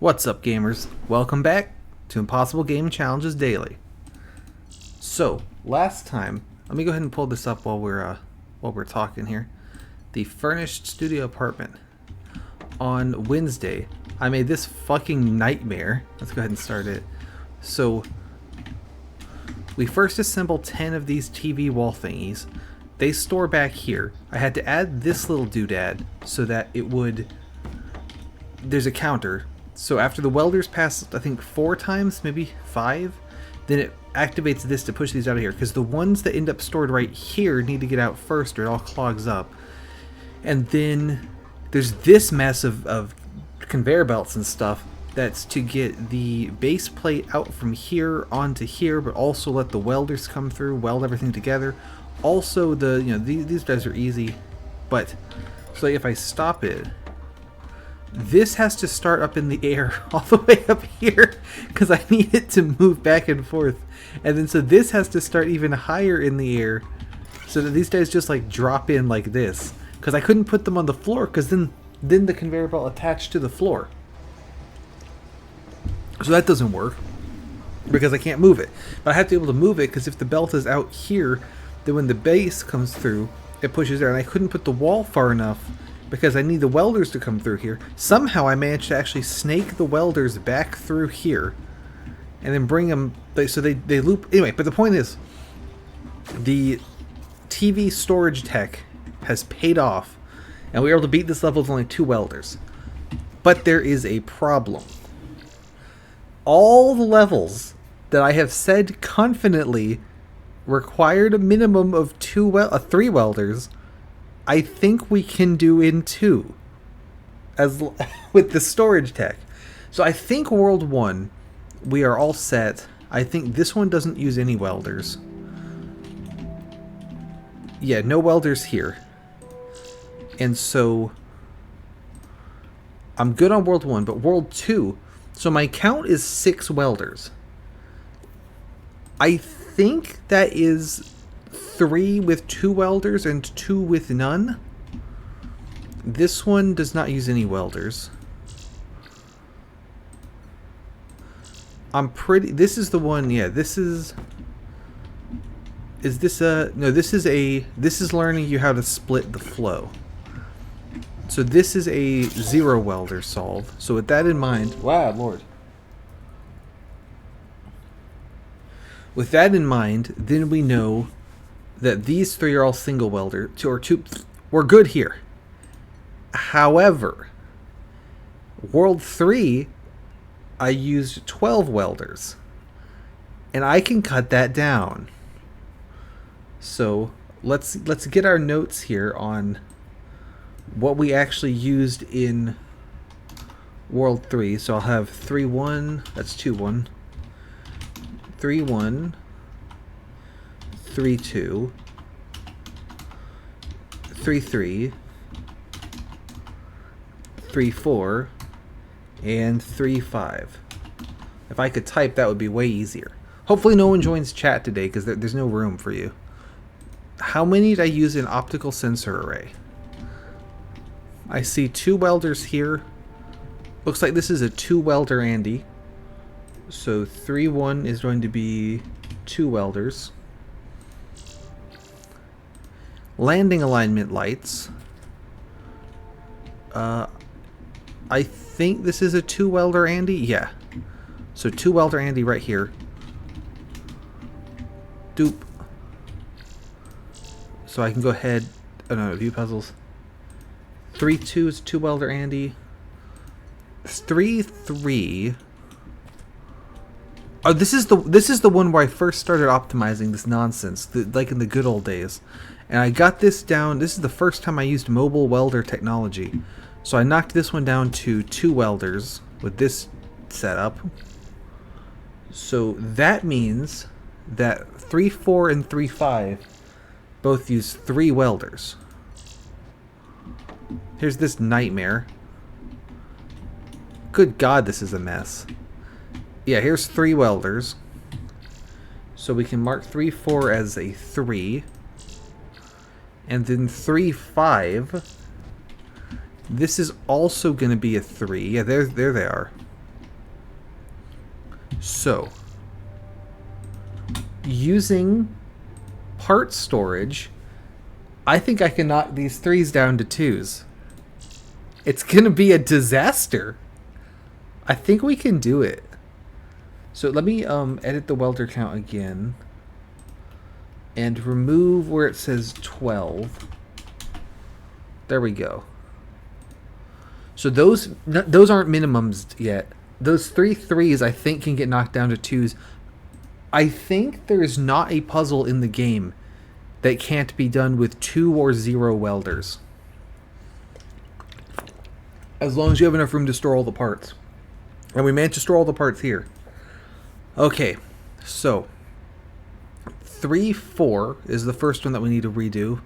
What's up, gamers? Welcome back to Impossible Game Challenges Daily. So, last time, let me go ahead and pull this up while we're talking here. The furnished studio apartment. On Wednesday, I made this fucking nightmare. Let's go ahead and start it. So, we first assembled 10 of these TV wall thingies. They store back here. I had to add this little doodad so that it would... There's a counter. So after the welders pass, I think 4 times, maybe 5, then it activates this to push these out of here. Because the ones that end up stored right here need to get out first or it all clogs up. And then there's this mess of conveyor belts and stuff that's to get the base plate out from here onto here, but also let the welders come through, weld everything together. Also, these guys are easy, but so if I stop it, this has to start up in the air all the way up here because I need it to move back and forth. And then so this has to start even higher in the air so that these guys just like drop in like this. Because I couldn't put them on the floor because then the conveyor belt attached to the floor. So that doesn't work because I can't move it. But I have to be able to move it because if the belt is out here, then when the base comes through, it pushes there. And I couldn't put the wall far enough because I need the welders to come through here. Somehow I managed to actually snake the welders back through here and then bring them, so they loop. Anyway, but the point is, the TV storage tech has paid off and we were able to beat this level with only 2 welders. But there is a problem. All the levels that I have said confidently required a minimum of 3 welders, I think we can do in 2 as with the storage tech. So I think World 1 we are all set. I think this one doesn't use any welders. Yeah, no welders here. And so I'm good on World 1, but World 2, so my count is 6 welders. I think that is 3 with 2 welders and 2 with none. This one does not use any welders. This is the one, yeah, this is this no, this is learning you how to split the flow. So this is a 0 welder solve. So with that in mind, wow, Lord. With that in mind, then we know that these 3 are all single welder, 2. We're good here. However, World 3, I used 12 welders, and I can cut that down. So let's get our notes here on what we actually used in World 3. So I'll have 3-1, that's 2-1, 3-1, 3-2, 3-3, 3-4, and 3-5. If I could type, that would be way easier. Hopefully no one joins chat today because there's no room for you. How many did I use in optical sensor array? I see 2 welders here. Looks like this is a 2 welder Andy. So 3-1 is going to be 2 welders. Landing alignment lights. I think this is a 2 welder Andy. Yeah. So 2 welder Andy right here. Doop. So I can go ahead. Oh no, view puzzles. 3-2 is 2 welder Andy. 3-3. Oh, this is the one where I first started optimizing this nonsense, like in the good old days. And I got this down. This is the first time I used mobile welder technology. So I knocked this one down to 2 welders with this setup. So that means that 3-4 and 3-5 both use 3 welders. Here's this nightmare. Good God, this is a mess. Yeah, here's 3 welders. So we can mark 3-4 as a 3. And then 3-5. This is also going to be a 3. Yeah, there they are. So, using part storage, I think I can knock these 3s down to 2s. It's going to be a disaster. I think we can do it. So let me edit the welder count again. And remove where it says 12. There we go. So those aren't minimums yet. Those 3 3s I think can get knocked down to 2s. I think there's not a puzzle in the game that can't be done with 2 or 0 welders. As long as you have enough room to store all the parts. And we managed to store all the parts here. Okay, so 3, 4 is the first one that we need to redo.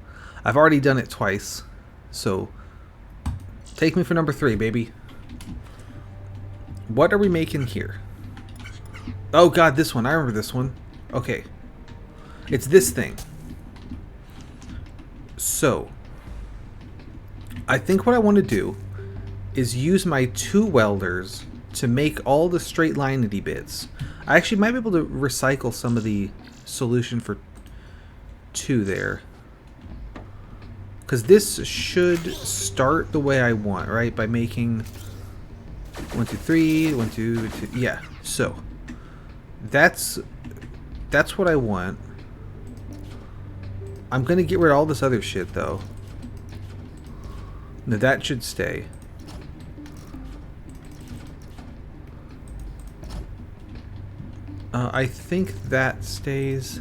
I've already done it twice, so take me for number 3, baby. What are we making here? Oh god, this one. I remember this one. Okay. It's this thing. So, I think what I want to do is use my 2 welders to make all the straight line-y bits. I actually might be able to recycle some of the solution for 2 there. Because this should start the way I want, right? By making 1, 2, 3, 1, 2, 2. Yeah, so that's what I want. I'm going to get rid of all this other shit, though. Now that should stay. I think that stays.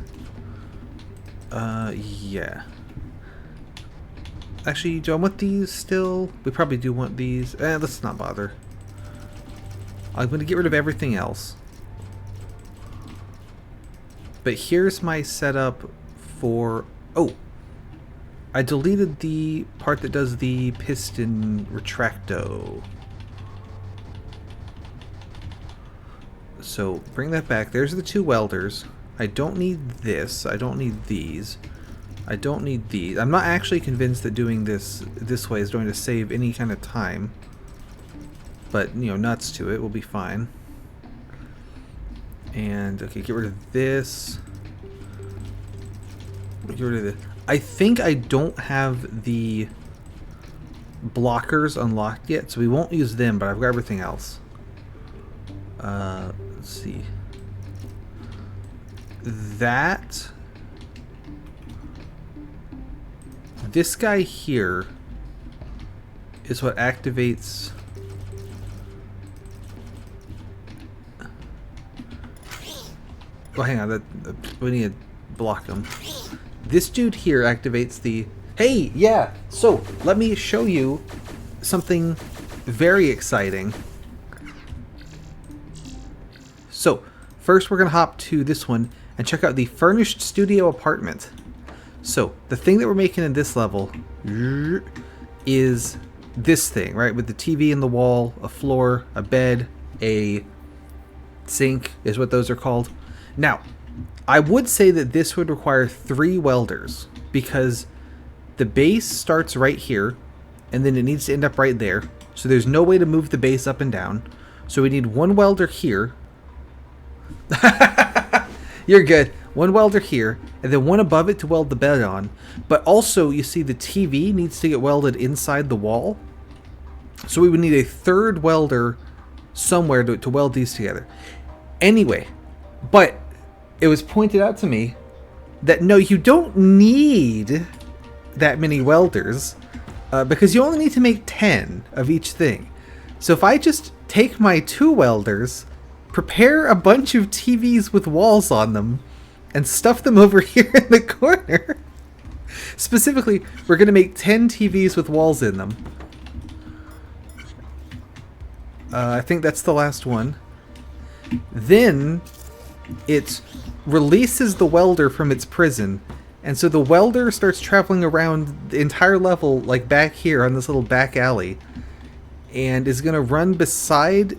Yeah. Actually, do I want these still? We probably do want these. Let's not bother. I'm going to get rid of everything else. But here's my setup for... Oh! I deleted the part that does the piston retracto. So bring that back. There's the 2 welders. I don't need this. I don't need these. I don't need these. I'm not actually convinced that doing this way is going to save any kind of time. But, you know, nuts to it. We'll be fine. And, okay, get rid of this. Get rid of this. I think I don't have the blockers unlocked yet, so we won't use them, but I've got everything else. Let's see. This guy here is what activates... Oh, hang on. We need to block him. This dude here activates the... Hey, yeah! So, let me show you something very exciting. So, first we're going to hop to this one and check out the furnished studio apartment. So, the thing that we're making in this level is this thing, right? With the TV in the wall, a floor, a bed, a sink is what those are called. Now, I would say that this would require 3 welders because the base starts right here and then it needs to end up right there. So there's no way to move the base up and down. So we need 1 welder here. You're good. 1 welder here and then 1 above it to weld the bed on. But also, you see the TV needs to get welded inside the wall. So we would need a 3rd welder somewhere to weld these together. Anyway, but it was pointed out to me that no, you don't need that many welders because you only need to make 10 of each thing. So if I just take my 2 welders, prepare a bunch of TVs with walls on them, and stuff them over here in the corner. Specifically, we're going to make 10 TVs with walls in them. I think that's the last one. Then it releases the welder from its prison, and so the welder starts traveling around the entire level, like back here on this little back alley, and is going to run beside...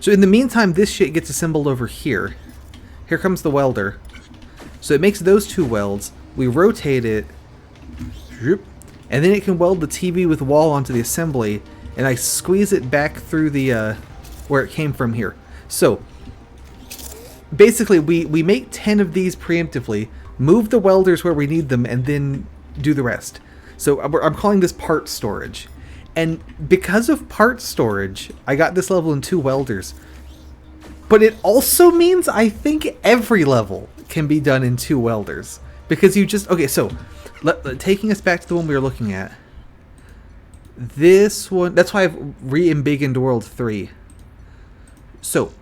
So in the meantime, this shit gets assembled over here. Here comes the welder. So it makes those 2 welds. We rotate it, and then it can weld the TV with wall onto the assembly, and I squeeze it back through the where it came from here. So basically, we make 10 of these preemptively, move the welders where we need them, and then do the rest. So I'm calling this part storage. And because of part storage, I got this level in 2 welders. But it also means I think every level can be done in 2 welders. Because you just... Okay, so taking us back to the one we were looking at. This one... That's why I've re-embiggened World 3. So...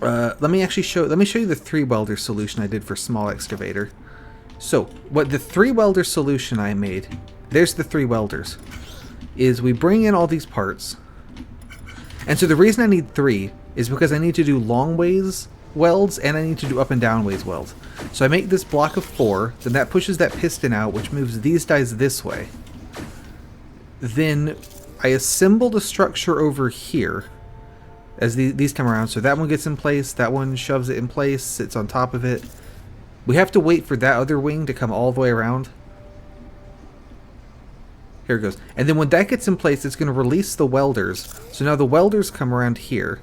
let me show you the 3 welder solution I did for small excavator. So, what the 3 welder solution I made, there's the 3 welders, is we bring in all these parts. And so the reason I need 3 is because I need to do long ways welds and I need to do up and down ways welds. So I make this block of 4, then that pushes that piston out, which moves these dies this way. Then I assemble the structure over here as these come around. So that one gets in place, that one shoves it in place, sits on top of it. We have to wait for that other wing to come all the way around. Here it goes. And then when that gets in place, it's going to release the welders. So now the welders come around here.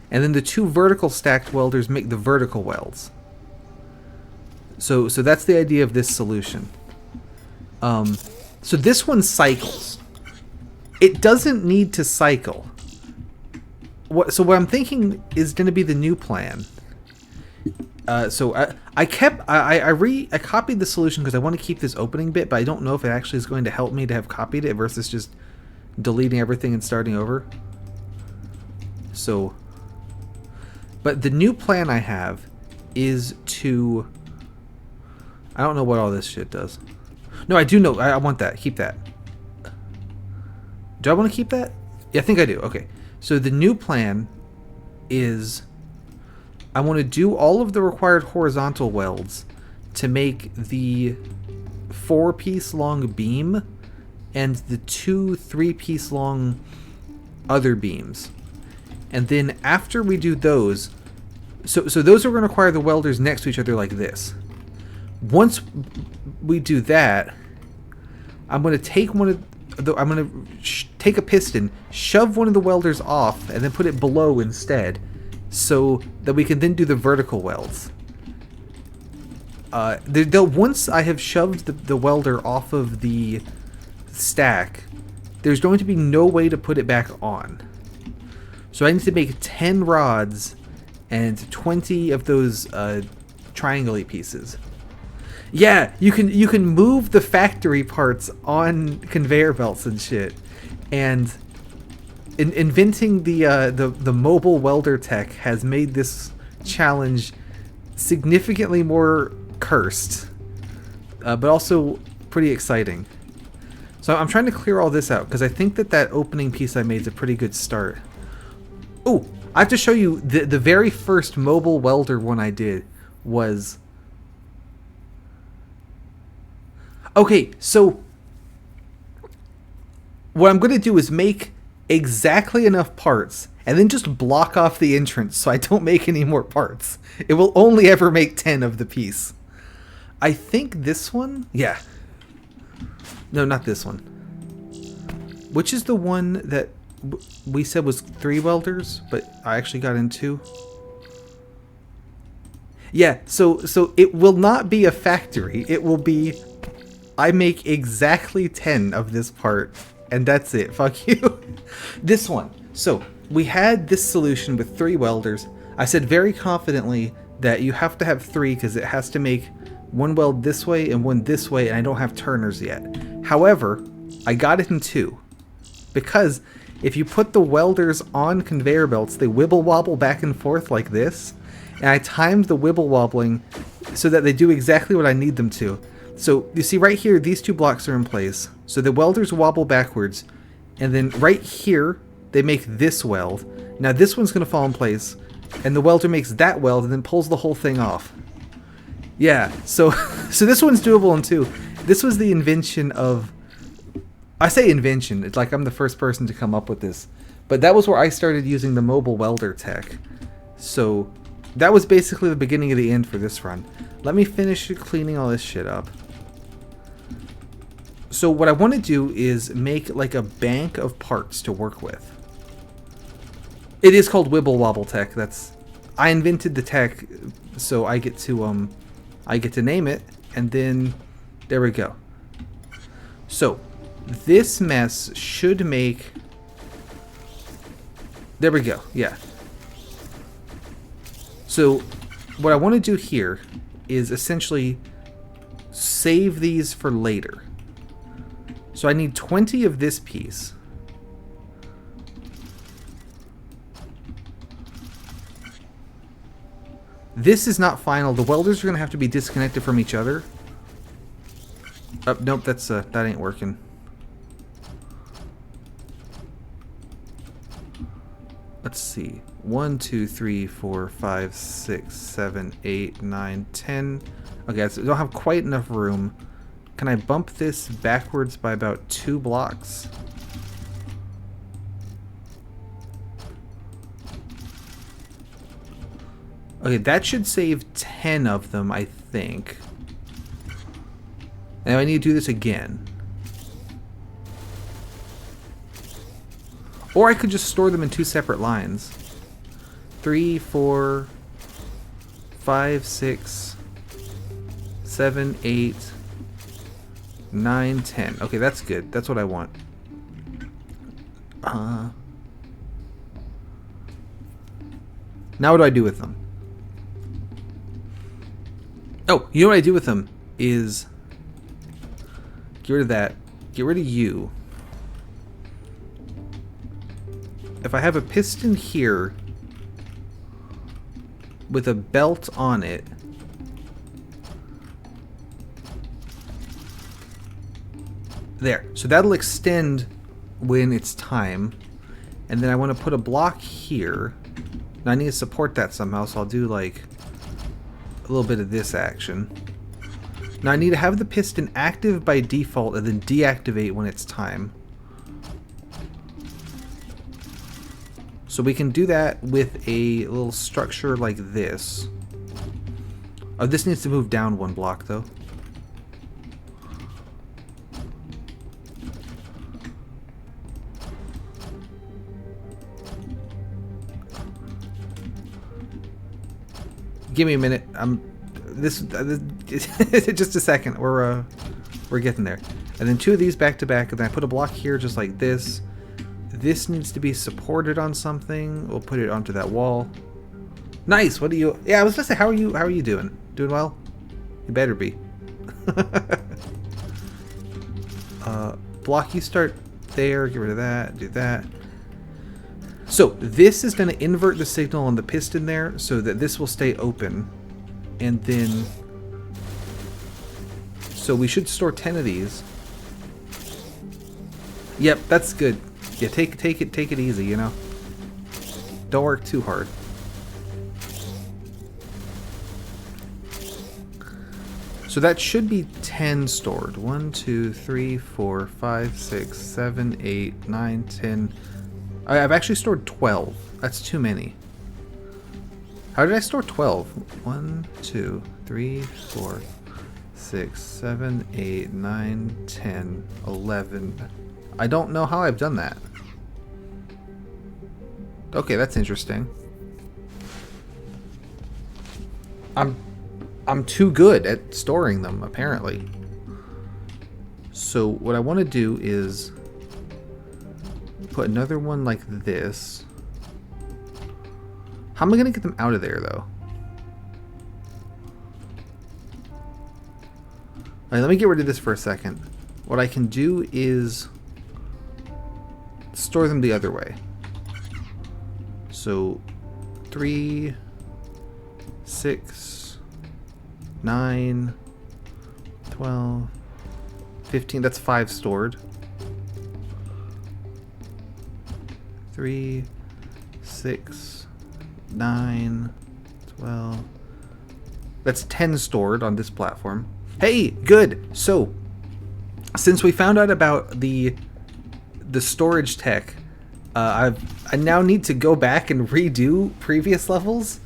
And then the 2 vertical stacked welders make the vertical welds. So that's the idea of this solution. So this one cycles. It doesn't need to cycle. So what I'm thinking is going to be the new plan. So I copied the solution because I want to keep this opening bit, but I don't know if it actually is going to help me to have copied it versus just deleting everything and starting over. So, but the new plan I have is to... I don't know what all this shit does. No, I do know. I want that. Keep that. Do I want to keep that? Yeah, I think I do. Okay. So the new plan is I want to do all of the required horizontal welds to make the 4-piece long beam and the 2 3-piece long other beams. And then after we do those, so those are going to require the welders next to each other like this. Once we do that, I'm going to take take a piston, shove one of the welders off, and then put it below instead, so that we can then do the vertical welds. Once I have shoved the welder off of the stack, there's going to be no way to put it back on. So I need to make 10 rods and 20 of those triangle-y pieces. Yeah, you can move the factory parts on conveyor belts and shit. And inventing the mobile welder tech has made this challenge significantly more cursed, but also pretty exciting. So I'm trying to clear all this out because I think that opening piece I made is a pretty good start. Oh, I have to show you the very first mobile welder one I did was... Okay, so what I'm going to do is make exactly enough parts and then just block off the entrance so I don't make any more parts. It will only ever make 10 of the piece. I think this one? Yeah. No, not this one. Which is the one that we said was 3 welders, but I actually got in 2? Yeah, so it will not be a factory. It will be... I make exactly 10 of this part, and that's it. Fuck you. This one. So, we had this solution with 3 welders. I said very confidently that you have to have 3 because it has to make 1 weld this way and 1 this way, and I don't have turners yet. However, I got it in 2. Because if you put the welders on conveyor belts, they wibble wobble back and forth like this. And I timed the wibble wobbling so that they do exactly what I need them to. So you see right here, these 2 blocks are in place. So the welders wobble backwards. And then right here, they make this weld. Now this one's going to fall in place. And the welder makes that weld and then pulls the whole thing off. Yeah, so this one's doable in 2. This was the invention of... I say invention, it's like I'm the first person to come up with this. But that was where I started using the mobile welder tech. So that was basically the beginning of the end for this run. Let me finish cleaning all this shit up. So what I want to do is make like a bank of parts to work with. It is called Wibble Wobble Tech. I invented the tech, so I get to name it, and then there we go. So this mess should make. There we go. Yeah. So what I want to do here is essentially save these for later. So I need 20 of this piece. This is not final. The welders are going to have to be disconnected from each other. Oh, nope, that ain't working. Let's see. 1, 2, 3, 4, 5, 6, 7, 8, 9, 10. Okay, so I don't have quite enough room. Can I bump this backwards by about 2 blocks? Okay, that should save 10 of them, I think. And I need to do this again. Or I could just store them in 2 separate lines. 3, 4, 5, 6, 7, 8, 9, 10. Okay, that's good. That's what I want. Now what do I do with them? Oh, you know what I do with them is get rid of that. Get rid of you. If I have a piston here with a belt on it, there. So that'll extend when it's time. And then I want to put a block here. Now I need to support that somehow, so I'll do like a little bit of this action. Now I need to have the piston active by default and then deactivate when it's time. So we can do that with a little structure like this. Oh, this needs to move down 1 block though. Give me a minute. Just a second. We're getting there. And then 2 of these back to back, and then I put a block here just like this. This needs to be supported on something. We'll put it onto that wall. Nice. What do you? Yeah, I was just saying, how are you doing? Doing well? You better be. Block, you start there. Get rid of that. Do that. So this is going to invert the signal on the piston there so that this will stay open. And then, so we should store 10 of these. Yep, that's good. Yeah, take it easy, you know. Don't work too hard. So that should be 10 stored. 1, 2, 3, 4, 5, 6, 7, 8, 9, 10. I've actually stored 12. That's too many. How did I store 12? 1, 2, 3, 4, 6, 7, 8, 9, 10, 11. I don't know how I've done that. Okay, that's interesting. I'm too good at storing them, apparently. So what I want to do is put another one like this. How am I going to get them out of there, though? Alright, let me get rid of this for a second. What I can do is store them the other way. So 3, 6, 9, 12, 15. That's 5 stored. 3, 6, 9, 12. That's 10 stored on this platform. Hey, good. So, since we found out about the storage tech, I now need to go back and redo previous levels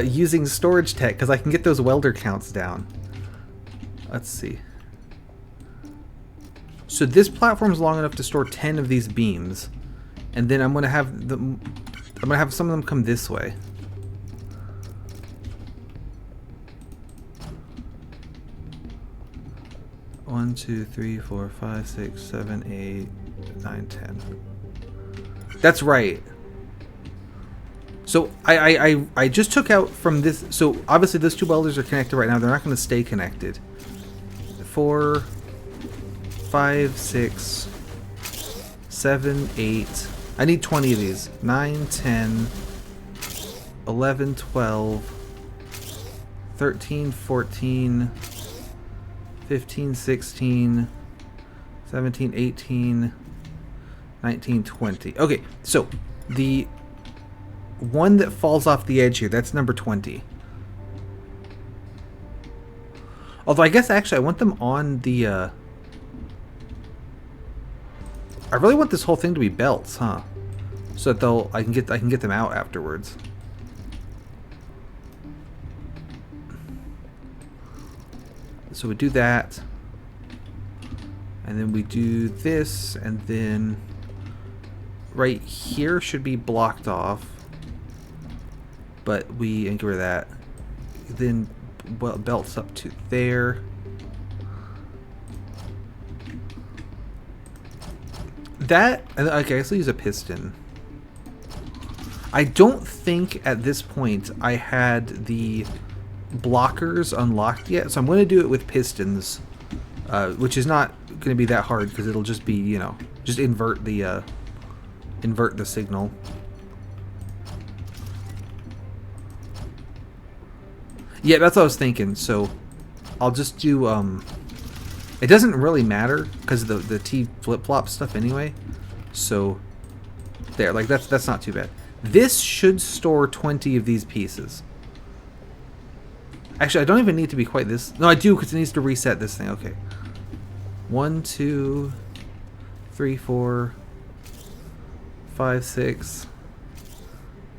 using storage tech because I can get those welder counts down. Let's see. So this platform's long enough to store 10 of these beams, and then I'm gonna have some of them come this way. 1, 2, 3, 4, 5, 6, 7, 8, 9, 10. That's right. So I just took out from this. So obviously those two welders are connected right now. They're not going to stay connected. 4, 5, 6, 7, 8. I need 20 of these. 9, 10, 11, 12, 13, 14, 15, 16, 17, 18, 19, 20. Okay, so the one that falls off the edge here, that's number 20. Although I guess actually I want them on the I really want this whole thing to be belts, huh? So that I can get them out afterwards. So we do that. And then we do this, and then right here should be blocked off. But we get rid of that. Then well, belts up to there. That, okay, I still use a piston. I don't think at this point I had the blockers unlocked yet, so I'm going to do it with pistons, which is not going to be that hard because it'll just be, you know, just invert the signal. Yeah, that's what I was thinking. So I'll just do it doesn't really matter because of the T flip-flop stuff anyway. So there, like that's not too bad. This should store 20 of these pieces. Actually, I don't even need to be quite this. No, I do, because it needs to reset this thing. Okay. 1, 2, 3, 4, 5, 6,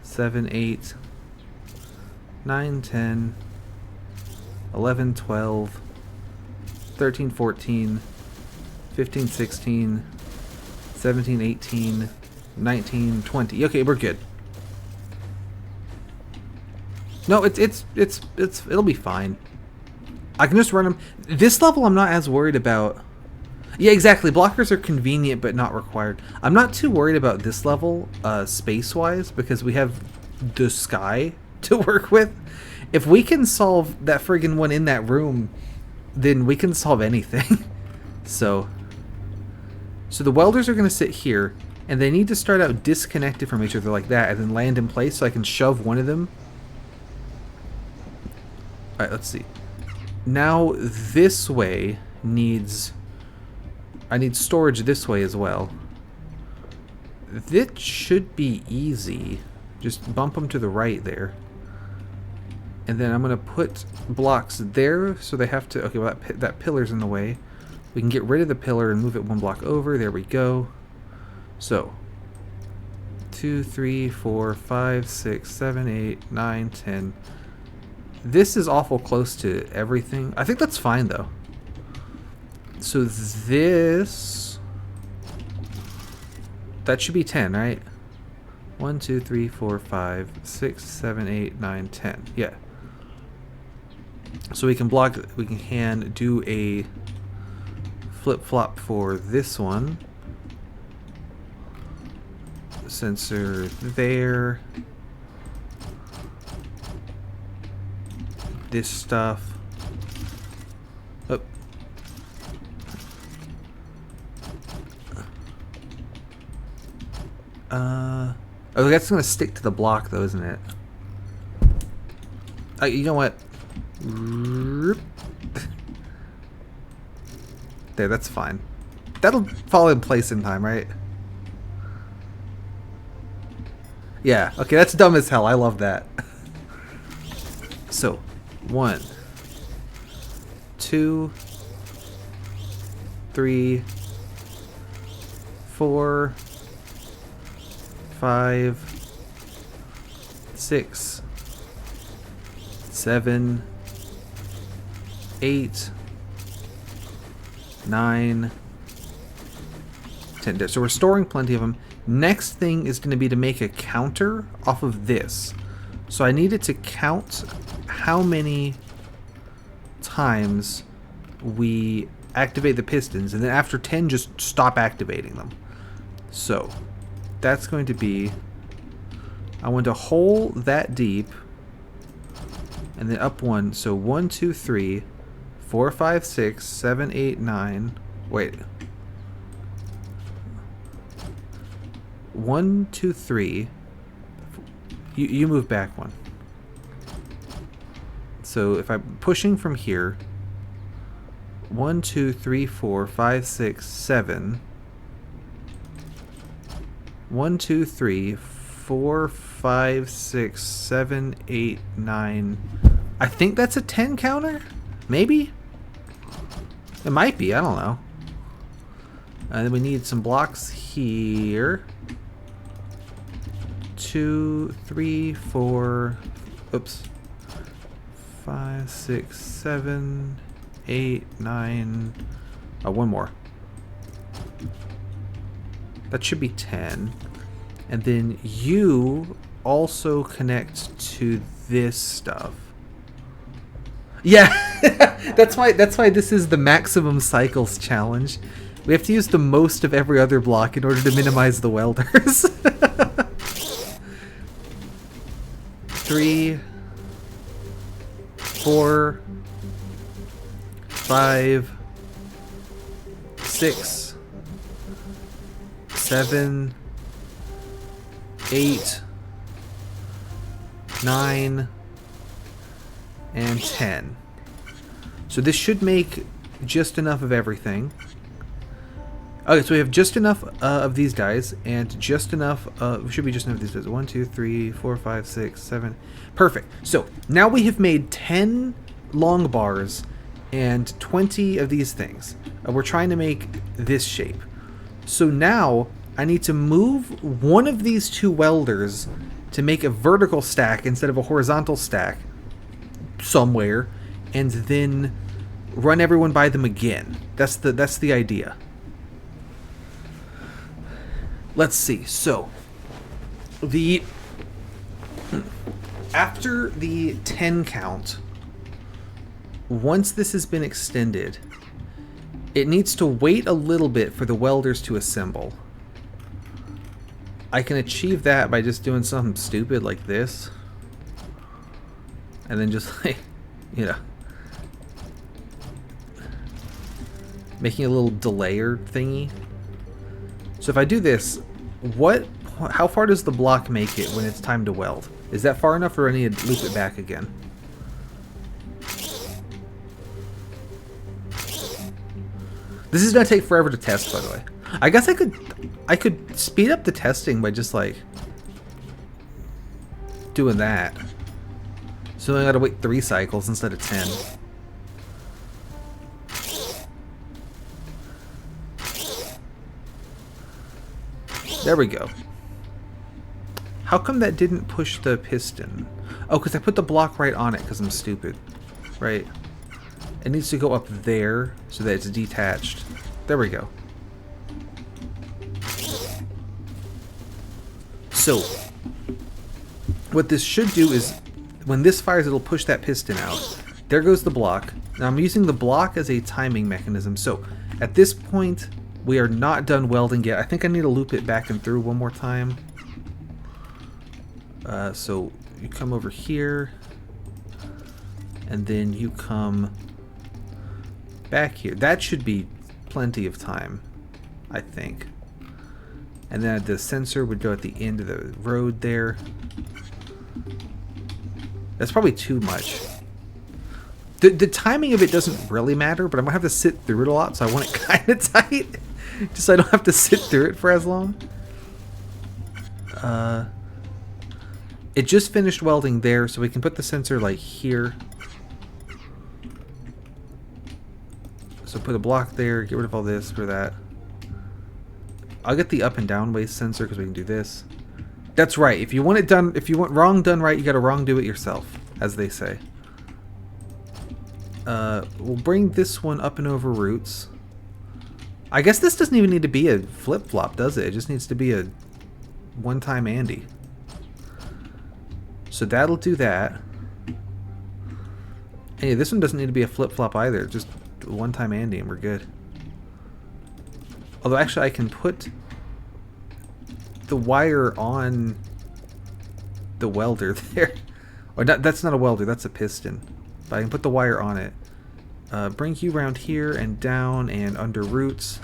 7, 8, 9, 10, 11, 12, 13, 14, 15, 16, 17, 18, 19, 20. Okay, we're good. No, it'll be fine. I can just run them. This level I'm not as worried about. Yeah, exactly. Blockers are convenient but not required. I'm not too worried about this level, space-wise, because we have the sky to work with. If we can solve that friggin' one in that room, then we can solve anything. So the welders are going to sit here, and they need to start out disconnected from each other like that, and then land in place so I can shove one of them. Alright, let's see. Now this way needs... I need storage this way as well. This should be easy. Just bump them to the right there. And then I'm going to put blocks there so they have to... Okay, well that pillar's in the way. We can get rid of the pillar and move it one block over. There we go. So 2, 3, 4, 5, 6, 7, 8, 9, 10. This is awful close to everything. I think that's fine, though. So this... That should be 10, right? 1, 2, 3, 4, 5, 6, 7, 8, 9, 10. Yeah. So we can block... We can do a flip-flop for this one. Sensor there. This stuff. Oh. Oh, that's gonna stick to the block though, isn't it? You know what? There, that's fine. That'll fall in place in time, right? Yeah, okay, that's dumb as hell. I love that. So, 1, 2, 3, 4, 5, 6, 7, 8, 9, 10. So we're storing plenty of them. Next thing is going to be to make a counter off of this. So I needed to count how many times we activate the pistons, and then after 10 just stop activating them. So that's going to be, I want a hole that deep and then up one. So 1, 2, 3, 4, 5, 6, 7, 8, 9. Wait. 1, 2, 3. You move back one. So if I'm pushing from here, 1, 2, 3, 4, 5, 6, 7. 1, 2, 3, 4, 5, 6, 7, 8, 9. I think that's a 10 counter? Maybe? It might be, I don't know. And then we need some blocks here. 2, 3, 4. Oops. 5, 6, 7, 8, 9. Oh, one more. That should be 10. And then you also connect to this stuff. Yeah, that's why this is the Maximum Cycles challenge. We have to use the most of every other block in order to minimize the welders. 3, 4, 5, 6, 7, 8, 9, and 10. So this should make just enough of everything. Okay, so we have just enough of these guys, and just enough, should be just enough of these guys. 1, 2, 3, 4, 5, 6, 7. Perfect. So now we have made 10 long bars and 20 of these things. We're trying to make this shape. So now I need to move one of these two welders to make a vertical stack instead of a horizontal stack somewhere, and then run everyone by them again. That's the idea. Let's see. So after the 10 count, once this has been extended, it needs to wait a little bit for the welders to assemble. I can achieve that by just doing something stupid like this. And then just like, you know, making a little delayer thingy. So if I do this, how far does the block make it when it's time to weld? Is that far enough, or I need to loop it back again? This is gonna take forever to test, by the way. I guess I could speed up the testing by just like doing that. So I gotta wait 3 cycles instead of 10. There we go. How come that didn't push the piston? Oh, because I put the block right on it because I'm stupid. Right. It needs to go up there so that it's detached. There we go. So, what this should do is, when this fires, it'll push that piston out. There goes the block. Now I'm using the block as a timing mechanism. So, at this point, we are not done welding yet. I think I need to loop it back and through one more time. So you come over here, and then you come back here. That should be plenty of time, I think. And then the sensor would go at the end of the road there. That's probably too much. The timing of it doesn't really matter, but I'm going to have to sit through it a lot, so I want it kind of tight. Just so I don't have to sit through it for as long. It just finished welding there, so we can put the sensor like here. So put a block there, get rid of all this for that. I'll get the up and down waste sensor because we can do this. That's right. If you want it done, if you want wrong done right, you got to wrong do it yourself, as they say. We'll bring this one up and over roots. I guess this doesn't even need to be a flip-flop, does it? It just needs to be a one-time Andy. So that'll do that. Hey, this one doesn't need to be a flip-flop either. Just one-time Andy and we're good. Although actually I can put the wire on the welder there. Or not, that's not a welder, that's a piston. But I can put the wire on it. Bring you around here and down and under roots.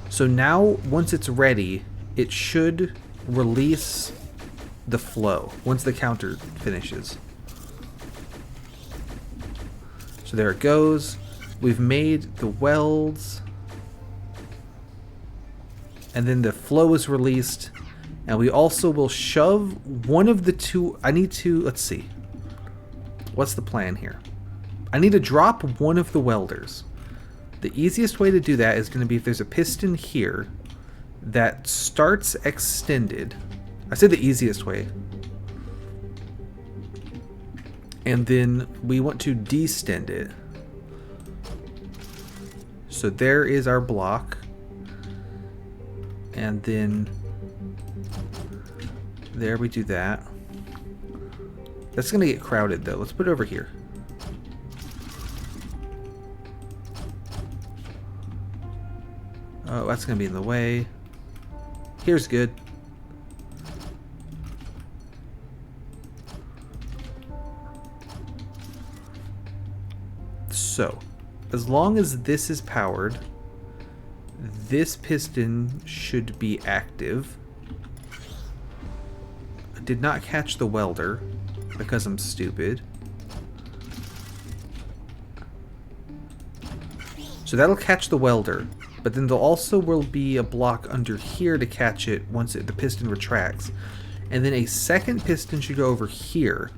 So now, once it's ready, it should release the flow once the counter finishes. So there it goes. We've made the welds. And then the flow is released. And we also will shove one of the two. I need to, let's see. What's the plan here? I need to drop one of the welders. The easiest way to do that is going to be if there's a piston here that starts extended. I said the easiest way. And then we want to destend it. So there is our block. And then there we do that. That's going to get crowded though. Let's put it over here. Oh, that's going to be in the way. Here's good. So, as long as this is powered, this piston should be active. I did not catch the welder because I'm stupid. So that'll catch the welder, but then there also will be a block under here to catch it once the piston retracts. And then a second piston should go over here.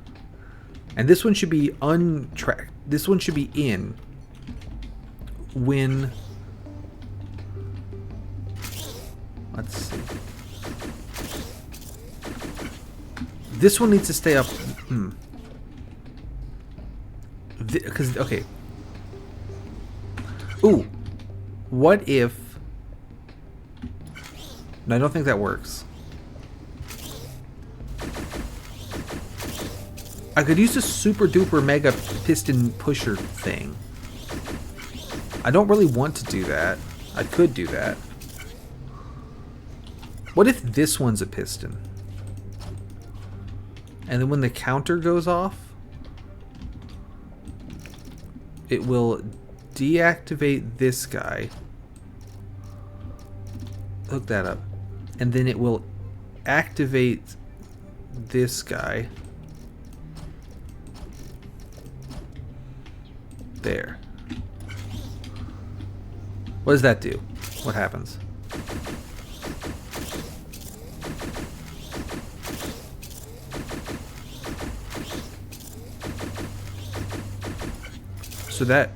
And this one should be untracked. This one should be in when... Let's see. This one needs to stay up. Because, okay. Ooh. What if... No, I don't think that works. I could use a super duper mega piston pusher thing. I don't really want to do that. I could do that. What if this one's a piston? And then when the counter goes off, it will deactivate this guy. Hook that up. And then it will activate this guy. There. What does that do? What happens? So that...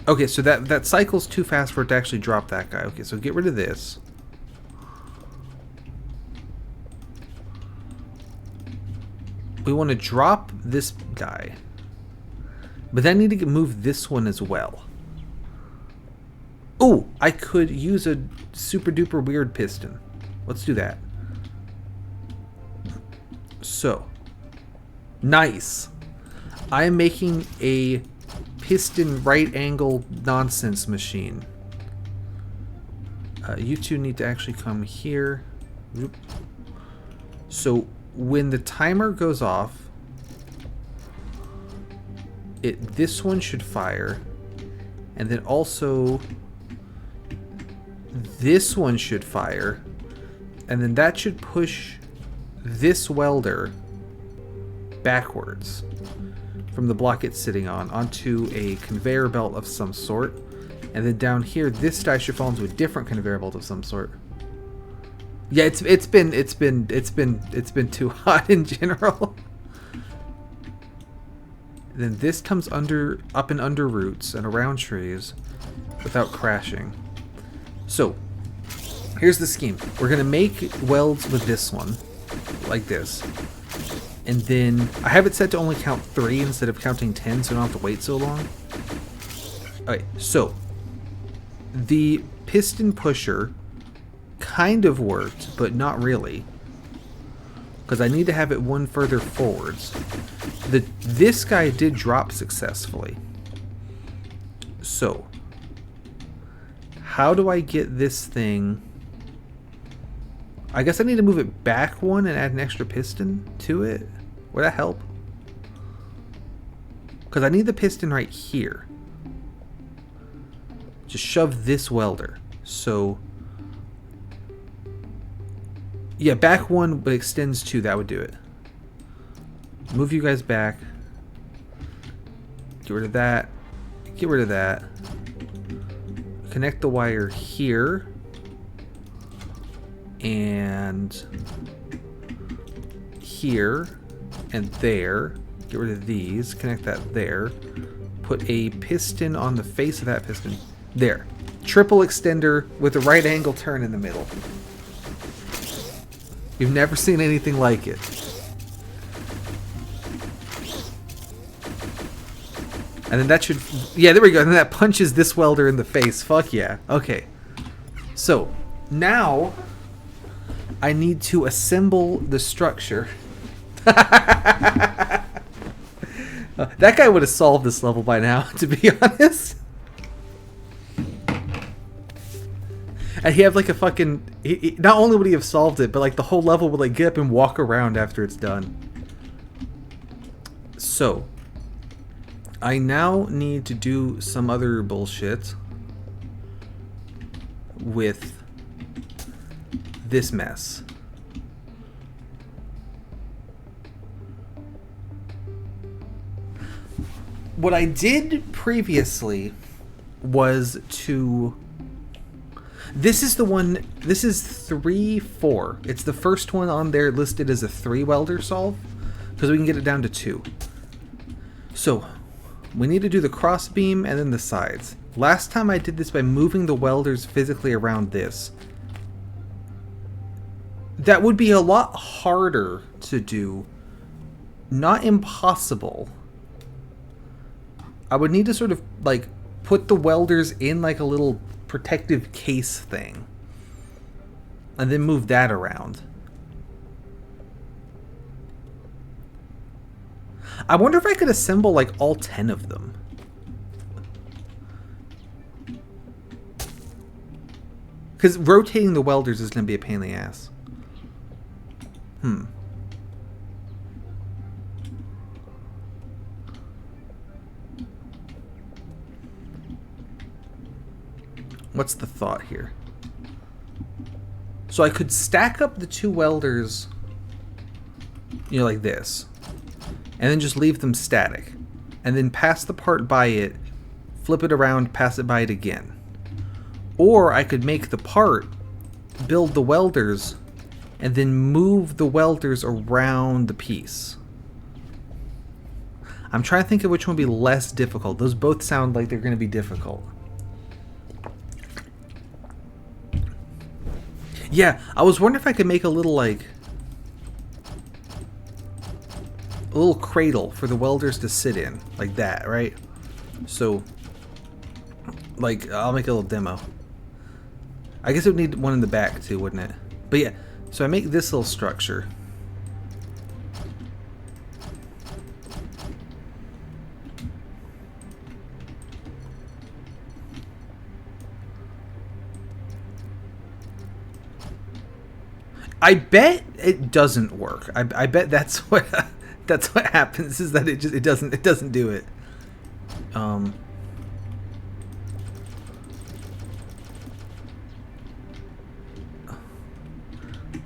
Okay, so that cycle's too fast for it to actually drop that guy. Okay, so get rid of this. We want to drop this guy. But then I need to move this one as well. Oh, I could use a super duper weird piston. Let's do that. So, nice. I am making a piston right angle nonsense machine. You two need to actually come here. So when the timer goes off, this one should fire, and then also this one should fire, and then that should push this welder backwards from the block it's sitting on onto a conveyor belt of some sort, and then down here this die should fall into a different conveyor belt of some sort. Yeah, it's been too hot in general. Then this comes up and under roots and around trees without crashing. So, here's the scheme. We're going to make welds with this one, like this. And then, I have it set to only count 3 instead of counting 10, so I don't have to wait so long. Okay, so, the piston pusher kind of worked, but not really. Because I need to have it one further forwards. This guy did drop successfully. So, how do I get this thing? I guess I need to move it back one and add an extra piston to it. Would that help? Because I need the piston right here. Just shove this welder. So, yeah, back one, but extends two. That would do it. Move you guys back. Get rid of that. Get rid of that. Connect the wire here. And here. And there. Get rid of these. Connect that there. Put a piston on the face of that piston. There. Triple extender with a right angle turn in the middle. You've never seen anything like it. And then that should... Yeah, there we go. And then that punches this welder in the face. Fuck yeah. Okay. So, now I need to assemble the structure. That guy would have solved this level by now, to be honest. And he have like a fucking... not only would he have solved it, but like the whole level would like get up and walk around after it's done. So, I now need to do some other bullshit with this mess. What I did previously was to... This is the one... This is 3-4. It's the first one on there listed as a 3 welder solve, because we can get it down to 2. So, we need to do the cross beam and then the sides. Last time I did this by moving the welders physically around this. That would be a lot harder to do. Not impossible. I would need to sort of like put the welders in like a little protective case thing. And then move that around. I wonder if I could assemble like all 10 of them. Because rotating the welders is going to be a pain in the ass. What's the thought here? So I could stack up the 2 welders, you know, like this. And then just leave them static. And then pass the part by it, flip it around, pass it by it again. Or I could make the part, build the welders, and then move the welders around the piece. I'm trying to think of which one would be less difficult. Those both sound like they're going to be difficult. Yeah, I was wondering if I could make a little, like... a little cradle for the welders to sit in. Like that, right? So... like, I'll make a little demo. I guess it would need one in the back too, wouldn't it? But yeah, so I make this little structure. I bet it doesn't work. I bet that's what that's what happens, is that it doesn't do it.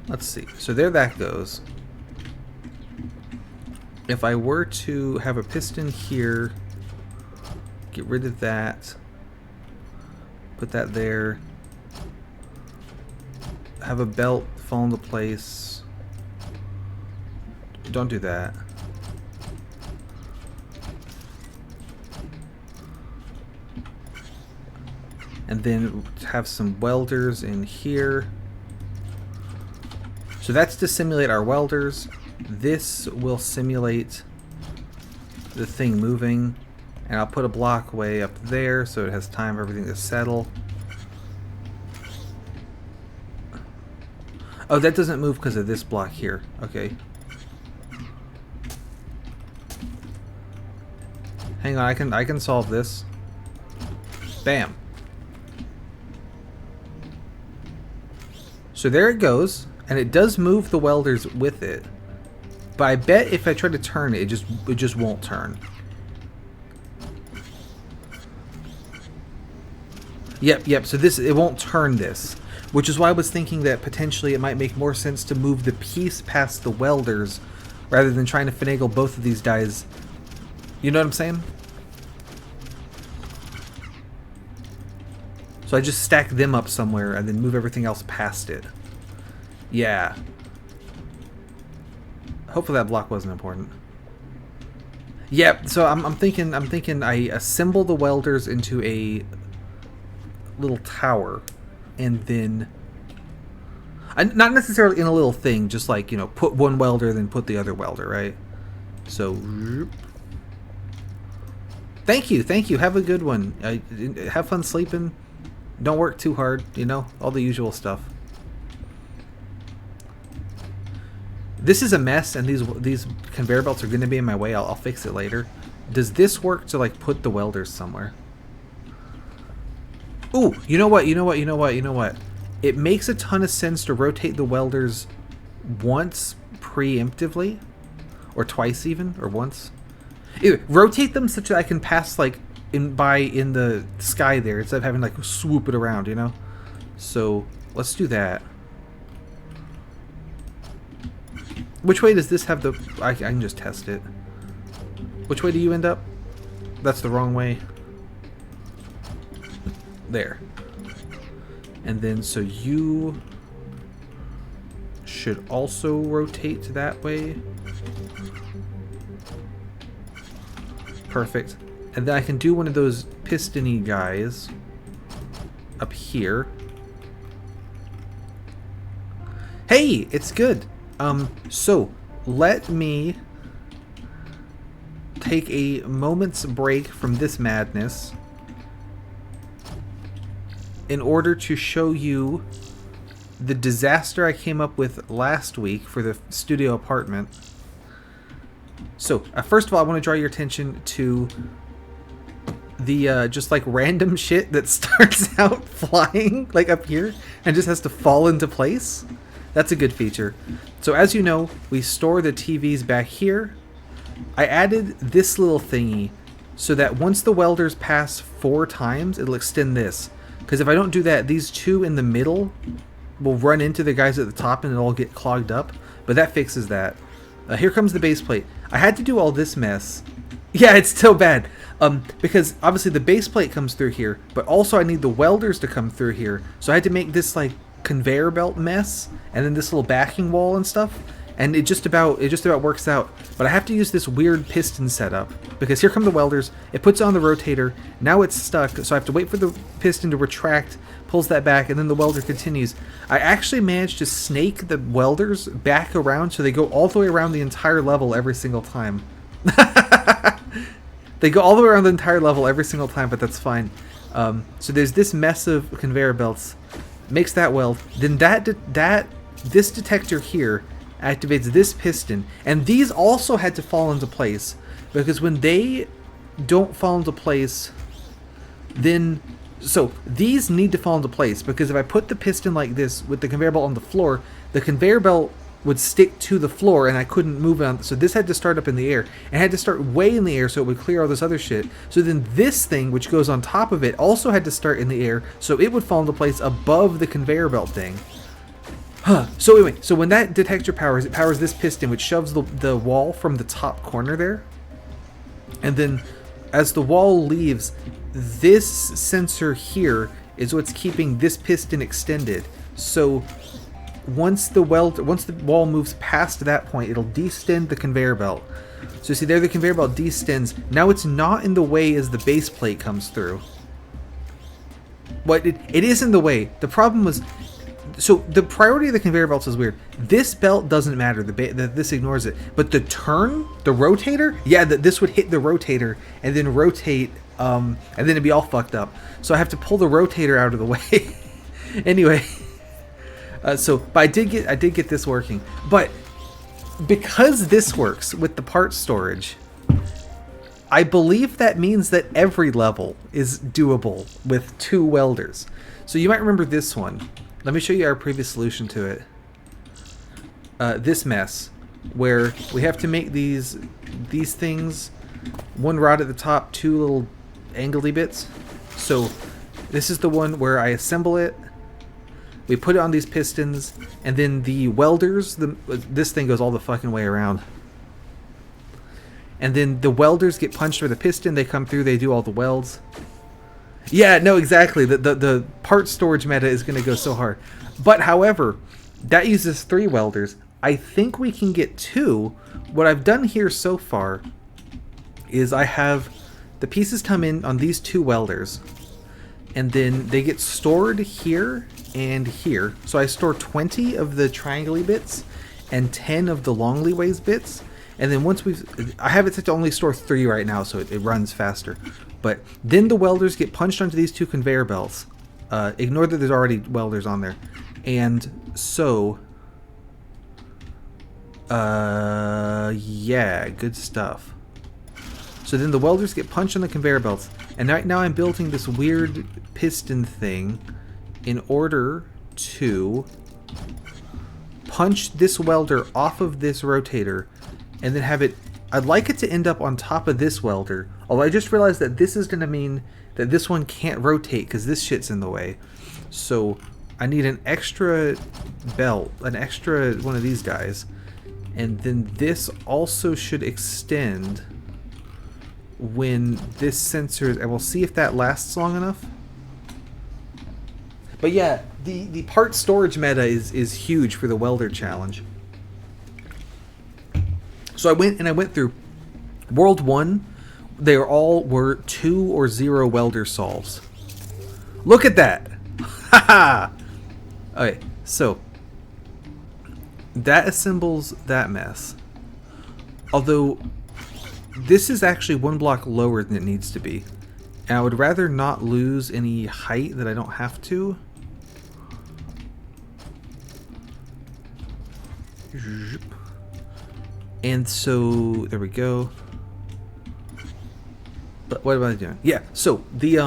Let's see. So there that goes. If I were to have a piston here, get rid of that, put that there, have a belt fall into place. Don't do that. And then have some welders in here. So that's to simulate our welders. This will simulate the thing moving. And I'll put a block way up there so it has time for everything to settle. Oh, that doesn't move because of this block here. Okay. Hang on, I can solve this. Bam. So there it goes, and it does move the welders with it. But I bet if I try to turn it, it just won't turn. Yep. So it won't turn this, which is why I was thinking that potentially it might make more sense to move the piece past the welders rather than trying to finagle both of these guys. You know what I'm saying? So I just stack them up somewhere and then move everything else past it. Yeah. Hopefully that block wasn't important. Yeah, so I'm thinking I assemble the welders into a little tower, and then not necessarily in a little thing, just like, you know, put one welder then put the other welder, right? So thank you, have a good one. Have fun sleeping, don't work too hard, you know, all the usual stuff. This is a mess, and these conveyor belts are going to be in my way. I'll fix it later. Does this work to like put the welders somewhere? Ooh, you know what? It makes a ton of sense to rotate the welders once preemptively, or twice even, or once. Either rotate them such that I can pass like in the sky there instead of having like swoop it around, you know. So let's do that. Which way does this have the? I can just test it. Which way do you end up? That's the wrong way. There. And then so you should also rotate that way. Perfect. And then I can do one of those piston-y guys up here. Hey, it's good. So let me take a moment's break from this madness in order to show you the disaster I came up with last week for the studio apartment. So, first of all, I want to draw your attention to the just like random shit that starts out flying like up here and just has to fall into place. That's a good feature. So as you know, we store the TVs back here. I added this little thingy so that once the welders pass 4 times, it'll extend this. Because if I don't do that, these two in the middle will run into the guys at the top and it'll all get clogged up. But that fixes that. Here comes the base plate. I had to do all this mess. Yeah, it's still bad. Because obviously the base plate comes through here, but also I need the welders to come through here. So I had to make this like conveyor belt mess and then this little backing wall and stuff. And it just about works out. But I have to use this weird piston setup because here come the welders. It puts on the rotator. Now it's stuck, so I have to wait for the piston to retract, pulls that back, and then the welder continues. I actually managed to snake the welders back around so they go all the way around the entire level every single time. They go all the way around the entire level every single time, but that's fine. So there's this mess of conveyor belts. Makes that weld. Then this detector here activates this piston, and these also had to fall into place because when they don't fall into place, then so these need to fall into place because if I put the piston like this with the conveyor belt on the floor, the conveyor belt would stick to the floor and I couldn't move on. So this had to start up in the air and had to start way in the air so it would clear all this other shit. So then this thing, which goes on top of it, also had to start in the air so it would fall into place above the conveyor belt thing. So anyway, so when that detector powers, it powers this piston, which shoves the wall from the top corner there. And then as the wall leaves, this sensor here is what's keeping this piston extended. So once the wall moves past that point, it'll distend the conveyor belt. So you see there, the conveyor belt distends. Now it's not in the way as the base plate comes through. But it is in the way. The problem was, so the priority of the conveyor belts is weird. This belt doesn't matter. This ignores it. But the rotator, yeah, this would hit the rotator and then rotate, and then it'd be all fucked up. So I have to pull the rotator out of the way. Anyway, but I did get this working. But because this works with the part storage, I believe that means that every level is doable with 2 welders. So you might remember this one. Let me show you our previous solution to it. This mess, where we have to make these things, 1 rod at the top, 2 little angly bits. So this is the one where I assemble it, we put it on these pistons, and then the welders, this thing goes all the fucking way around. And then the welders get punched with a piston, they come through, they do all the welds. Yeah, no, exactly. The part storage meta is going to go so hard. But, however, that uses 3 welders. I think we can get 2. What I've done here so far is I have the pieces come in on these 2 welders, and then they get stored here and here. So I store 20 of the triangle bits and 10 of the longly ways bits. And then once I have it set to only store 3 right now, so it runs faster. But then the welders get punched onto these 2 conveyor belts. Ignore that there's already welders on there. And so, yeah, good stuff. So then the welders get punched on the conveyor belts. And right now I'm building this weird piston thing in order to punch this welder off of this rotator and then have it, I'd like it to end up on top of this welder. Although I just realized that this is going to mean that this one can't rotate because this shit's in the way. So I need an extra belt, an extra one of these guys. And then this also should extend when this sensor is, and we'll see if that lasts long enough. But yeah, the part storage meta is huge for the welder challenge. So I went through World 1, they all were 2 or 0 welder solves. Look at that! Haha! Okay, so that assembles that mess. Although this is actually 1 block lower than it needs to be. And I would rather not lose any height that I don't have to. And so there we go. But what am I doing? Yeah, so the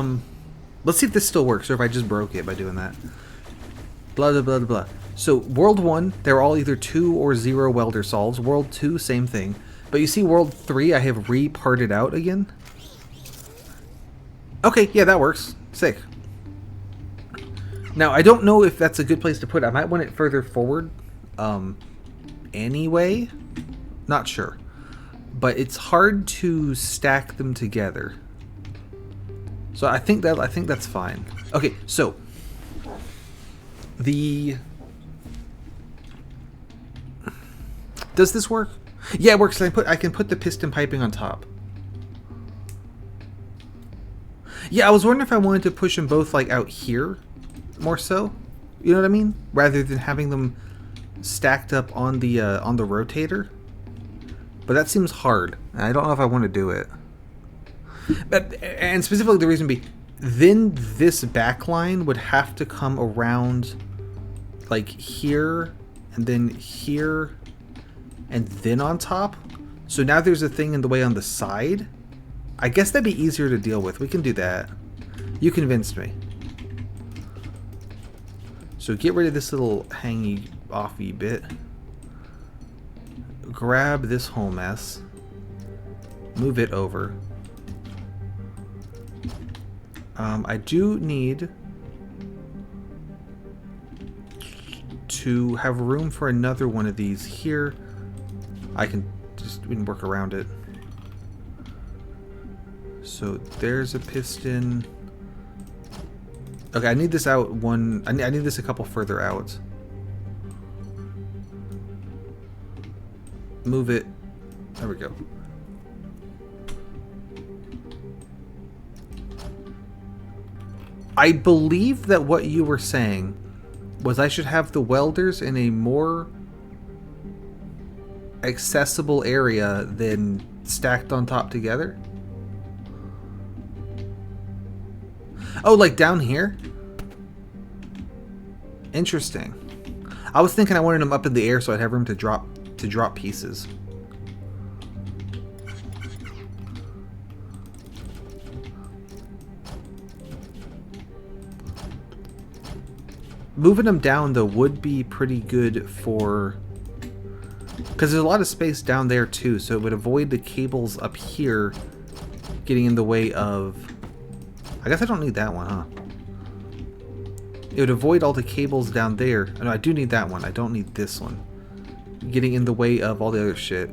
let's see if this still works or if I just broke it by doing that. Blah blah blah blah. So World 1, they're all either 2 or 0 welder solves. World 2, same thing. But you see World 3, I have re-parted out again. Okay, yeah, that works. Sick. Now, I don't know if that's a good place to put it. I might want it further forward. Anyway, not sure. But it's hard to stack them together. So I think that's fine. Okay, so does this work? Yeah, it works. I can put the piston piping on top. Yeah, I was wondering if I wanted to push them both like out here, more so. You know what I mean? Rather than having them stacked up on the rotator. But that seems hard. I don't know if I want to do it. But, and specifically the reason being, then this back line would have to come around like here and then here and then on top. So now there's a thing in the way on the side. I guess that'd be easier to deal with. We can do that. You convinced me. So get rid of this little hangy offy bit. Grab this whole mess. Move it over. I do need to have room for another one of these here. We can work around it. So there's a piston. Okay, I need this out one. I need this a couple further out. Move it. There we go. I believe that what you were saying was I should have the welders in a more accessible area than stacked on top together. Oh, like down here? Interesting. I was thinking I wanted them up in the air so I'd have room to drop pieces. moving them down, though, would be pretty good for... Because there's a lot of space down there, too, so it would avoid the cables up here getting in the way of... I guess I don't need that one, huh? It would avoid all the cables down there. No, I do need that one. I don't need this one. Getting in the way of all the other shit.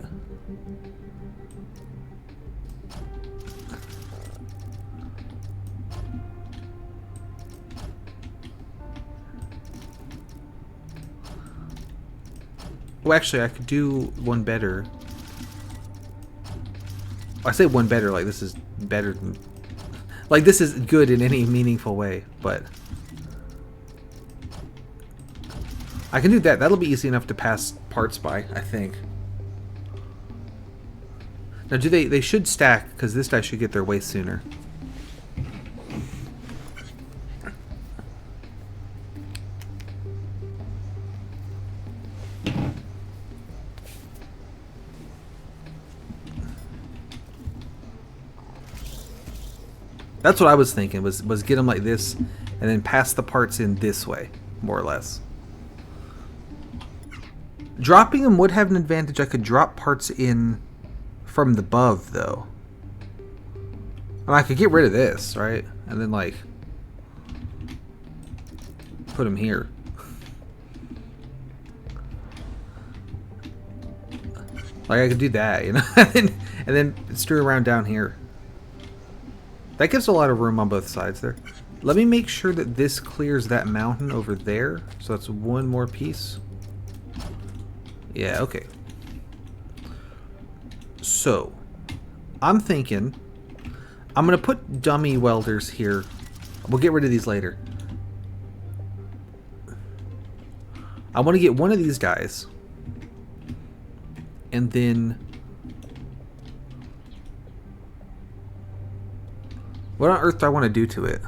Well, actually, I could do one better. I say one better, like this is better than... Like this is good in any meaningful way, but... I can do that. That'll be easy enough to pass parts by, I think. Now, do they should stack, because this guy should get there way sooner. That's what I was thinking, was get them like this, and then pass the parts in this way, more or less. Dropping them would have an advantage. I could drop parts in from the above, though. And I could get rid of this, right? And then, like, put them here. Like, I could do that, you know? and then screw around down here. That gives a lot of room on both sides there. Let me make sure that this clears that mountain over there. So that's one more piece. Yeah, okay. So, I'm thinking I'm going to put dummy welders here. We'll get rid of these later. I want to get one of these guys. And then... What on earth do I want to do to it?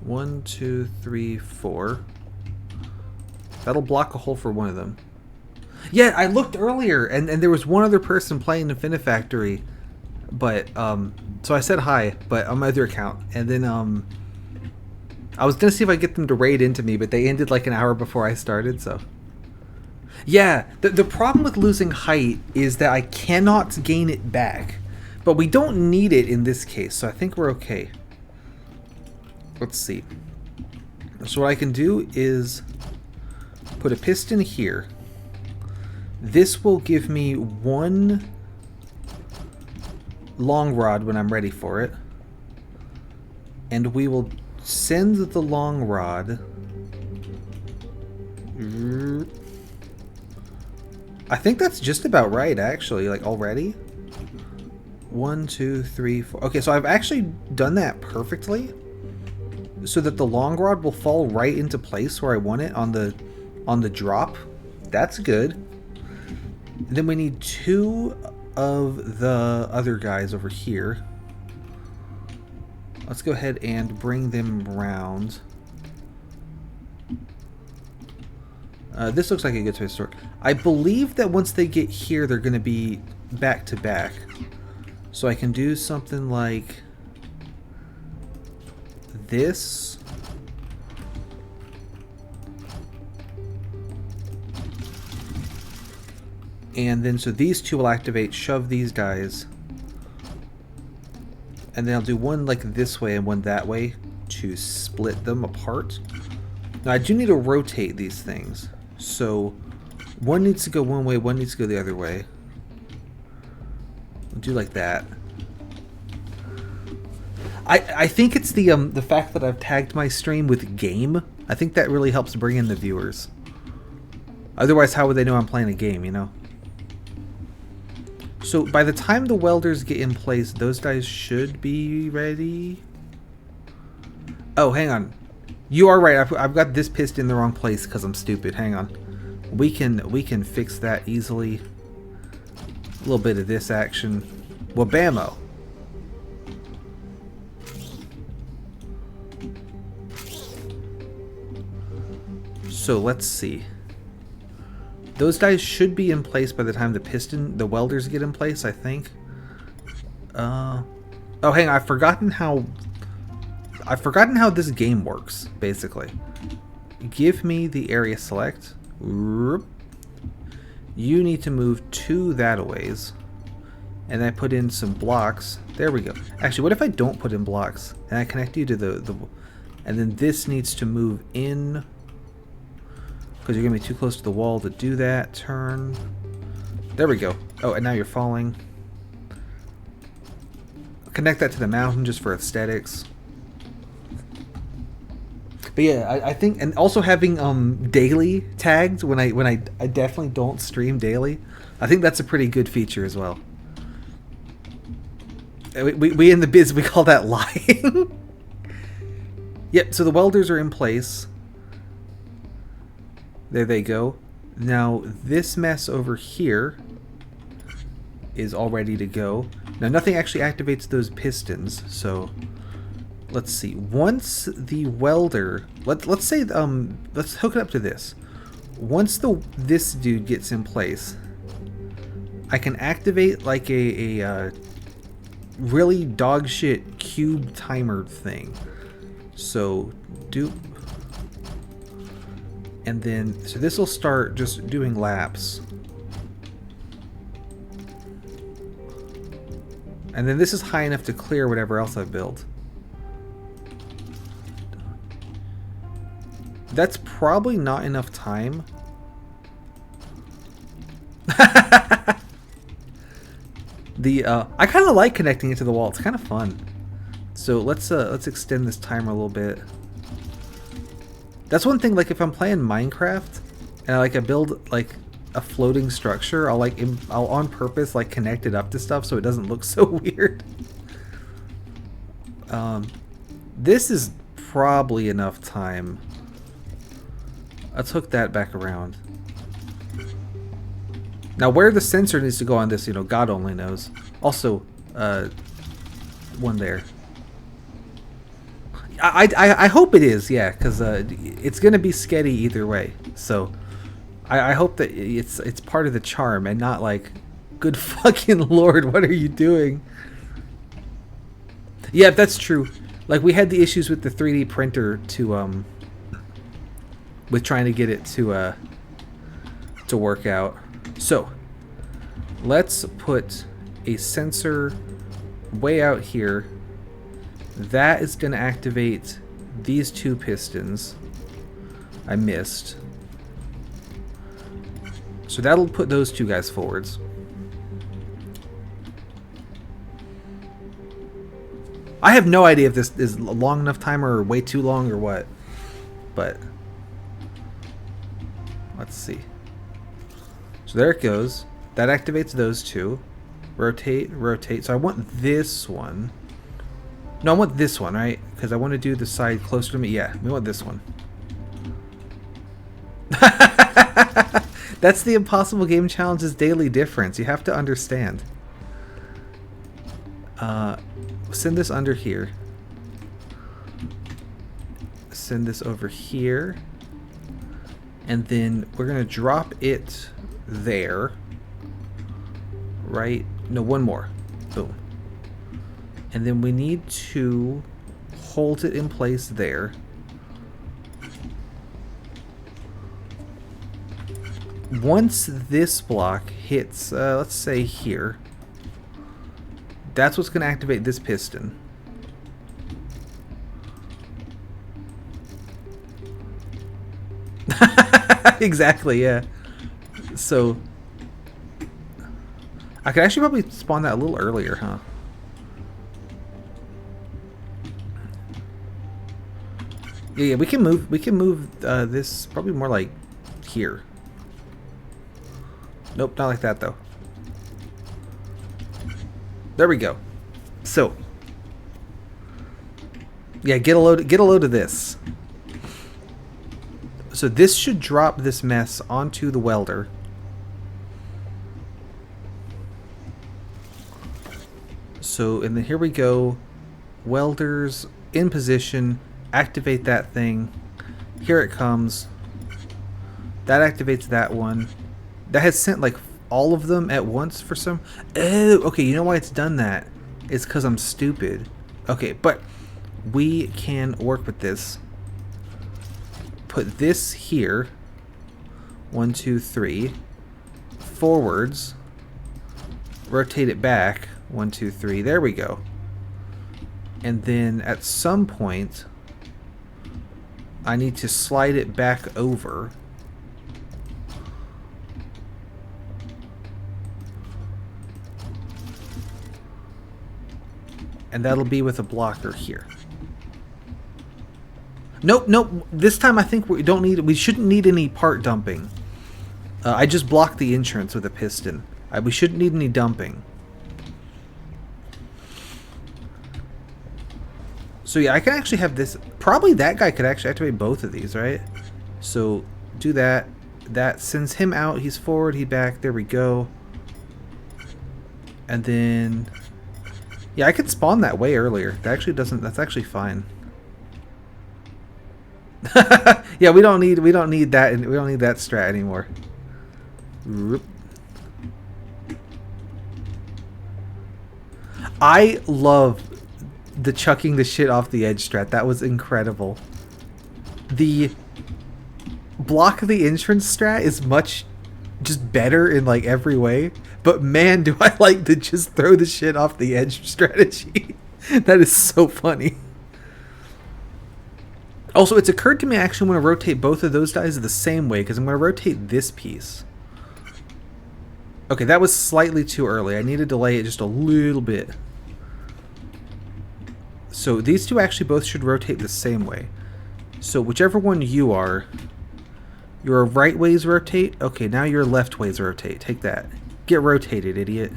One, two, three, four. That'll block a hole for one of them. Yeah, I looked earlier, and there was one other person playing Infinifactory, but so I said hi, but on my other account, and then I was gonna see if I could get them to raid into me, but they ended like an hour before I started, so. Yeah, the problem with losing height is that I cannot gain it back. But we don't need it in this case, so I think we're okay. Let's see. So what I can do is put a piston here. This will give me one long rod when I'm ready for it. And we will send the long rod... I think that's just about right, actually, like already. 1, 2, 3, 4. Okay, so I've actually done that perfectly, so that the long rod will fall right into place where I want it on the drop. That's good. And then we need 2 of the other guys over here. Let's go ahead and bring them around. This looks like a good place to start. I believe that once they get here, they're going to be back to back. So I can do something like this. And then so these two will activate, shove these guys. And then I'll do one like this way and one that way to split them apart. Now I do need to rotate these things. So one needs to go one way, one needs to go the other way. I'll do like that. I think it's the fact that I've tagged my stream with game. I think that really helps bring in the viewers. Otherwise, how would they know I'm playing a game, you know? So by the time the welders get in place, those guys should be ready. Oh, hang on. You are right. I've got this piston in the wrong place because I'm stupid. Hang on. We can fix that easily. A little bit of this action. Wabamo. So let's see. Those guys should be in place by the time the welders get in place, I think. Oh, hang on. I've forgotten how this game works, basically. Give me the area select. You need to move 2 that a ways. And I put in some blocks. There we go. Actually, what if I don't put in blocks? And I connect you to the and then this needs to move in. Because you're going to be too close to the wall to do that. Turn. There we go. Oh, and now you're falling. Connect that to the mountain just for aesthetics. But yeah, I think, and also having daily tagged when I definitely don't stream daily, I think that's a pretty good feature as well. We in the biz we call that lying. Yep. So the welders are in place. There they go. Now this mess over here is all ready to go. Now nothing actually activates those pistons, so. Let's see. Once the welder, let's say let's hook it up to this. Once this dude gets in place, I can activate like a really dog shit cube timer thing. So do, and then so this will start just doing laps. And then this is high enough to clear whatever else I've built. That's probably not enough time. I kind of like connecting it to the wall. It's kind of fun. So let's extend this timer a little bit. That's one thing. Like if I'm playing Minecraft and I build like a floating structure, I'll on purpose like connect it up to stuff so it doesn't look so weird. This is probably enough time. Let's hook that back around. Now where the sensor needs to go on this, God only knows. Also, one there. I hope it is, yeah, because it's gonna be sketty either way. So I hope that it's part of the charm and not like, good fucking lord, what are you doing? Yeah, that's true. Like we had the issues with the 3D printer to with trying to get it to work out. So let's put a sensor way out here. That is going to activate these 2 pistons. I missed. So that'll put those 2 guys forwards. I have no idea if this is a long enough timer or way too long or what, but let's see. So there it goes. That activates those 2. Rotate, rotate. So I want this one. No, I want this one, right? Because I want to do the side closer to me. Yeah, we want this one. That's the Impossible Game Challenge's daily difference. You have to understand. Send this under here. Send this over here. And then we're going to drop it there. Right? No, one more. Boom. And then we need to hold it in place there. Once this block hits, let's say here, that's what's going to activate this piston. Exactly, yeah. So I could actually probably spawn that a little earlier, huh? Yeah, we can move this probably more like here. Nope, not like that though. There we go. So yeah, get a load of this. So this should drop this mess onto the welder. So, and then here we go. Welders in position. Activate that thing. Here it comes. That activates that one. That has sent like all of them at once for some. Oh, okay. You know why it's done that? it's because I'm stupid. Okay, but we can work with this. Put this here. 1, 2, 3. Forwards. Rotate it back. 1, 2, 3. There we go. And then at some point, I need to slide it back over. And that'll be with a blocker here. Nope, nope. This time I think we don't need. We shouldn't need any part dumping. I just blocked the entrance with a piston. We shouldn't need any dumping. So yeah, I can actually have this. Probably that guy could actually activate both of these, right? So do that. That sends him out. He's forward. He back. There we go. And then, yeah, I could spawn that way earlier. That actually doesn't. That's actually fine. Yeah, we don't need that. We don't need that strat anymore. I love the chucking the shit off the edge strat. That was incredible. The block the entrance strat is much just better in like every way. But man, do I like to just throw the shit off the edge strategy. That is so funny. Also, it's occurred to me I actually want to rotate both of those dies the same way because I'm going to rotate this piece. Okay, that was slightly too early. I need to delay it just a little bit. So these two actually both should rotate the same way. So whichever one you are, your right ways rotate. Okay, now your left ways rotate. Take that. Get rotated, idiot.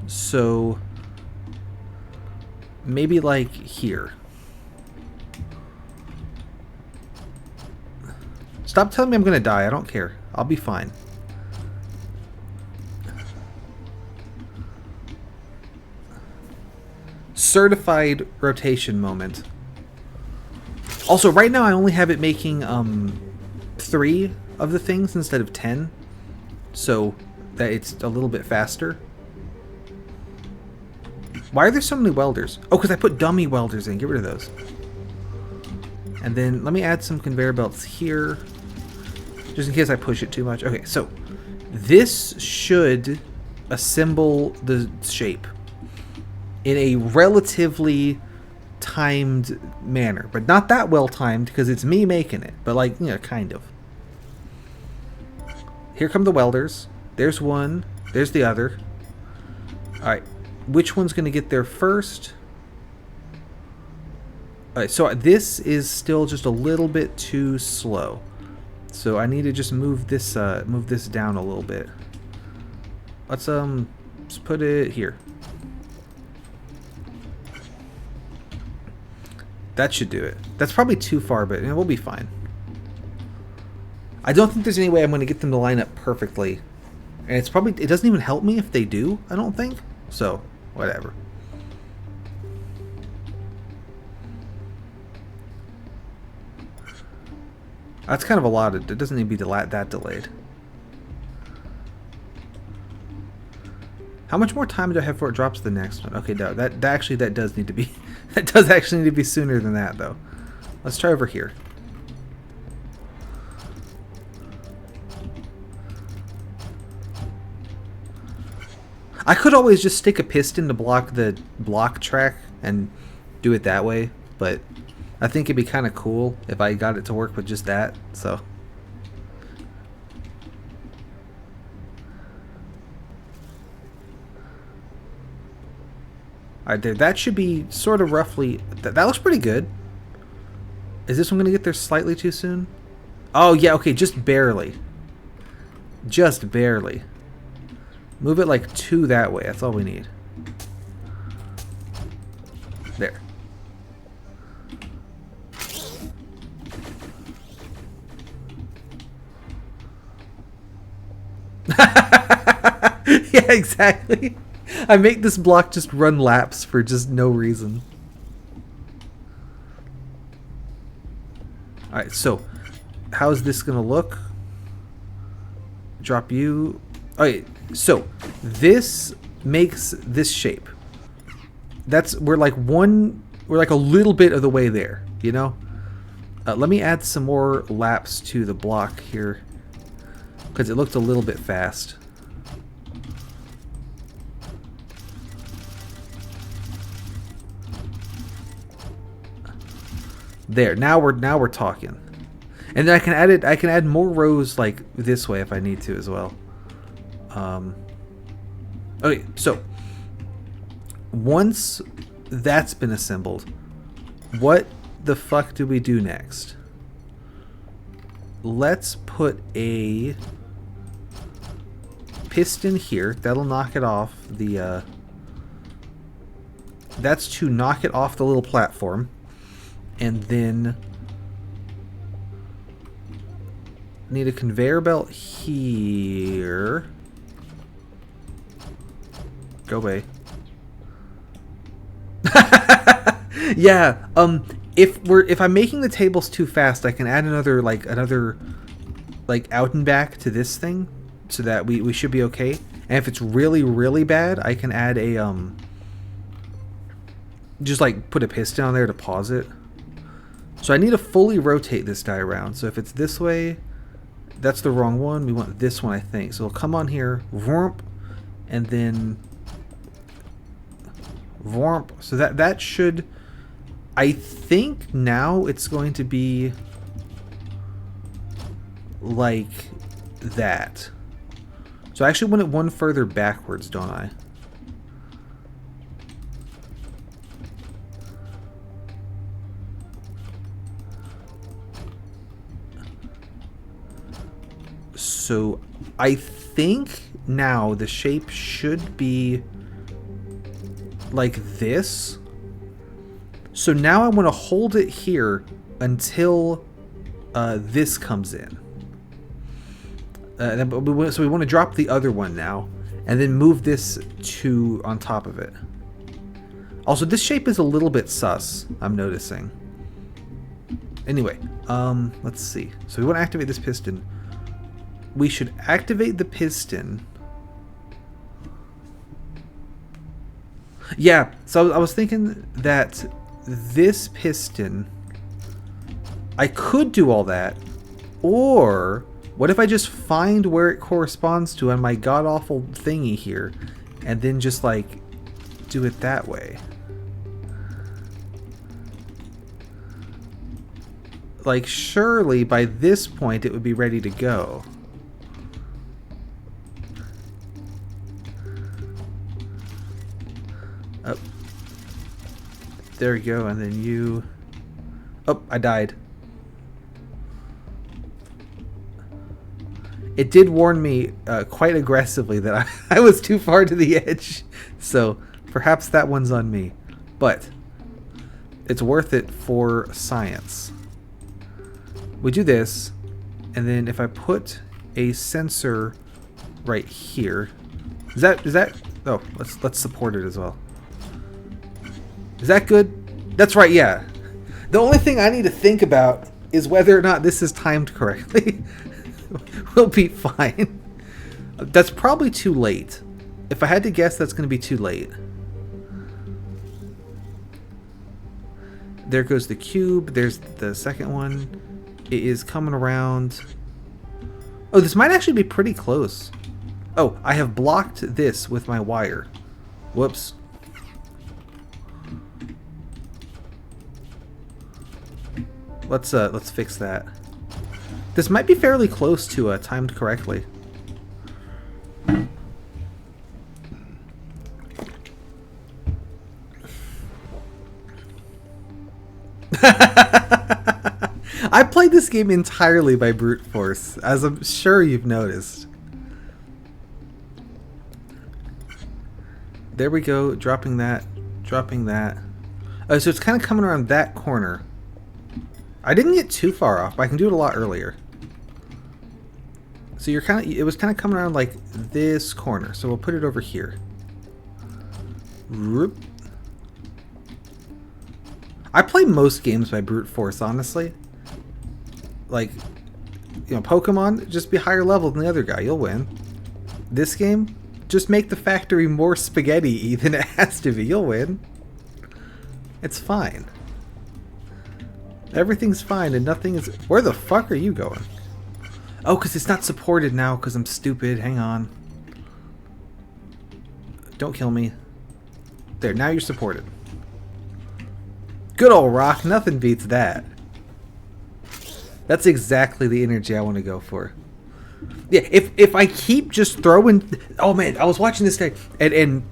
So maybe like here. Stop telling me I'm gonna die. I don't care. I'll be fine. Certified rotation moment. Also, right now I only have it making 3 of the things instead of 10, so that it's a little bit faster. Why are there so many welders? Oh, because I put dummy welders in. Get rid of those. And then let me add some conveyor belts here, just in case I push it too much. Okay, so this should assemble the shape in a relatively timed manner, but not that well timed because it's me making it, but like, you know, kind of. Here come the welders. There's one. There's the other. Alright, which one's going to get there first? Alright, so this is still just a little bit too slow. So I need to just move this down a little bit. Let's just put it here. That should do it. That's probably too far, but we'll be fine. I don't think there's any way I'm going to get them to line up perfectly. And it's probably, it doesn't even help me if they do, I don't think. So, whatever. That's kind of a lot. It doesn't need to be that delayed. How much more time do I have before it drops the next one? Okay, no, that does need to be that does actually need to be sooner than that though. Let's try over here. I could always just stick a piston to block the block track and do it that way, but I think it'd be kind of cool if I got it to work with just that, so. Alright, there. That should be sort of roughly. That looks pretty good. Is this one going to get there slightly too soon? Oh, yeah, okay, just barely. Just barely. Move it like 2 that way. That's all we need. There. Yeah, exactly. I make this block just run laps for just no reason. Alright, so how's this gonna look? Drop you. Alright, so this makes this shape. we're like a little bit of the way there, you know? Let me add some more laps to the block here, because it looked a little bit fast. There, now we're talking. And then I can add more rows like this way if I need to as well. Okay, so once that's been assembled, what the fuck do we do next? Let's put a piston here. That'll knock it off the that's to knock it off the little platform. And then need a conveyor belt here. Go away. Yeah, if I'm making the tables too fast, I can add another out and back to this thing so that we should be okay. And if it's really bad, I can add a just like put a piston on there to pause it. So I need to fully rotate this guy around. So if it's this way, that's the wrong one. We want this one, I think. So it'll come on here, vroomp, and then vroomp. So that should, I think now it's going to be like that. So I actually want it one further backwards, don't I? So I think now the shape should be like this. So now I want to hold it here until this comes in. So we want to drop the other one now and then move this to on top of it. Also, this shape is a little bit sus, I'm noticing. Anyway, let's see. So we want to activate this piston. We should activate the piston. Yeah, so I was thinking that this piston, I could do all that, or what if I just find where it corresponds to on my god-awful thingy here, and then just like do it that way? Like, surely by this point it would be ready to go. Oh. There we go, and then you... Oh, I died. It did warn me quite aggressively that I was too far to the edge, so perhaps that one's on me. But it's worth it for science. We do this, and then if I put a sensor right here, is that? Oh, let's support it as well. Is that good? That's right, yeah. The only thing I need to think about is whether or not this is timed correctly. We'll be fine. That's probably too late. If I had to guess, that's going to be too late. There goes the cube. There's the second one. It is coming around. Oh, this might actually be pretty close. Oh, I have blocked this with my wire. Whoops. Let's fix that. This might be fairly close to timed correctly. I played this game entirely by brute force, as I'm sure you've noticed. There we go, dropping that, dropping that. Oh, so it's kind of coming around that corner. I didn't get too far off, but I can do it a lot earlier. So it was kind of coming around like this corner. So we'll put it over here. Whoop. I play most games by brute force, honestly. Like, you know, Pokemon, just be higher level than the other guy, you'll win. This game, just make the factory more spaghetti-y than it has to be, you'll win. It's fine. Everything's fine and nothing is... Where the fuck are you going? Oh, because it's not supported now because I'm stupid. Hang on. Don't kill me. There, now you're supported. Good old rock. Nothing beats that. That's exactly the energy I want to go for. Yeah, if I keep just throwing... Oh, man, I was watching this guy, and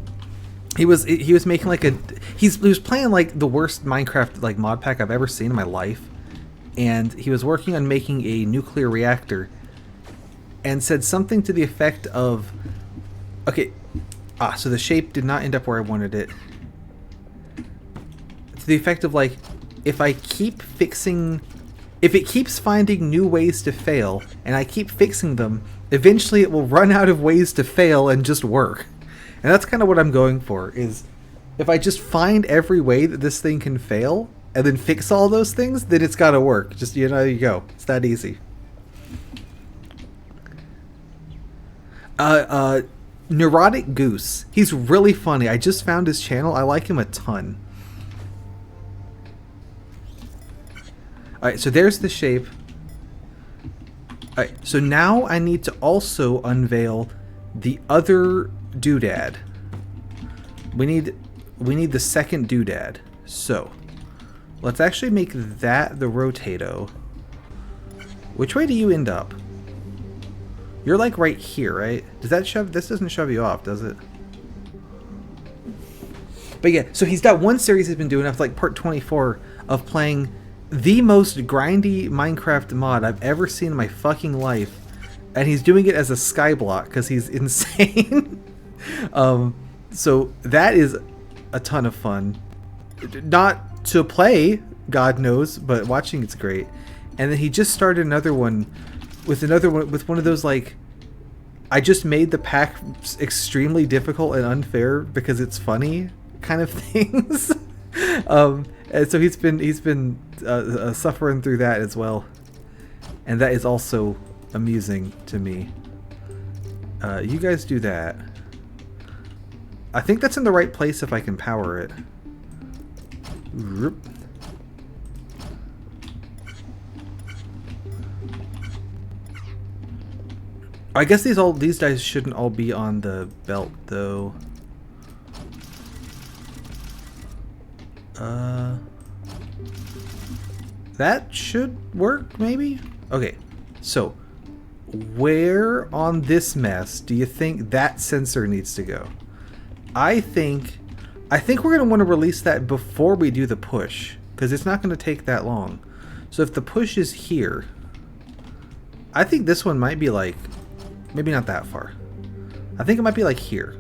he was making like a... He was playing like the worst Minecraft like mod pack I've ever seen in my life. And he was working on making a nuclear reactor. And said something to the effect of... Okay, so the shape did not end up where I wanted it. To the effect of like, if I keep fixing... If it keeps finding new ways to fail, and I keep fixing them, eventually it will run out of ways to fail and just work. And that's kind of what I'm going for, is if I just find every way that this thing can fail, and then fix all those things, then it's gotta work. Just, you know, there you go. It's that easy. Neurotic Goose. He's really funny. I just found his channel. I like him a ton. Alright, so there's the shape. Alright, so now I need to also unveil the other doodad. We need the second doodad. So, let's actually make that the rotato. Which way do you end up? You're like right here, right? Does that shove... This doesn't shove you off, does it? But yeah, so he's got one series he's been doing, that's like part 24 of playing the most grindy Minecraft mod I've ever seen in my fucking life. And he's doing it as a skyblock because he's insane. So that is a ton of fun. Not to play, God knows, but watching it's great. And then he just started another one with one of those like, I just made the pack extremely difficult and unfair because it's funny kind of things. And so he's been suffering through that as well, and that is also amusing to me. You guys do that. I think that's in the right place if I can power it. I guess these guys shouldn't all be on the belt though. That should work, maybe? Okay, so where on this mess do you think that sensor needs to go? I think we're gonna want to release that before we do the push, because it's not gonna take that long. So if the push is here, I think this one might be like, maybe not that far. I think it might be like here.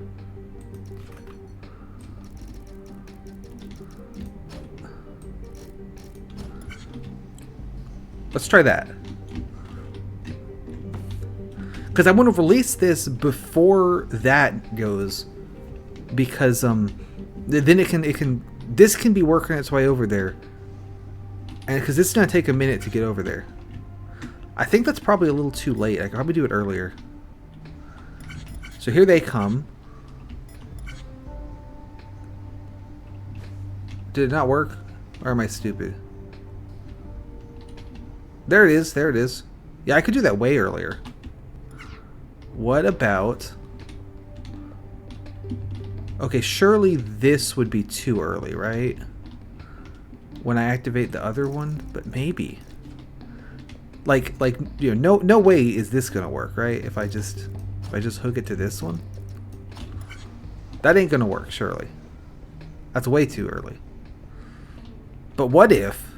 Let's try that. Because I want to release this before that goes, because then this can be working its way over there, and because it's gonna take a minute to get over there. I think that's probably a little too late. I could probably do it earlier. So here they come. Did it not work? Or am I stupid? There it is. There it is. Yeah, I could do that way earlier. What about... Okay, surely this would be too early, right? When I activate the other one? But maybe. Like you know, no way is this gonna work, right? If I just hook it to this one? That ain't gonna work, surely. That's way too early. But what if...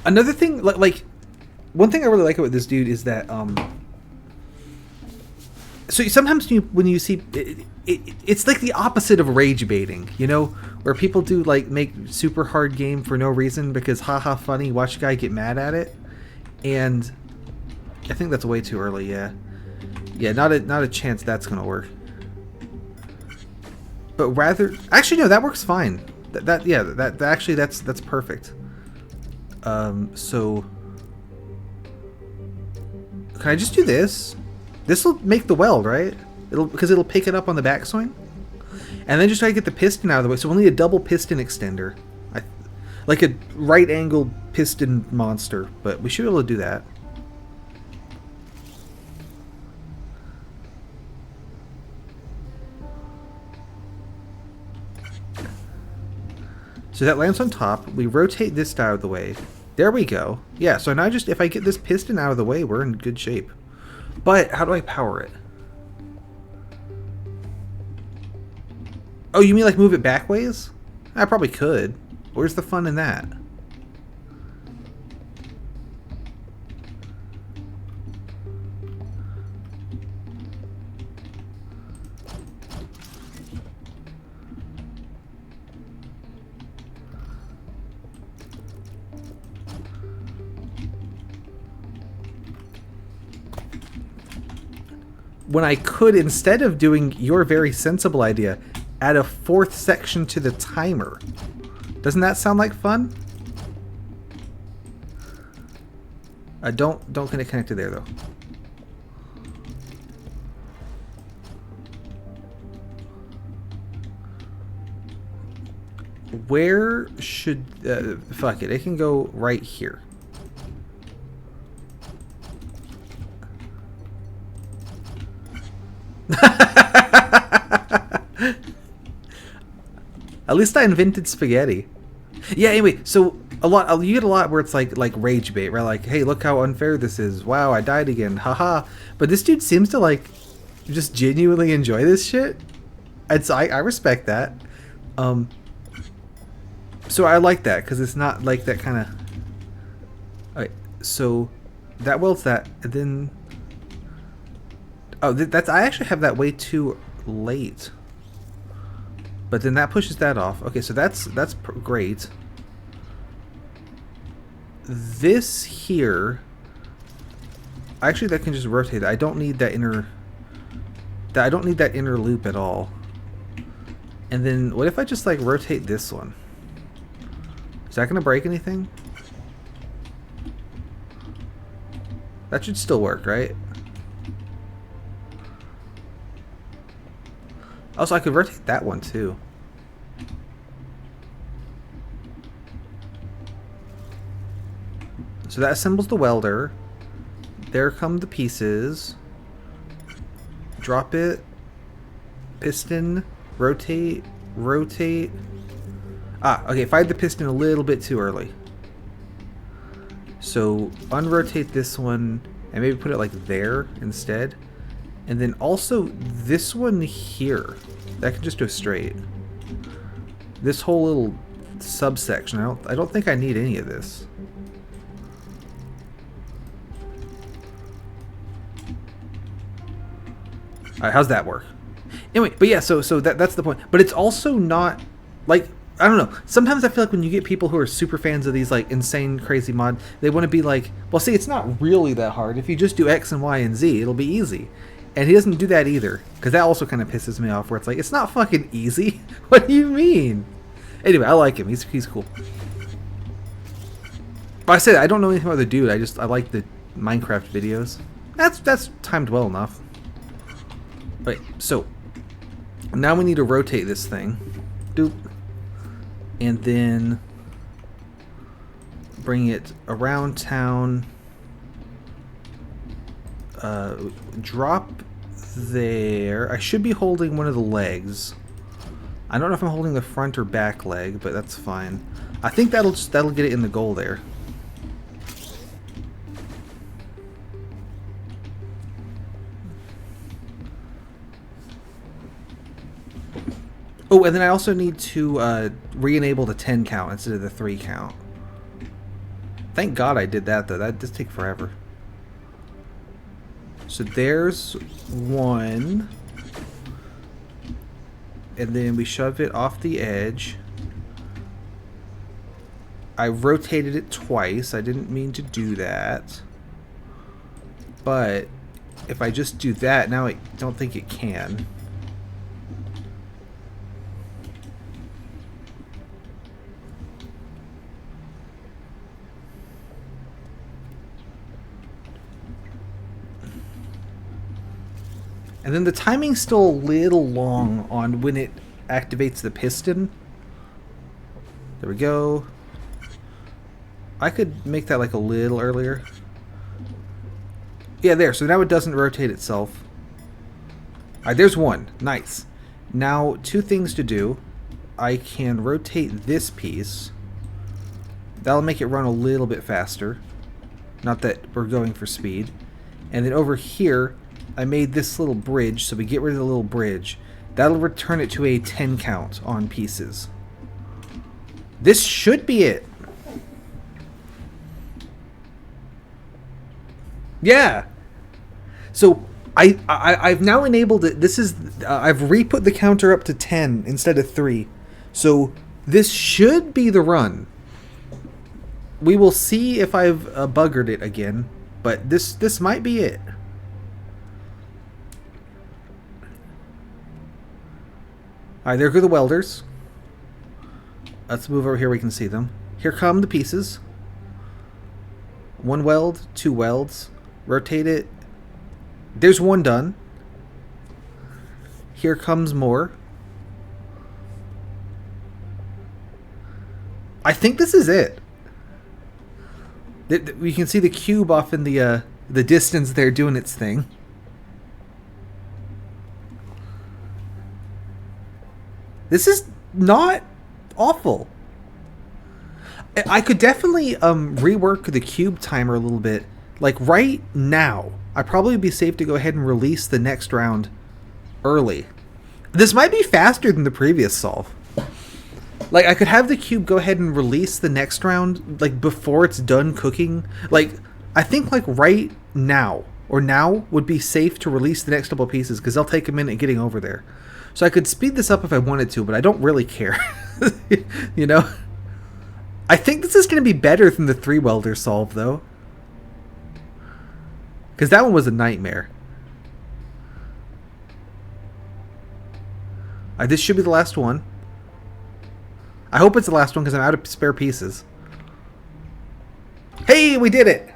Another thing, like one thing I really like about this dude is that, so sometimes when you see, it's like the opposite of rage baiting, you know, where people do like make super hard game for no reason because haha funny, watch a guy get mad at it, and I think that's way too early. Yeah, not a chance that's gonna work. But rather, actually no, that works fine. That actually that's perfect. So can I just do this? This will make the weld, right? It'll pick it up on the backswing. And then just try to get the piston out of the way. So we'll need a double piston extender. Like a right-angled piston monster. But we should be able to do that. So that lands on top. We rotate this out of the way. There we go. Yeah, so now just if I get this piston out of the way, we're in good shape. But how do I power it? Oh, you mean like move it back ways? I probably could. Where's the fun in that? When I could, instead of doing your very sensible idea, add a fourth section to the timer. Doesn't that sound like fun? Don't get it connected there though. Where should fuck it? It can go right here. At least I invented spaghetti. Yeah, anyway, so you get a lot where it's like rage bait, right? Like, hey, look how unfair this is. Wow, I died again. Haha. But this dude seems to like just genuinely enjoy this shit. And so I respect that. So I like that because it's not like that kind of. Alright, so that welds that, and then. Oh, that's I actually have that way too late. But then that pushes that off. Okay, so that's great. This here, actually, that can just rotate. I don't need that inner. I don't need that inner loop at all. And then what if I just like rotate this one? Is that gonna break anything? That should still work, right? Also, I could rotate that one too. So that assembles the welder. There come the pieces. Drop it. Piston. Rotate. Rotate. Ah, okay, fired the piston a little bit too early. So unrotate this one and maybe put it like there instead. And then also this one here. That can just go straight. This whole little subsection. I don't think I need any of this. Alright, how's that work? Anyway, but yeah, so that's the point. But it's also not like, I don't know. Sometimes I feel like when you get people who are super fans of these like insane crazy mod, they want to be like, well, see, it's not really that hard. If you just do X and Y and Z, it'll be easy. And he doesn't do that either, because that also kind of pisses me off, where it's like, it's not fucking easy. What do you mean? Anyway, I like him. He's cool. But I said I don't know anything about the dude. I like the Minecraft videos. That's timed well enough. Right, so now we need to rotate this thing. Doop. And then bring it around town. Drop there. I should be holding one of the legs. I don't know if I'm holding the front or back leg, but that's fine. I think that'll get it in the goal there. Oh, and then I also need to re-enable the 10 count instead of the 3 count. Thank God I did that, though. That does take forever. So there's one. And then we shove it off the edge. I rotated it twice. I didn't mean to do that. But if I just do that, now I don't think it can. And then the timing's still a little long on when it activates the piston. There we go. I could make that like a little earlier. Yeah, there. So now it doesn't rotate itself. Alright, there's one. Nice. Now, two things to do. I can rotate this piece. That'll make it run a little bit faster. Not that we're going for speed. And then over here, I made this little bridge, so we get rid of the little bridge. That'll return it to a 10 count on pieces. This should be it. Yeah. So I've now enabled it. This is I've re-put the counter up to 10 instead of 3. So this should be the run. We will see if I've buggered it again, but this might be it. All right, there go the welders. Let's move over here. We can see them. Here come the pieces. One weld, two welds. Rotate it. There's one done. Here comes more. I think this is it. We can see the cube off in the distance there doing its thing. This is not awful. I could definitely rework the cube timer a little bit. Like right now, I'd probably be safe to go ahead and release the next round early. This might be faster than the previous solve. Like, I could have the cube go ahead and release the next round, like, before it's done cooking. Like, I think, like, right now, or now, would be safe to release the next couple of pieces, because they'll take a minute getting over there. So I could speed this up if I wanted to, but I don't really care. You know? I think this is going to be better than the 3-welder solve, though. Because that one was a nightmare. This should be the last one. I hope it's the last one because I'm out of spare pieces. Hey, we did it!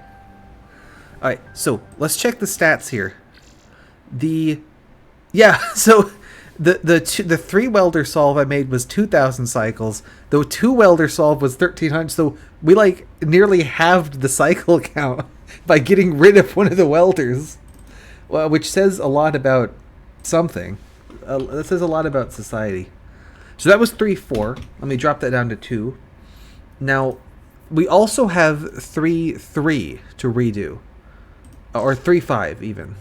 Alright, so let's check the stats here. So the 3-welder solve I made was 2,000 cycles. The 2-welder solve was 1,300. So we like nearly halved the cycle count by getting rid of one of the welders. Well, which says a lot about something. That says a lot about society. So that was 3-4. Let me drop that down to 2. Now, we also have 3-3 to redo. Or 3-5 even.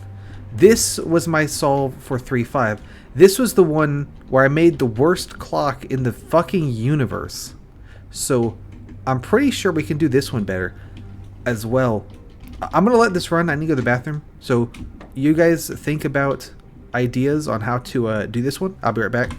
This was my solve for 3-5. This was the one where I made the worst clock in the fucking universe. So, I'm pretty sure we can do this one better as well. I'm going to let this run. I need to go to the bathroom. So, you guys think about ideas on how to do this one. I'll be right back.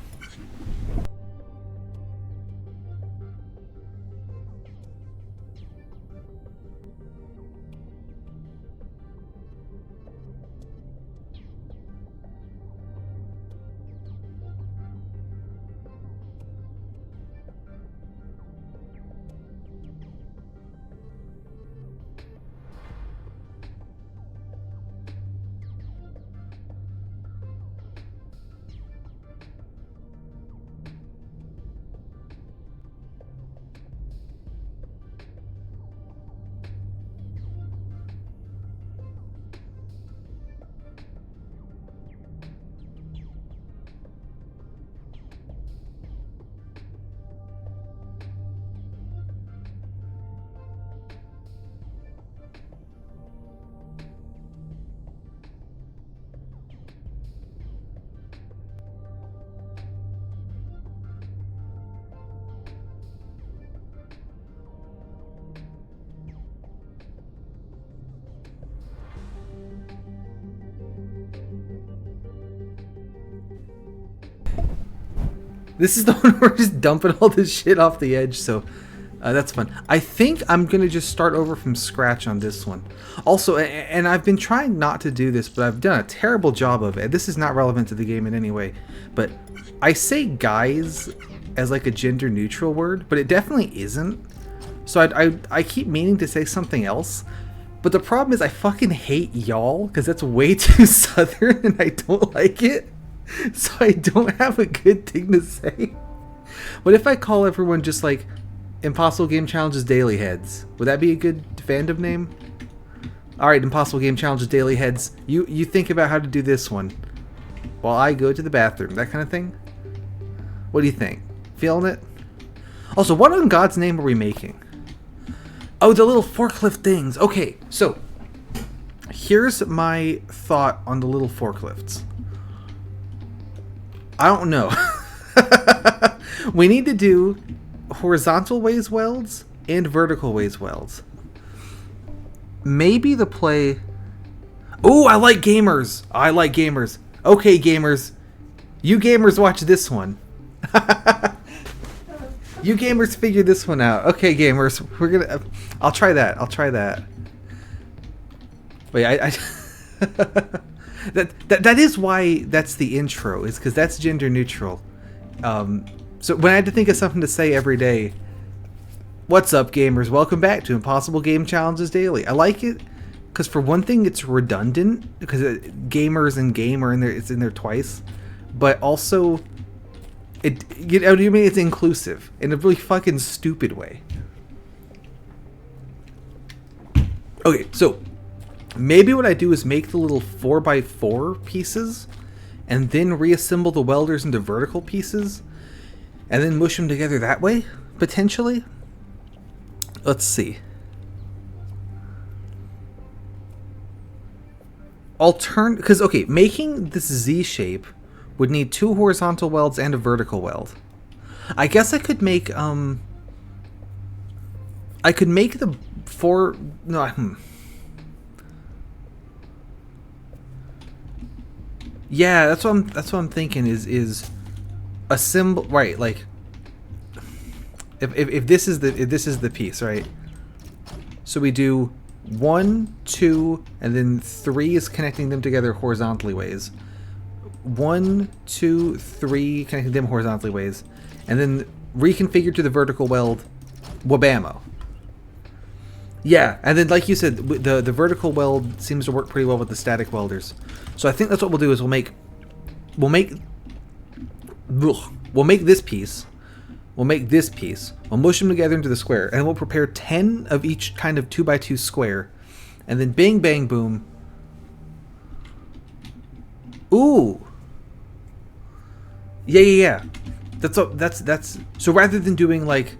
This is the one where we're just dumping all this shit off the edge, so that's fun. I think I'm going to just start over from scratch on this one. Also, and I've been trying not to do this, but I've done a terrible job of it. This is not relevant to the game in any way, but I say guys as like a gender neutral word, but it definitely isn't. So I keep meaning to say something else, but the problem is I fucking hate y'all, because that's way too southern and I don't like it. So I don't have a good thing to say. What if I call everyone just like Impossible Game Challenges Daily Heads? Would that be a good fandom name? Alright, Impossible Game Challenges Daily Heads. You think about how to do this one while I go to the bathroom. That kind of thing? What do you think? Feeling it? Also, what in God's name are we making? Oh, the little forklift things. Okay, so here's my thought on the little forklifts. I don't know. We need to do horizontal ways welds and vertical ways welds. Maybe the play... Oh, I like gamers. I like gamers. Okay, gamers. You gamers watch this one. You gamers figure this one out. Okay, gamers. We're gonna... I'll try that. I'll try that. Wait, that is why that's the intro, is because that's gender neutral. So when I had to think of something to say every day, what's up, gamers? Welcome back to Impossible Game Challenges Daily. I like it because for one thing, it's redundant because gamers and game are in there. It's in there twice, but also it's inclusive in a really fucking stupid way. Okay, so maybe what I do is make the little 4x4 pieces and then reassemble the welders into vertical pieces and then mush them together that way, potentially. Let's see. Because, okay, making this Z shape would need 2 horizontal welds and a vertical weld. I guess I could make, the 4, no, Yeah, that's what I'm thinking is a symbol, right? Like if this is the piece, right? So we do 1, 2, and then 3 is connecting them together horizontally ways. 1, 2, 3 connecting them horizontally ways, and then reconfigure to the vertical weld. Wabamo. Yeah, and then like you said, the vertical weld seems to work pretty well with the static welders. So I think that's what we'll do is we'll make this piece. We'll make this piece. We'll mush them together into the square, and we'll prepare 10 of each kind of 2x2 square, and then bang bang boom. Ooh. Yeah. That's so rather than doing like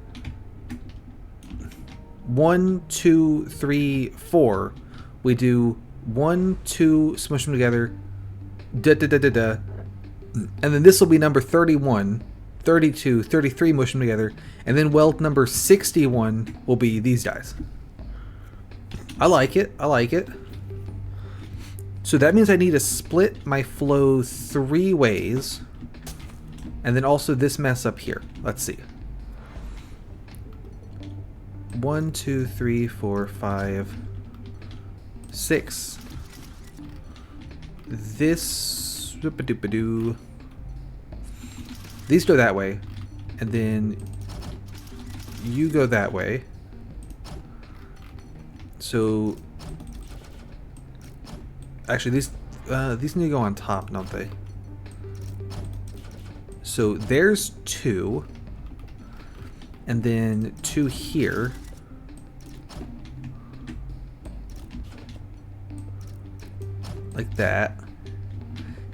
1, 2, 3, 4, we do 1, 2, smush them together, and then this will be number 31, 32, 33, mush them together, and then weld number 61 will be these guys. I like it. So that means I need to split my flow 3 ways, and then also this mess up here. Let's see. 1, 2, 3, 4, 5, 6. This these go that way, and then you go that way. So actually these need to go on top, don't they? So there's 2, and then 2 here. Like that.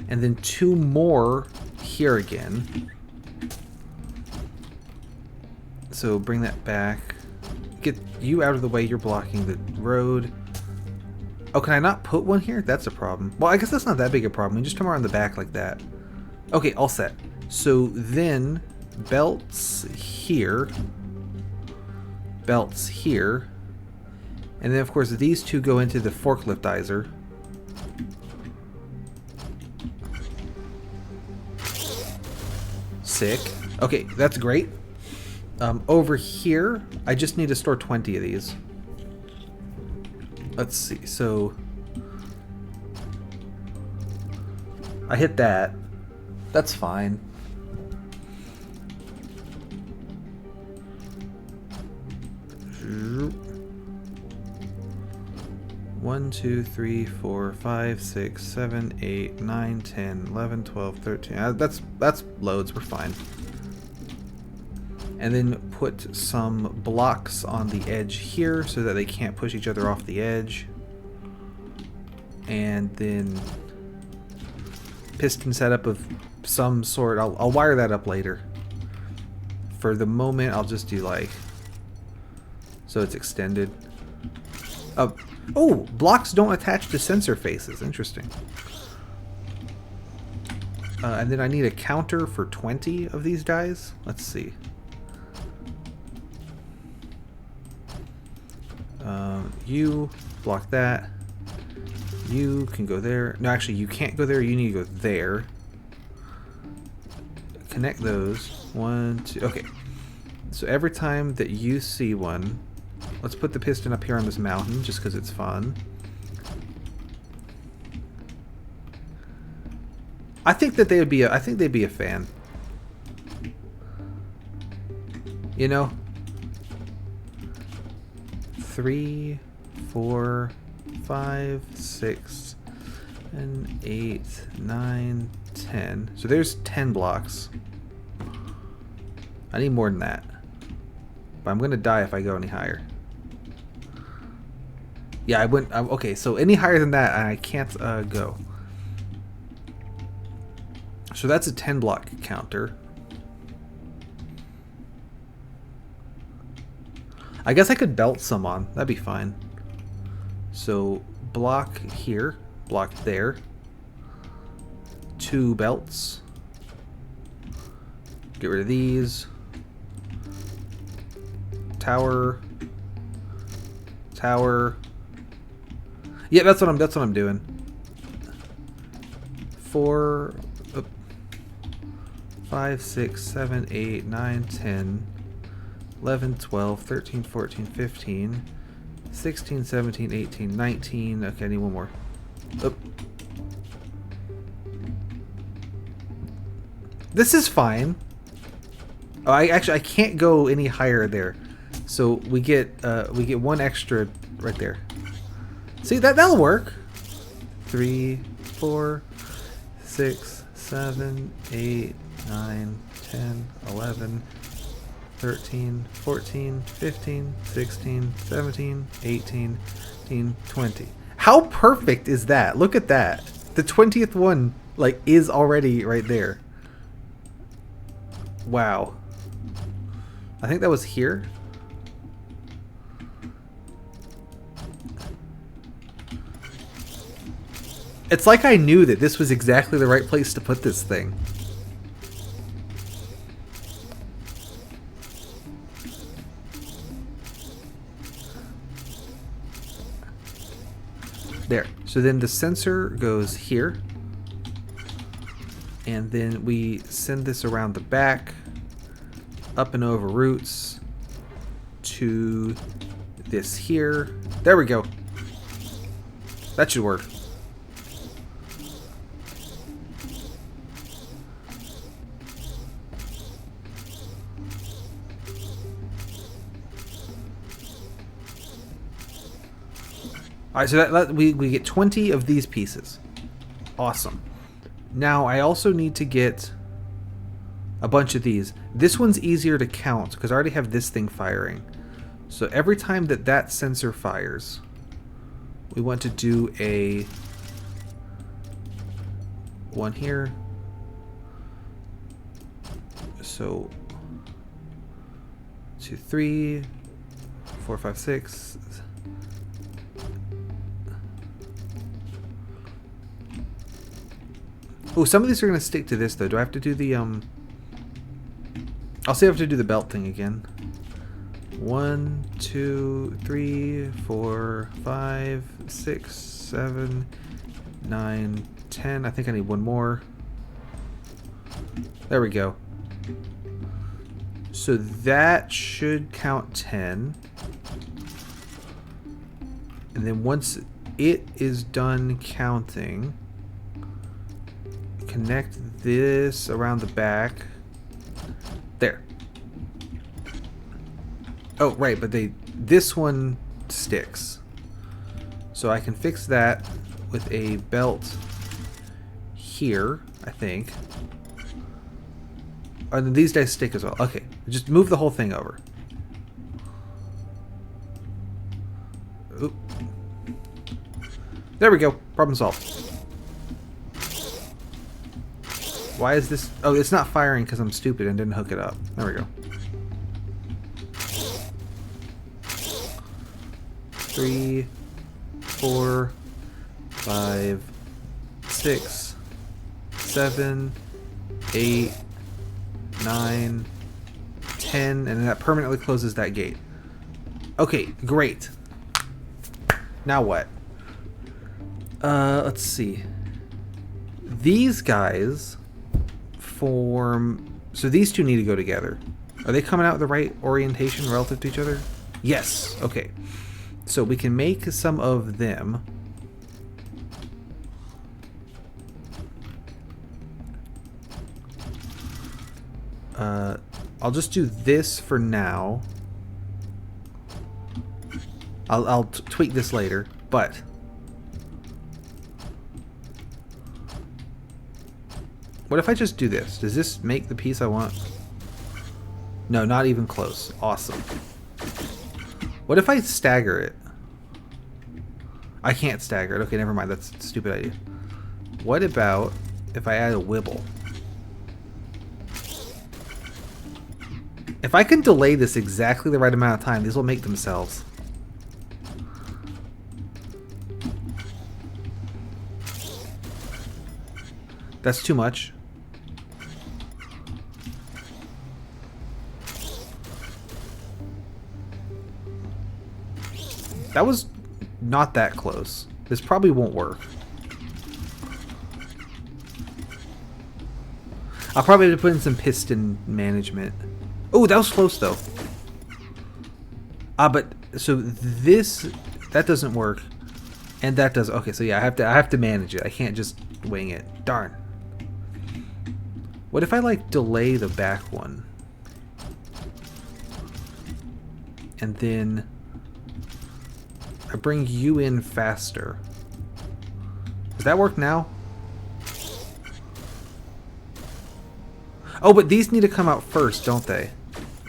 And then 2 more here again. So bring that back. Get you out of the way, you're blocking the road. Oh, can I not put one here? That's a problem. Well, I guess that's not that big a problem. We just come around the back like that. Okay, all set. So then belts here. Belts here. And then of course these 2 go into the forkliftizer. Sick. Okay, that's great. Over here, I just need to store 20 of these. Let's see, so I hit that. That's fine. 1, 2, 3, 4, 5, 6, 7, 8, 9, 10, 11, 12, 13. That's loads. We're fine. And then put some blocks on the edge here so that they can't push each other off the edge. And then piston setup of some sort. I'll wire that up later. For the moment, I'll just do like so it's extended. Oh, blocks don't attach to sensor faces. Interesting. And then I need a counter for 20 of these guys. Let's see. You block that. You can go there. No, actually, you can't go there. You need to go there. Connect those. 1, 2. Okay. So every time that you see one, let's put the piston up here on this mountain just because it's fun. I think that they would be. I think they'd be a fan. You know. 3, 4, 5, 6, and 8, 9, 10. So there's 10 blocks. I need more than that. But I'm gonna die if I go any higher. Yeah, I went. Okay, so any higher than that, I can't go. So that's a 10 block counter. I guess I could belt some on. That'd be fine. So block here, block there. 2 belts. Get rid of these. Tower. Tower. Yeah, that's what I'm doing. 4, 5, 6, 7, 8, 9, 10, 11, 12, 13, 14, 15, 16, 17, 18, 19. Okay, I need one more. Oh. This is fine. Oh, I can't go any higher there. So we get one extra right there. See, that'll work. 3, 4, 6, 7, 8, 9, 10, 11, 13, 14, 15, 16, 17, 18, 19, 20. How perfect is that? Look at that. The 20th one, like, is already right there. Wow. I think that was here. It's like I knew that this was exactly the right place to put this thing. There. So then the sensor goes here. And then we send this around the back, up and over roots to this here. There we go. That should work. All right, so we get 20 of these pieces. Awesome. Now I also need to get a bunch of these. This one's easier to count because I already have this thing firing. So every time that sensor fires, we want to do a one here. So 2, 3, 4, 5, 6. Oh, some of these are going to stick to this, though. Do I have to do the, I'll see if I have to do the belt thing again. 1, 2, 3, 4, 5, 6, 7, 9, 10. I think I need one more. There we go. So that should count 10. And then once it is done counting, connect this around the back. There. Oh, right, but this one sticks. So I can fix that with a belt here, I think. Oh, then these guys stick as well. Okay, just move the whole thing over. Oop. There we go. Problem solved. Why is this... Oh, it's not firing because I'm stupid and didn't hook it up. There we go. 3, 4, 5, 6, 7, 8, 9, 10, and then that permanently closes that gate. Okay, great. Now what? Let's see. These guys form... So these two need to go together. Are they coming out the right orientation relative to each other? Yes. Okay. So we can make some of them. I'll just do this for now. I'll tweak this later, but what if I just do this? Does this make the piece I want? No, not even close. Awesome. What if I stagger it? I can't stagger it. Okay, never mind. That's a stupid idea. What about if I add a wibble? If I can delay this exactly the right amount of time, these will make themselves. That's too much. That was not that close. This probably won't work. I'll probably have to put in some piston management. Oh, that was close though. But so this, that doesn't work, and that does. Okay, so yeah, I have to manage it. I can't just wing it. Darn. What if I like delay the back one, and then I bring you in faster? Does that work now? Oh, but these need to come out first, don't they?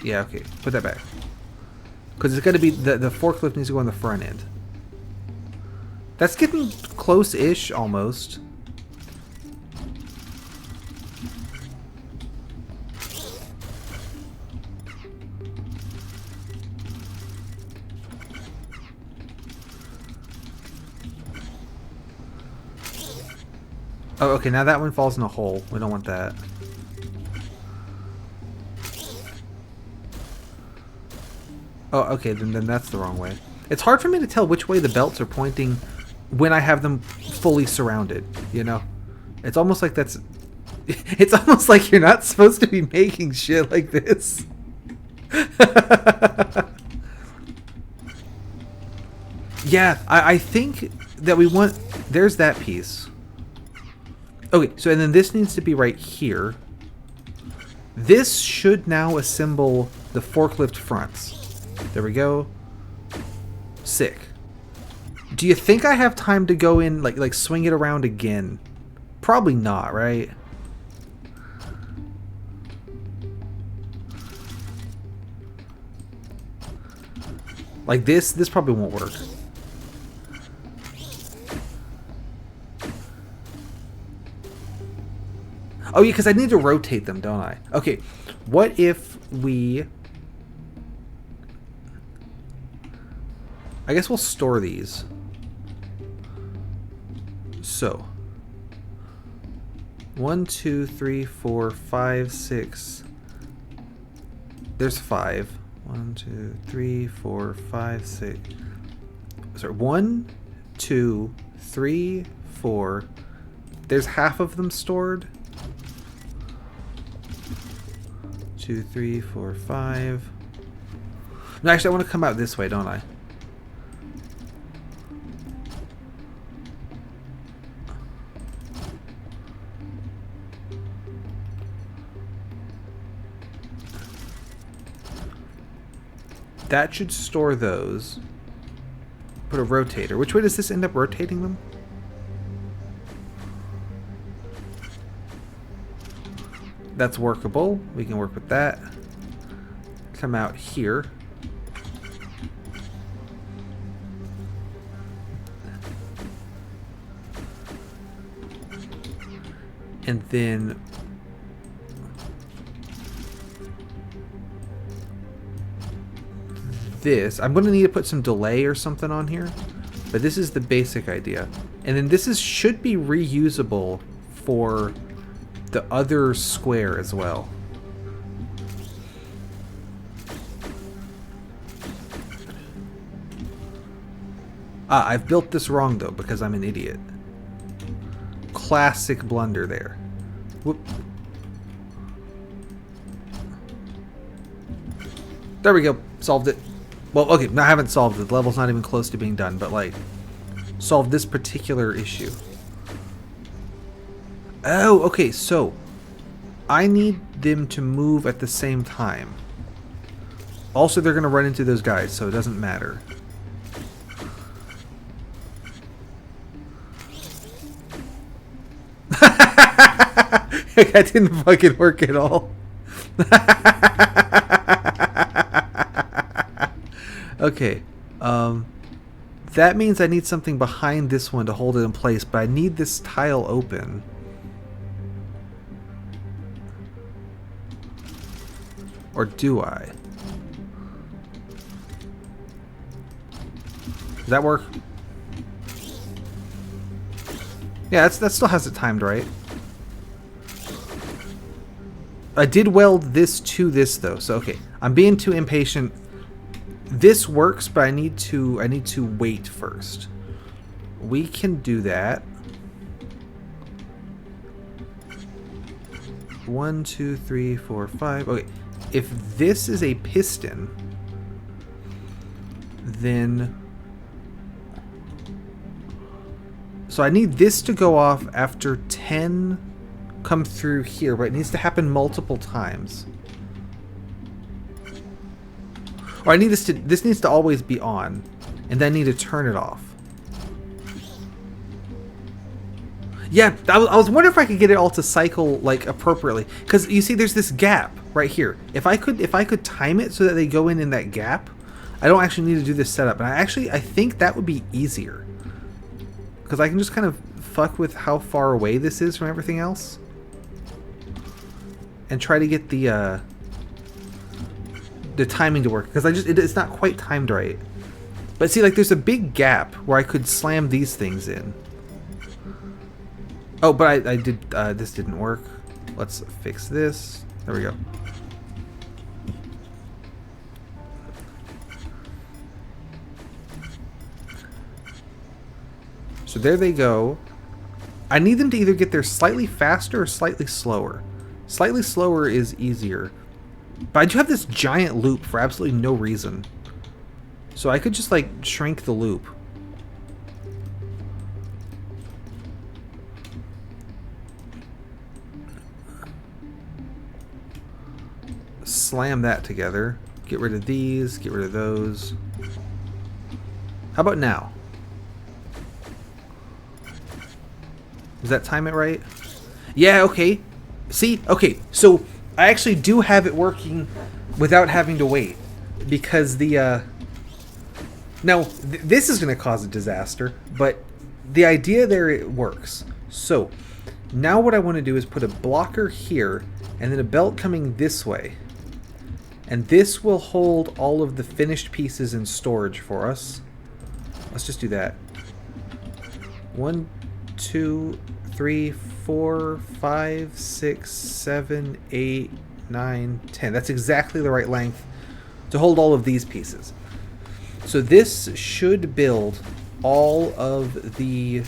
Yeah, okay. Put that back. Because it's got to be... The forklift needs to go on the front end. That's getting close-ish, almost. Oh, okay. Now that one falls in a hole. We don't want that. Oh, okay, then that's the wrong way. It's hard for me to tell which way the belts are pointing when I have them fully surrounded, you know? It's almost like that's... It's almost like you're not supposed to be making shit like this. Yeah, I think that we want... There's that piece. Okay, so and then this needs to be right here. This should now assemble the forklift fronts. There we go. Sick. Do you think I have time to go in, like swing it around again? Probably not, right? Like this probably won't work. Oh yeah, because I need to rotate them, don't I? Okay, what if we... I guess we'll store these. So 1, 2, 3, 4, 5, 6. There's 5. 1, 2, 3, 4, 5, 6. Sorry, 1, 2, 3, 4. There's half of them stored. 2, 3, 4, 5. No, actually, I want to come out this way, don't I? That should store those. put a rotator. Which way does this end up rotating them? That's workable. We can work with that. Come out here. And then this, I'm going to need to put some delay or something on here, but this is the basic idea. And then this should be reusable for the other square as well. Ah, I've built this wrong though because I'm an idiot. Classic blunder there. Whoop. There we go. Solved it. Well, okay, I haven't solved it. The level's not even close to being done, but like, solved this particular issue. Oh, okay, so I need them to move at the same time. Also, they're going to run into those guys, so it doesn't matter. That didn't fucking work at all. Okay, that means I need something behind this one to hold it in place, but I need this tile open. Or do I? Does that work? Yeah, that still has it timed right. I did weld this to this though, so okay. I'm being too impatient. This works, but I need to wait first. We can do that. 1, 2, 3, 4, 5. Okay. If this is a piston, then so I need this to go off after 10 come through here, but it needs to happen multiple times. Or I need this needs to always be on, and then I need to turn it off. Yeah, I was wondering if I could get it all to cycle like appropriately, because you see, there's this gap right here. If I could time it so that they go in that gap, I don't actually need to do this setup. And I think that would be easier, because I can just kind of fuck with how far away this is from everything else, and try to get the timing to work, because it's not quite timed right. But see, like, there's a big gap where I could slam these things in. Oh, but I did this didn't work. Let's fix this. There we go. So there they go. I need them to either get there slightly faster or slightly slower. Slightly slower is easier. But I do have this giant loop for absolutely no reason. So I could just like shrink the loop. Slam that together. Get rid of these, get rid of those. How about now? Does that time it right? Yeah, okay. See? Okay, so I actually do have it working without having to wait. Because the, Now, this is going to cause a disaster, but the idea there, it works. So, now what I want to do is put a blocker here, and then a belt coming this way. And this will hold all of the finished pieces in storage for us. Let's just do that. 1, 2, 3, 4, 5, 6, 7, 8, 9, 10. That's exactly the right length to hold all of these pieces. So this should build all of the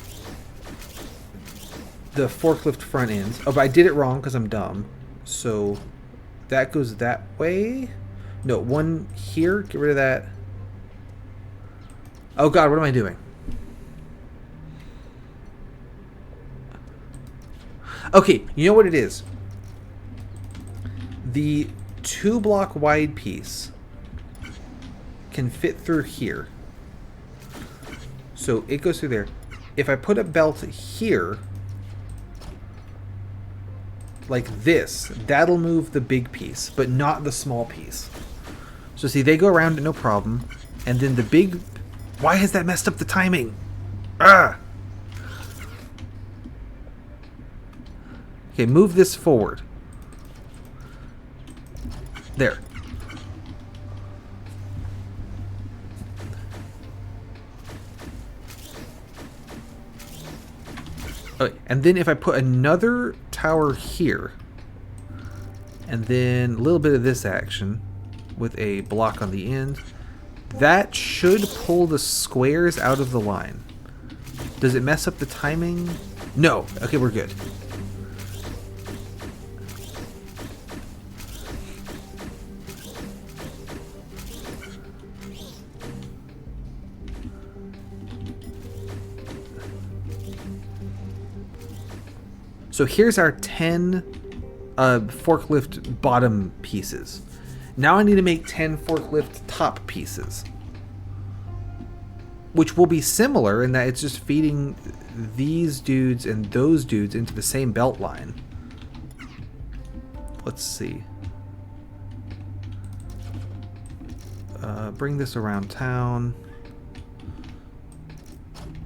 forklift front ends. Oh, but I did it wrong because I'm dumb. So that goes that way. No, one here. Get rid of that. Oh god, what am I doing? Okay, you know what it is? The 2-block wide piece can fit through here. So it goes through there. If I put a belt here, like this, that'll move the big piece, but not the small piece. So see, they go around it no problem. And then the big... Why has that messed up the timing? Ah! Okay, move this forward. There. Okay, and then if I put another tower here, and then a little bit of this action with a block on the end, that should pull the squares out of the line. Does it mess up the timing? No. Okay, we're good. So here's our 10 forklift bottom pieces. Now I need to make 10 forklift top pieces, which will be similar in that it's just feeding these dudes and those dudes into the same belt line. Let's see. Bring this around town.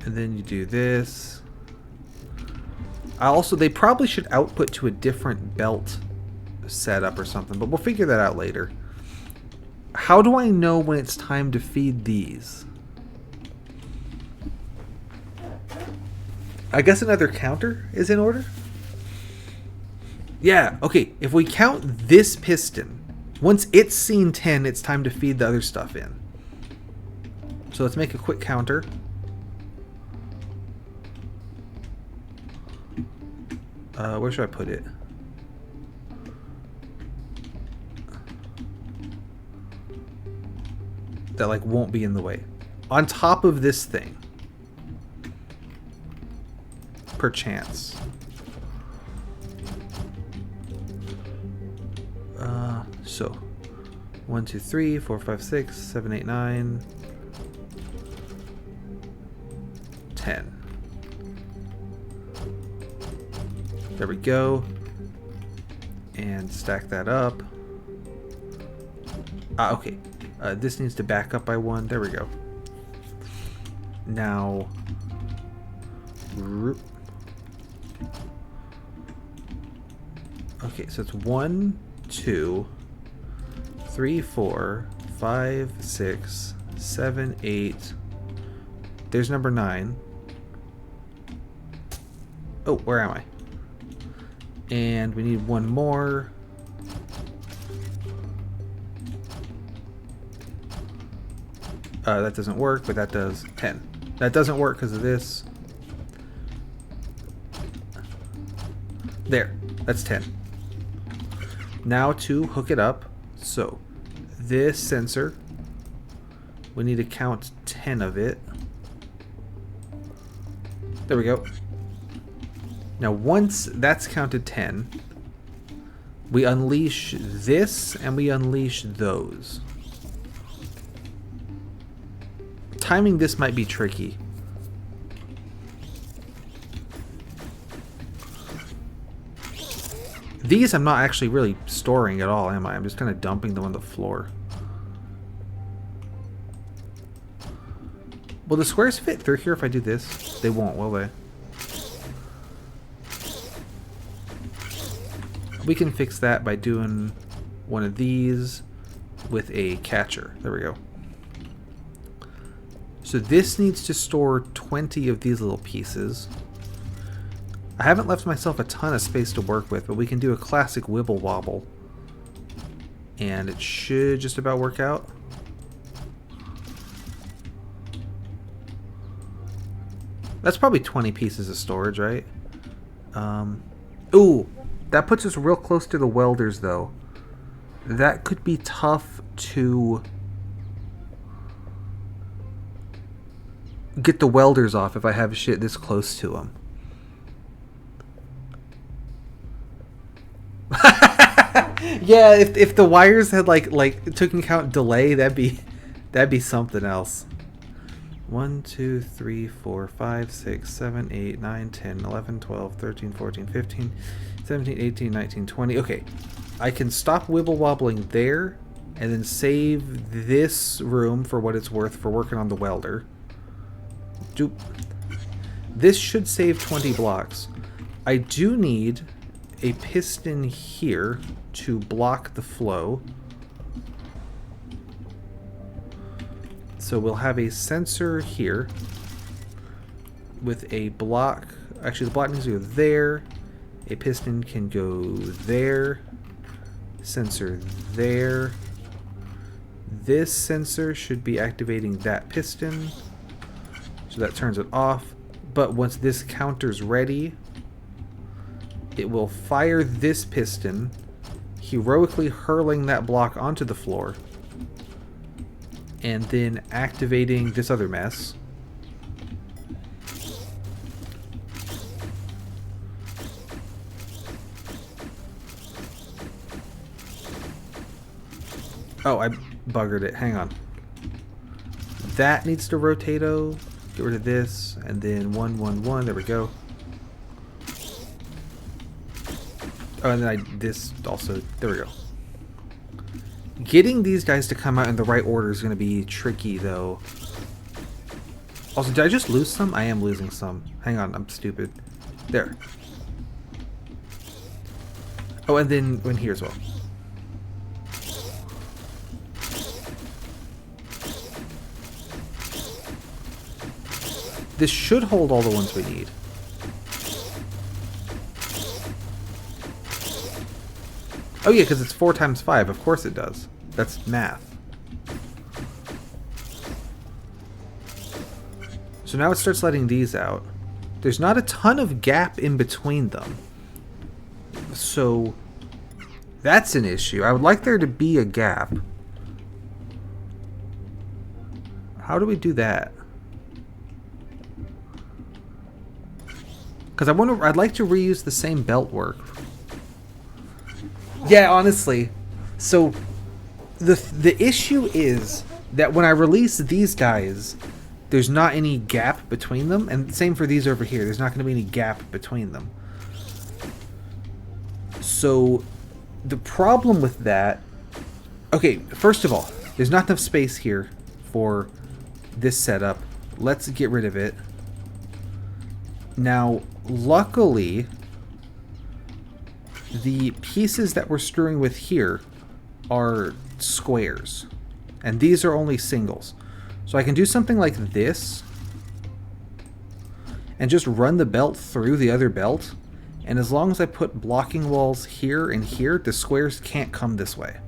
And then you do this. They probably should output to a different belt setup or something, but we'll figure that out later. How do I know when it's time to feed these? I guess another counter is in order? Yeah, okay. If we count this piston, once it's seen 10, it's time to feed the other stuff in. So let's make a quick counter. Where should I put it? That like won't be in the way. On top of this thing. Perchance. So 1, 2, 3, 4, 5, 6, 7, 8, 9, 10. There we go. And stack that up. Okay. This needs to back up by 1. There we go. Now... Okay, so it's 1, 2, 3, 4, 5, 6, 7, 8. There's number 9. Oh, where am I? And we need one more. That doesn't work, but that does 10. That doesn't work because of this. There, that's 10. Now to hook it up. So this sensor, we need to count 10 of it. There we go. Now once that's counted 10, we unleash this and we unleash those. Timing this might be tricky. These I'm not actually really storing at all, am I? I'm just kind of dumping them on the floor. Will the squares fit through here if I do this? They won't, will they? We can fix that by doing one of these with a catcher. There we go. So this needs to store 20 of these little pieces. I haven't left myself a ton of space to work with, but we can do a classic wibble wobble. And it should just about work out. That's probably 20 pieces of storage, right? Ooh, that puts us real close to the welders, though. That could be tough to get the welders off if I have shit this close to them. Yeah, if the wires had like took into account delay, that'd be something else. 1, 2, 3, 4, 5, 6, 7, 8, 9, 10, 11, 12, 13, 14, 15, 17, 18, 19, 20. Okay, I can stop wibble wobbling there and then save this room for what it's worth for working on the welder. Doop. This should save 20 blocks. I do need a piston here to block the flow. So we'll have a sensor here with a block. Actually, the block needs to go there. A piston can go there. Sensor there. This sensor should be activating that piston. So that turns it off. But once this counter's ready, it will fire this piston, heroically hurling that block onto the floor, and then activating this other mess. Oh, I buggered it. Hang on. That needs to rotato. Get rid of this, and then 1, 1, 1. There we go. Oh, and then this also. There we go. Getting these guys to come out in the right order is going to be tricky, though. Also, did I just lose some? I am losing some. Hang on, I'm stupid. There. Oh, and then one here as well. This should hold all the ones we need. Oh yeah, because it's 4 times 5. Of course it does. That's math. So now it starts letting these out. There's not a ton of gap in between them. So that's an issue. I would like there to be a gap. How do we do that? Because I'd like to reuse the same belt work. Yeah, honestly. So the issue is that when I release these guys, there's not any gap between them, and same for these over here. There's not going to be any gap between them. So the problem with that... Okay, first of all, there's not enough space here for this setup. Let's get rid of it. Now, luckily, the pieces that we're screwing with here are squares, and these are only singles. So I can do something like this and just run the belt through the other belt, and as long as I put blocking walls here and here, the squares can't come this way.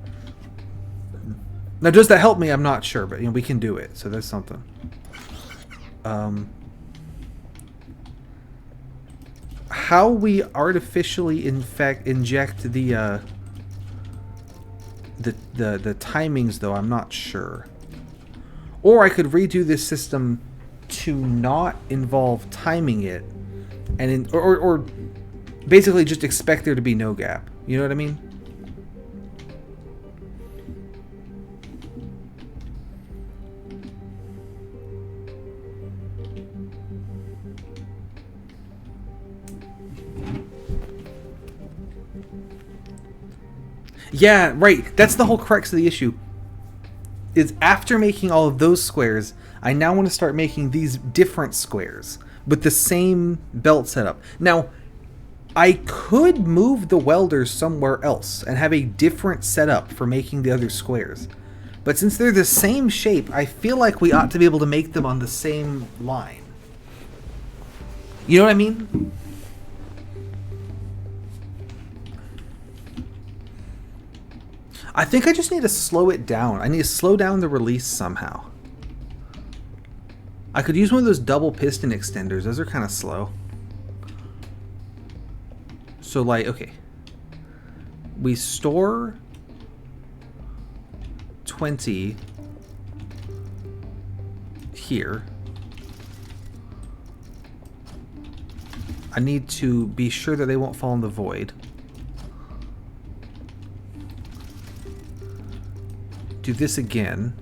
Now, does that help me? I'm not sure, but you know, we can do it, so that's something. How we artificially inject the timings, though, I'm not sure. Or I could redo this system to not involve timing it, and or basically just expect there to be no gap. You know what I mean? Yeah, right. That's the whole crux of the issue. Is after making all of those squares, I now want to start making these different squares with the same belt setup. Now, I could move the welders somewhere else and have a different setup for making the other squares. But since they're the same shape, I feel like we ought to be able to make them on the same line. You know what I mean? I think I just need to slow it down. I need to slow down the release somehow. I could use one of those double piston extenders. Those are kind of slow. So, like, okay. We store 20 here. I need to be sure that they won't fall in the void. Do this again.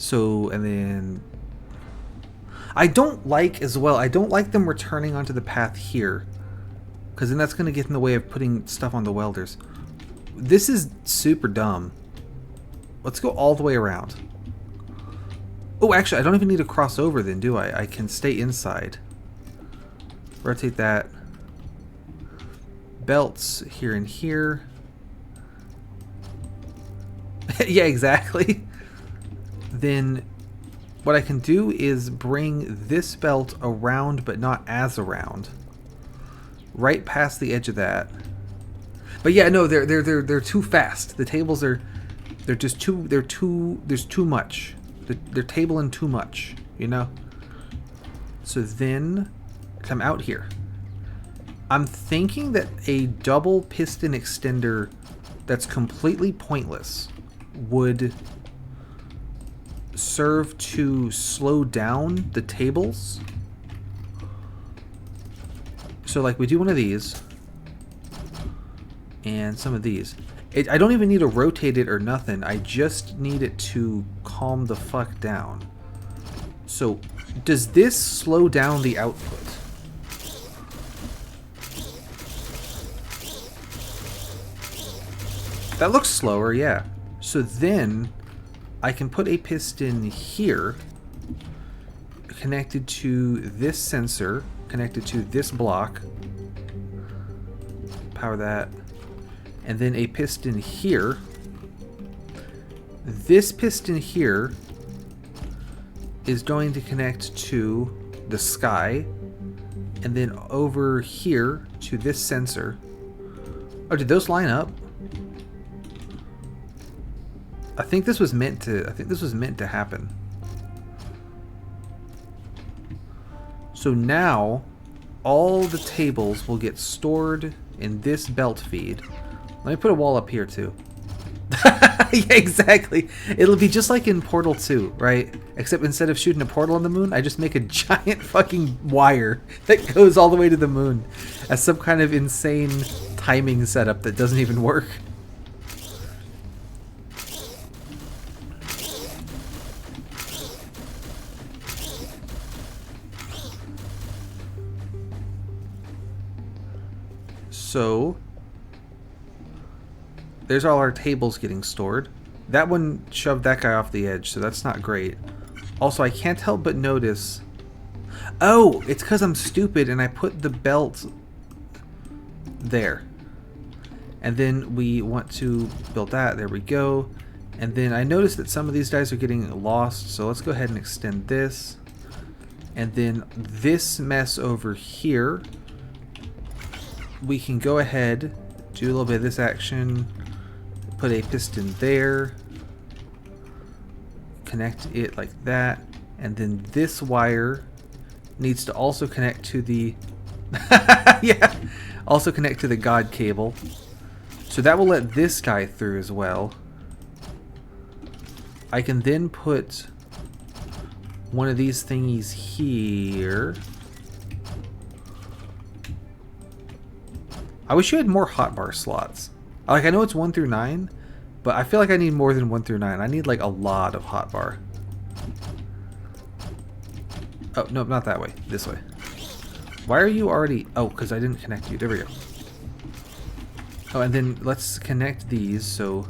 So, and then I don't like as well, I don't like them returning onto the path here, because then that's going to get in the way of putting stuff on the welders. This is super dumb. Let's go all the way around. Oh, actually, I don't even need to cross over then, do I? I can stay inside. Rotate that. Belts here and here. Yeah, exactly. Then what I can do is bring this belt around, but not as around. Right past the edge of that. But yeah, no, they're too fast. The tables they're just too there's too much. They're tabling too much, you know? So then come out here. I'm thinking that a double piston extender that's completely pointless would serve to slow down the tables. So like we do one of these and some of these. I don't even need to rotate it or nothing. I just need it to calm the fuck down. So does this slow down the output? That looks slower, yeah. So then I can put a piston here connected to this sensor, connected to this block. Power that. And then a piston here. This piston here is going to connect to the sky. And then over here to this sensor. Oh, did those line up? I think this was meant to happen. So now all the tables will get stored in this belt feed. Let me put a wall up here too. Yeah, exactly. It'll be just like in Portal 2, right? Except instead of shooting a portal on the moon, I just make a giant fucking wire that goes all the way to the moon as some kind of insane timing setup that doesn't even work. So there's all our tables getting stored. That one shoved that guy off the edge, so that's not great. Also, I can't help but notice... Oh, it's because I'm stupid and I put the belt there. And then we want to build that. There we go. And then I noticed that some of these guys are getting lost, so let's go ahead and extend this. And then this mess over here, we can go ahead, do a little bit of this action, put a piston there, connect it like that, and then this wire needs to also connect to the yeah, also connect to the God cable. So that will let this guy through as well. I can then put one of these thingies here. I wish you had more hotbar slots. Like, I know it's 1 through 9, but I feel like I need more than 1 through 9. I need like a lot of hotbar. Oh, no, not that way. This way. Why are you already... Oh, because I didn't connect you. There we go. Oh, and then let's connect these. So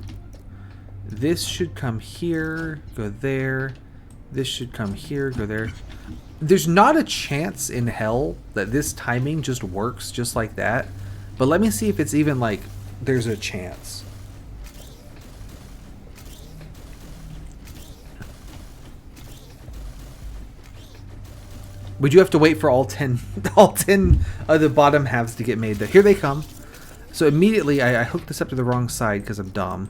this should come here, go there. This should come here, go there. There's not a chance in hell that this timing just works just like that. But let me see if it's even like there's a chance. Would you have to wait for all 10 of the bottom halves to get made? Here they come. So immediately I hooked this up to the wrong side because I'm dumb.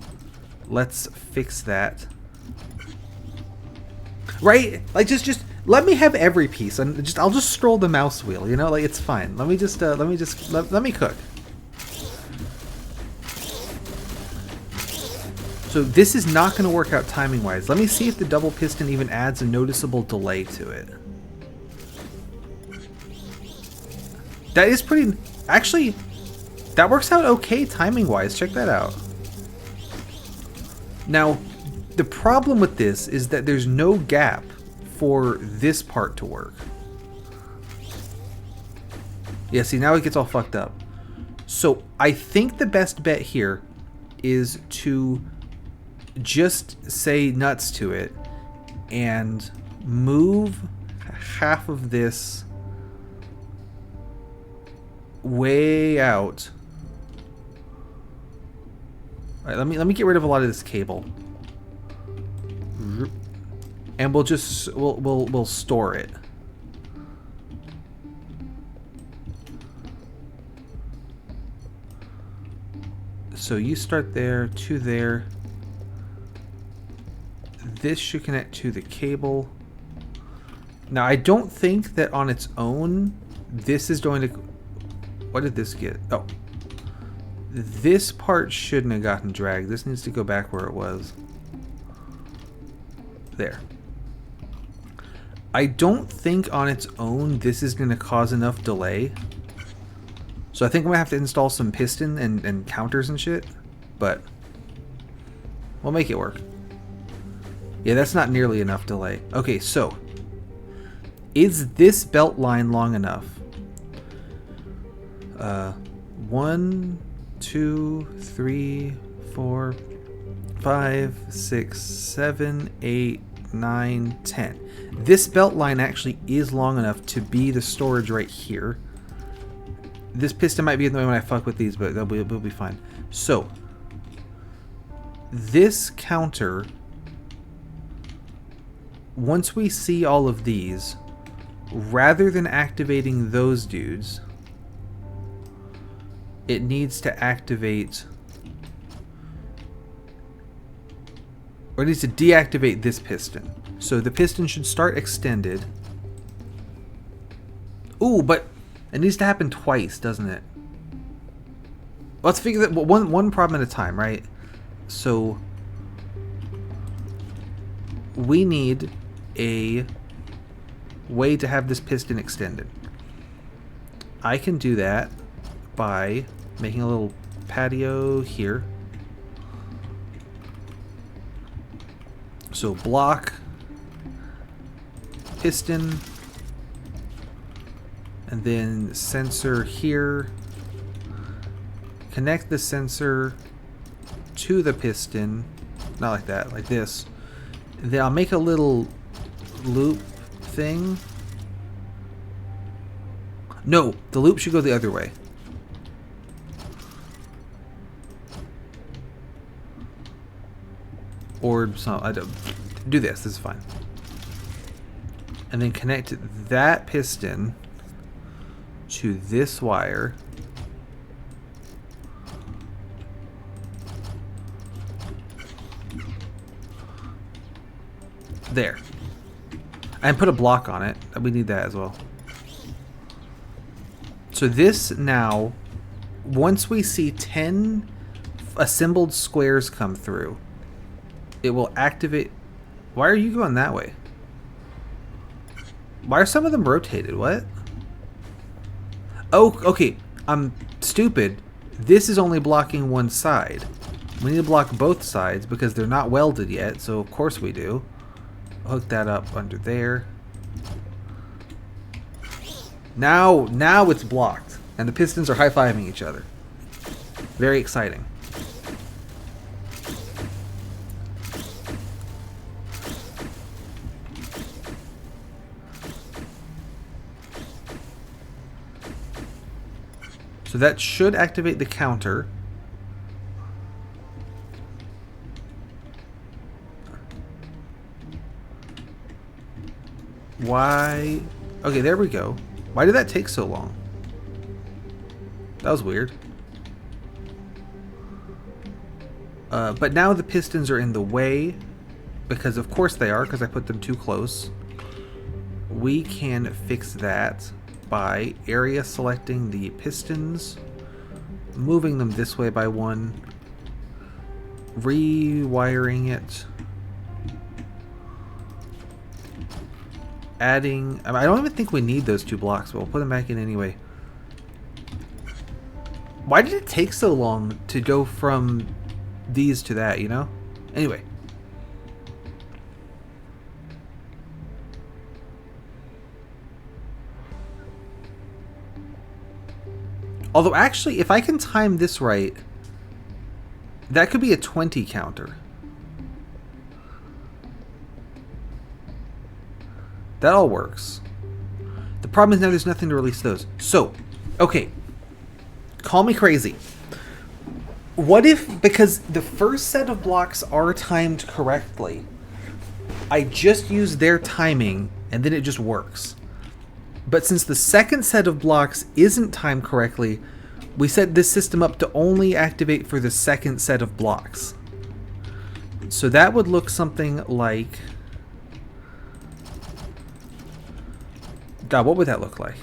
Let's fix that. Right? Like just let me have every piece and I'll just scroll the mouse wheel, you know? Like it's fine. Let me cook. So this is not going to work out timing-wise. Let me see if the double piston even adds a noticeable delay to it. That is pretty... Actually, that works out okay timing-wise. Check that out. Now, The problem with this is that there's no gap for this part to work. Yeah, see, now it gets all fucked up. So I think the best bet here is to just say nuts to it and move half of this way out. All right, let me get rid of a lot of this cable, and we'll store it. So you start there, to there. This should connect to the cable. Now I don't think that on its own this is going to... What did this get? Oh. This part shouldn't have gotten dragged. This needs to go back where it was. There. I don't think on its own this is going to cause enough delay. So I think I'm going to have to install some piston and counters and shit. But we'll make it work. Yeah, that's not nearly enough delay. Okay, so is this belt line long enough? 1, 2, 3, 4, 5, 6, 7, 8, 9, 10. This belt line actually is long enough to be the storage right here. This piston might be in the way when I fuck with these, but they'll be fine. So this counter, once we see all of these, rather than activating those dudes, it needs to activate, or it needs to deactivate this piston. So the piston should start extended. Ooh, but it needs to happen twice, doesn't it? Let's figure that one problem at a time, right? So we need a way to have this piston extended. I can do that by making a little patio here. So block, piston, and then sensor here. Connect the sensor to the piston, not like that, like this. Then I'll make a little loop thing. No, the loop should go the other way. Or some, I don't do this. This is fine. And then connect that piston to this wire. There. And put a block on it. We need that as well. So this now, once we see 10 assembled squares come through, it will activate. Why are you going that way? Why are some of them rotated? What? Oh, okay. I'm stupid. This is only blocking one side. We need to block both sides because they're not welded yet, so of course we do. Hook that up under there. Now it's blocked, and the pistons are high-fiving each other. Very exciting. So that should activate the counter. Why? Okay, there we go. Why did that take so long? That was weird. But now the pistons are in the way, because of course they are, because I put them too close. We can fix that by area selecting the pistons, moving them this way by one, rewiring it, adding... I don't even think we need those two blocks, but we'll put them back in anyway. Why did it take so long to go from these to that, you know? Anyway. Although, actually, if I can time this right, that could be a 20 counter. That all works. The problem is now there's nothing to release those. So, okay. Call me crazy. What if, because the first set of blocks are timed correctly, I just use their timing and then it just works. But since the second set of blocks isn't timed correctly, we set this system up to only activate for the second set of blocks. So that would look something like... God, what would that look like?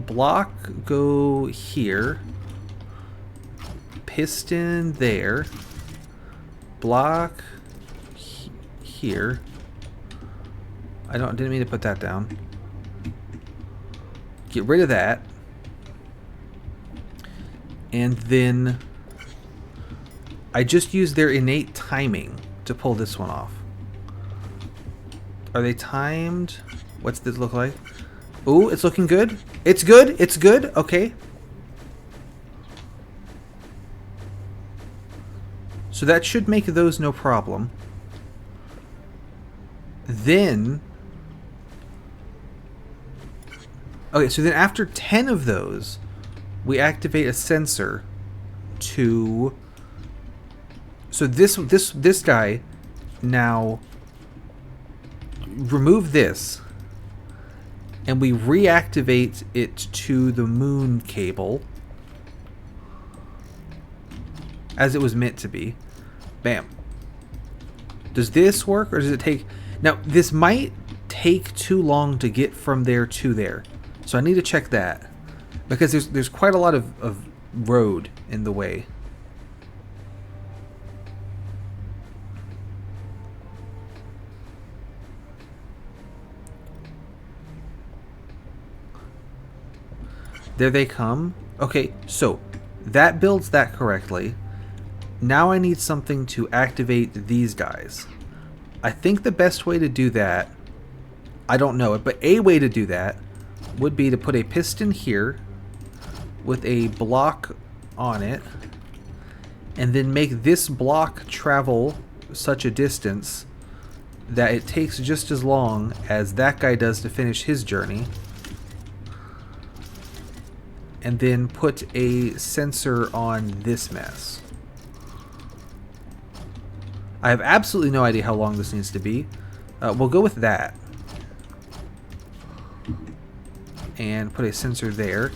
Block go here. Piston there. Block here. Didn't mean to put that down. Get rid of that. And then I just use their innate timing to pull this one off. Are they timed? What's this look like? Ooh, it's looking good. It's good. It's good. Okay. So that should make those no problem. Then... Okay, so then after 10 of those, we activate a sensor to... So this guy now... Remove this, and we reactivate it to the moon cable as it was meant to be. Bam. Does this work, or does it take... Now, this might take too long to get from there to there, so I need to check that, because there's quite a lot of road in the way. There they come. Okay, so that builds that correctly. Now I need something to activate these guys. I think the best way to do that, I don't know it, but a way to do that would be to put a piston here with a block on it, and then make this block travel such a distance that it takes just as long as that guy does to finish his journey. And then put a sensor on this mess. I have absolutely no idea how long this needs to be. We'll go with that. And put a sensor there.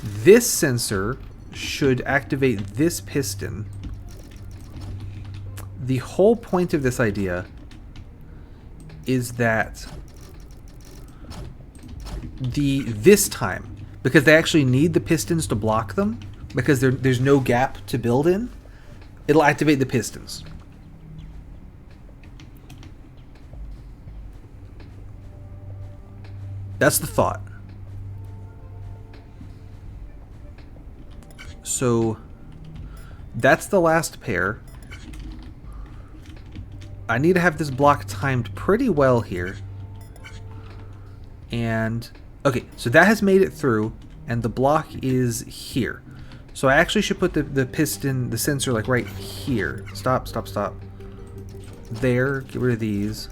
This sensor should activate this piston. The whole point of this idea is that this time, because they actually need the pistons to block them, because there's no gap to build in, it'll activate the pistons. That's the thought. So that's the last pair. I need to have this block timed pretty well here. And... okay, so that has made it through, and the block is here. So I actually should put the piston, the sensor, like right here. Stop, stop, stop. There, get rid of these.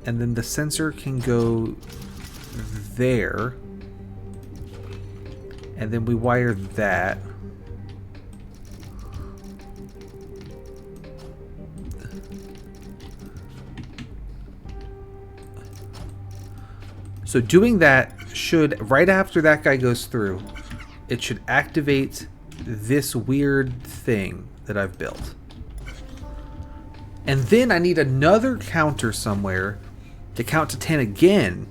And then the sensor can go there. And then we wire that. So doing that should, right after that guy goes through, it should activate this weird thing that I've built. And then I need another counter somewhere to count to 10 again,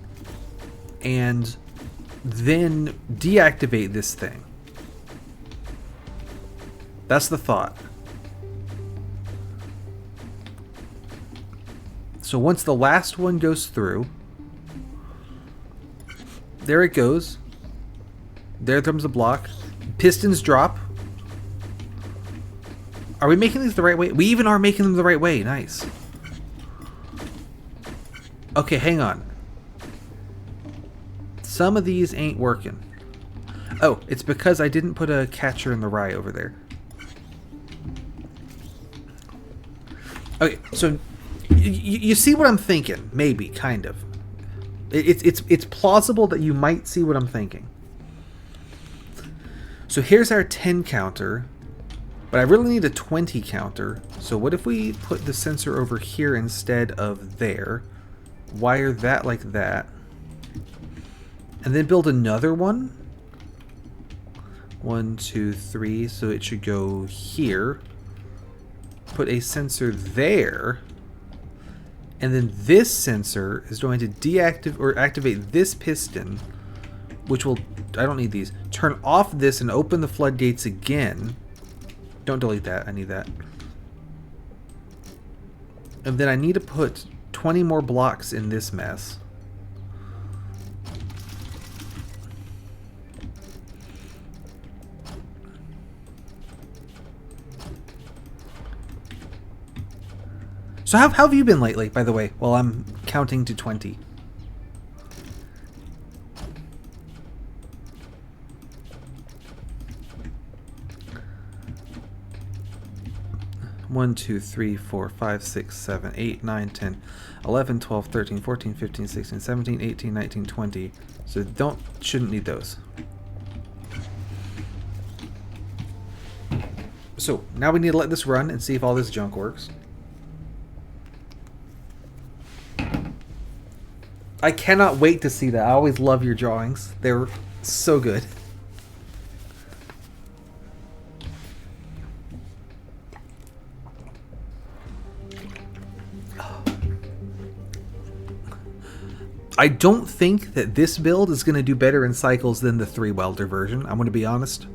and then deactivate this thing. That's the thought. So once the last one goes through, there it goes. There comes the block. Pistons drop. Are we making these the right way? We even are making them the right way. Nice. Okay, hang on. Some of these ain't working. Oh, it's because I didn't put a catcher in the rye over there. Okay, so you see what I'm thinking? Maybe, kind of. It's plausible that you might see what I'm thinking. So here's our 10 counter, but I really need a 20 counter. So what if we put the sensor over here instead of there? Wire that like that. And then build another one. 1, 2, 3. So it should go here. Put a sensor there. And then this sensor is going to deactivate or activate this piston, which will, I don't need these. Turn off this and open the floodgates again. Don't delete that, I need that. And then I need to put 20 more blocks in this mess. So how have you been lately, by the way, while I'm counting to 20? One, 2, 3, 4, 5, 6, 7, 8, 9, 10, 11, 12, 13, 14, 15, 16, 17, 18, 19, 20. So shouldn't need those. So now we need to let this run and see if all this junk works. I cannot wait to see that. I always love your drawings. They're so good. I don't think that this build is going to do better in cycles than the 3 welder version. I'm going to be honest.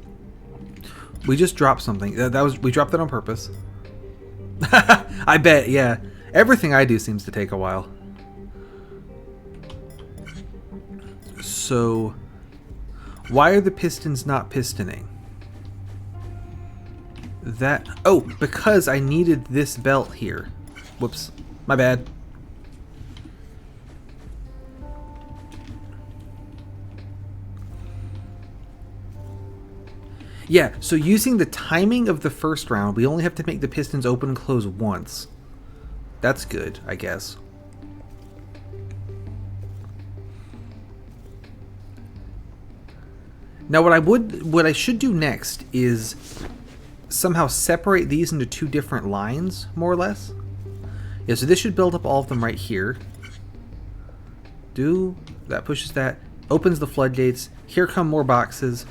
We just dropped something. We dropped that on purpose. I bet, yeah. Everything I do seems to take a while. So, why are the pistons not pistoning? Oh, because I needed this belt here. Whoops, my bad. Yeah, so using the timing of the first round, we only have to make the pistons open and close once. That's good, I guess. Now what I should do next is somehow separate these into 2 different lines, more or less. Yeah, so this should build up all of them right here. That pushes that, opens the floodgates. Here come more boxes.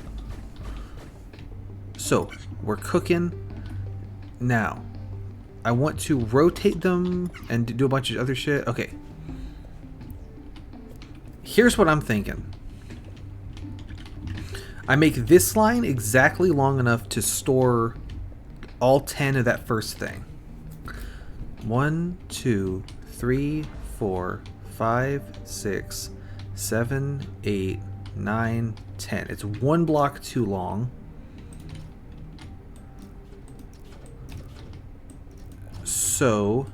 So, we're cooking. Now, I want to rotate them and do a bunch of other shit. Okay. Here's what I'm thinking. I make this line exactly long enough to store all 10 of that first thing. 1, 2, 3, 4, 5, 6, 7, 8, 9, 10. It's 1 block too long. So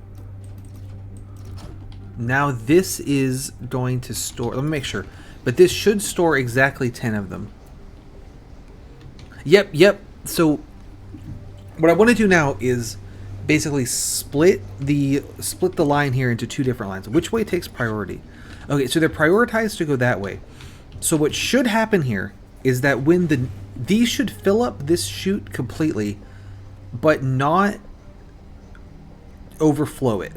now this is going to store, let me make sure, but this should store exactly 10 of them. Yep. So what I want to do now is basically split the line here into 2 different lines. Which way takes priority? Okay, so they're prioritized to go that way. So what should happen here is that when these should fill up this chute completely, but not overflow it.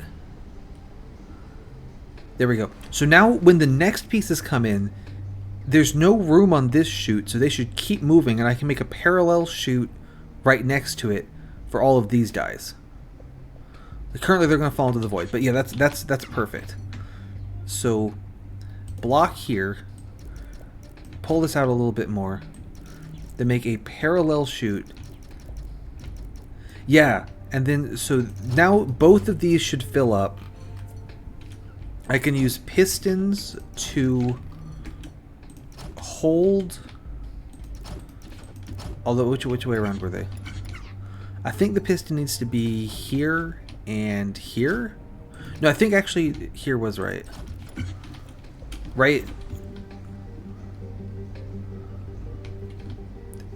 There we go. So now when the next pieces come in, there's no room on this chute, so they should keep moving, and I can make a parallel chute right next to it for all of these guys. Currently they're going to fall into the void, but yeah, that's perfect. So block here, pull this out a little bit more, then make a parallel chute. Yeah, and then so now both of these should fill up. I can use pistons to hold, although which way around were they? I think the piston needs to be here and here. No, I think actually here was right.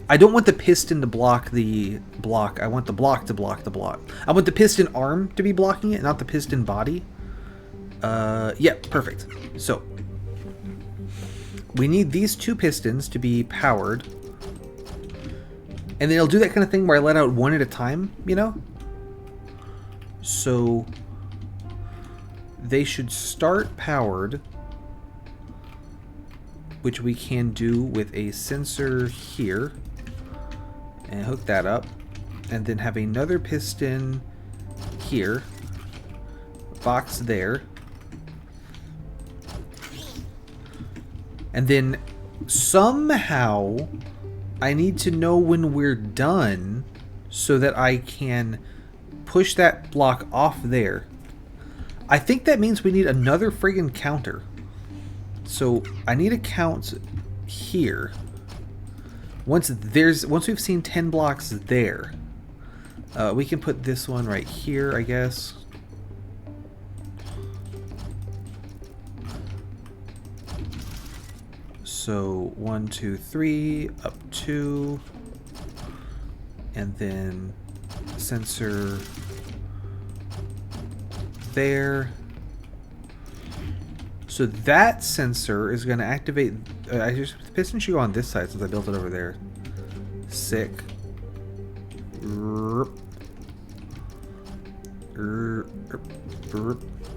I don't want the piston to block the block. I want the block to block the block. I want the piston arm to be blocking it, not the piston body. Yeah, perfect. So, we need these two pistons to be powered. And then it'll do that kind of thing where I let out one at a time, you know? So, they should start powered, which we can do with a sensor here. And hook that up. And then have another piston here. Box there. And then somehow I need to know when we're done so that I can push that block off there. I think that means we need another friggin' counter. So I need a count here. Once we've seen 10 blocks there, we can put this one right here, I guess. So 1, 2, 3, up 2, and then sensor there. So that sensor is going to activate. The piston should go on this side since I built it over there. Sick.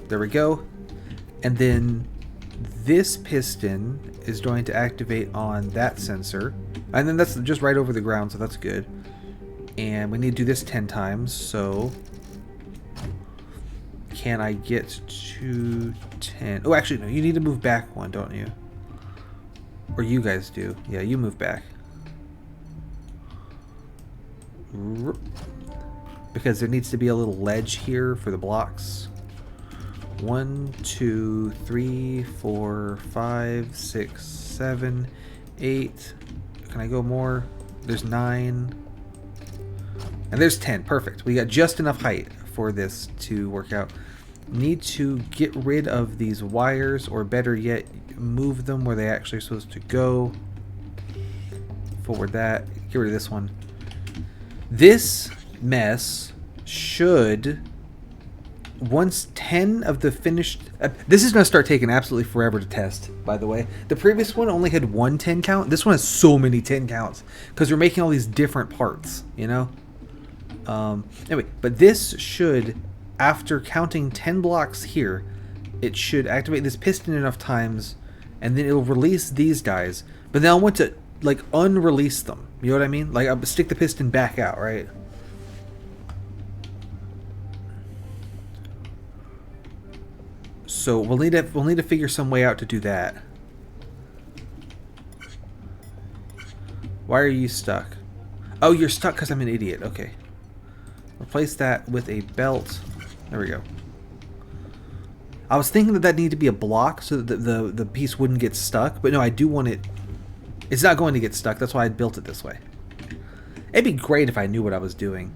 There we go. And then this piston is going to activate on that sensor. And then that's just right over the ground, so that's good. And we need to do this 10 times, so can I get to 10? Oh, actually, no, you need to move back one, don't you? Or you guys do. Yeah, you move back. Because there needs to be a little ledge here for the blocks. 1, 2, 3, 4, 5, 6, 7, 8. Can I go more? There's 9. And there's 10. Perfect. We got just enough height for this to work out. Need to get rid of these wires, or better yet, move them where they actually are supposed to go. Forward that. Get rid of this one. This mess should, once 10 of the finished... this is going to start taking absolutely forever to test, by the way. The previous one only had one 10 count. This one has so many 10 counts because we're making all these different parts, you know? Anyway, but this should, after counting 10 blocks here, it should activate this piston enough times, and then it'll release these guys. But then I want to, like, unrelease them. You know what I mean? Like, I'll stick the piston back out, right? So we'll need to figure some way out to do that. Why are you stuck? Oh, you're stuck because I'm an idiot. Okay. Replace that with a belt. There we go. I was thinking that needed to be a block so that the piece wouldn't get stuck, but no, I do want it. It's not going to get stuck. That's why I built it this way. It'd be great if I knew what I was doing.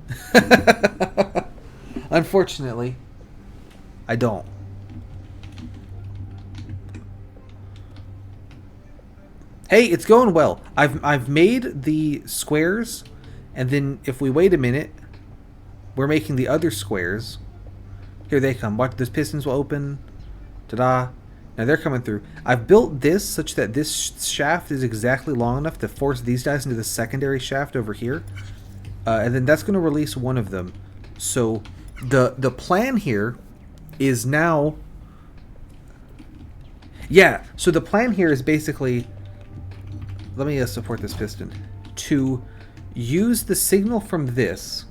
Unfortunately, I don't. Hey, it's going well. I've made the squares, and then if we wait a minute, we're making the other squares. Here they come. Watch, this pistons will open. Ta-da. Now they're coming through. I've built this such that this shaft is exactly long enough to force these guys into the secondary shaft over here. And then that's going to release one of them. So the plan here is now... Yeah, so the plan here is basically... Let me support this piston. To use the signal from this...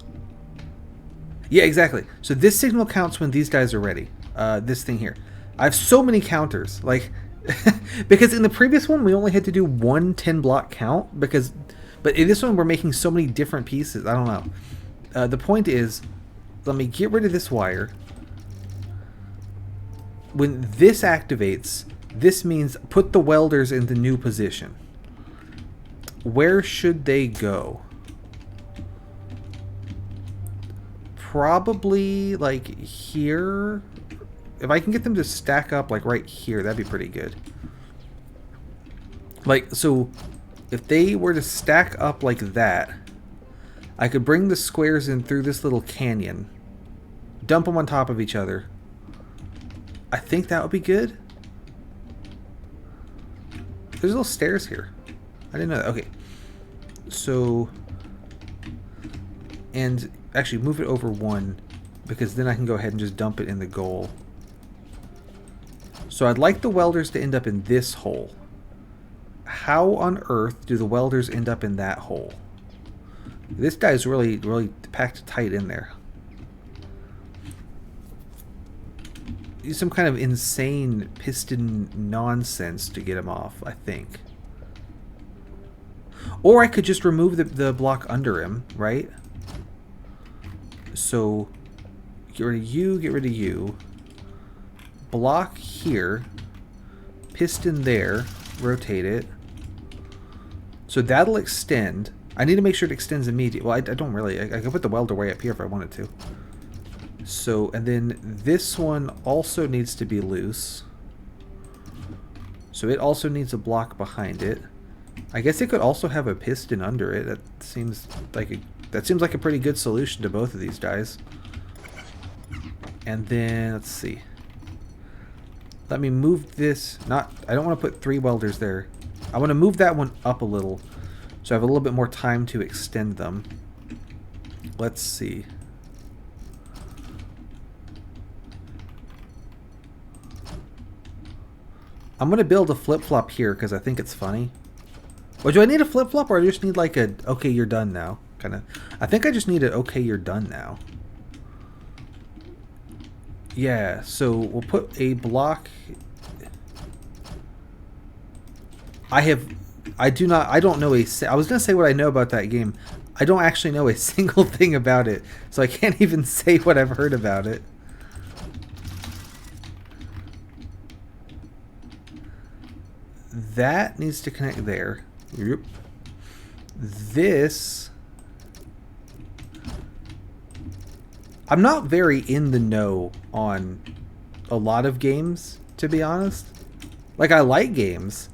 Yeah, exactly. So this signal counts when these guys are ready. This thing here. I have so many counters. Like, because in the previous one, we only had to do one 10-block count. But in this one, we're making so many different pieces. I don't know. The point is, let me get rid of this wire. When this activates, this means put the welders in the new position. Where should they go? Probably like here. If I can get them to stack up like right here, that'd be pretty good. Like, so if they were to stack up like that, I could bring the squares in through this little canyon, dump them on top of each other. I think that would be good. There's little stairs here. I didn't know that. Okay. So, and actually move it over one, because then I can go ahead and just dump it in the goal. So I'd like the welders to end up in this hole. How on earth do the welders end up in that hole? This guy's really packed tight in there. Use some kind of insane piston nonsense to get him off, I think. Or I could just remove the block under him, right? So, get rid of you, get rid of you. Block here. Piston there. Rotate it. So that'll extend. I need to make sure it extends immediately. Well, I don't really. I can put the welder way up here if I wanted to. So, and then this one also needs to be loose. So it also needs a block behind it. I guess it could also have a piston under it. That seems like a pretty good solution to both of these guys. And then let's see. Let me move this. I don't want to put 3 welders there. I want to move that one up a little, so I have a little bit more time to extend them. Let's see. I'm going to build a flip-flop here because I think it's funny. Well, do I need a flip-flop, or I just need like a, okay, you're done now? Kind of. I think I just need an, okay, you're done now. Yeah, so we'll put a block. I don't know I was going to say what I know about that game. I don't actually know a single thing about it, so I can't even say what I've heard about it. That needs to connect there. Yep. This... I'm not very in the know on a lot of games, to be honest. Like, I like games,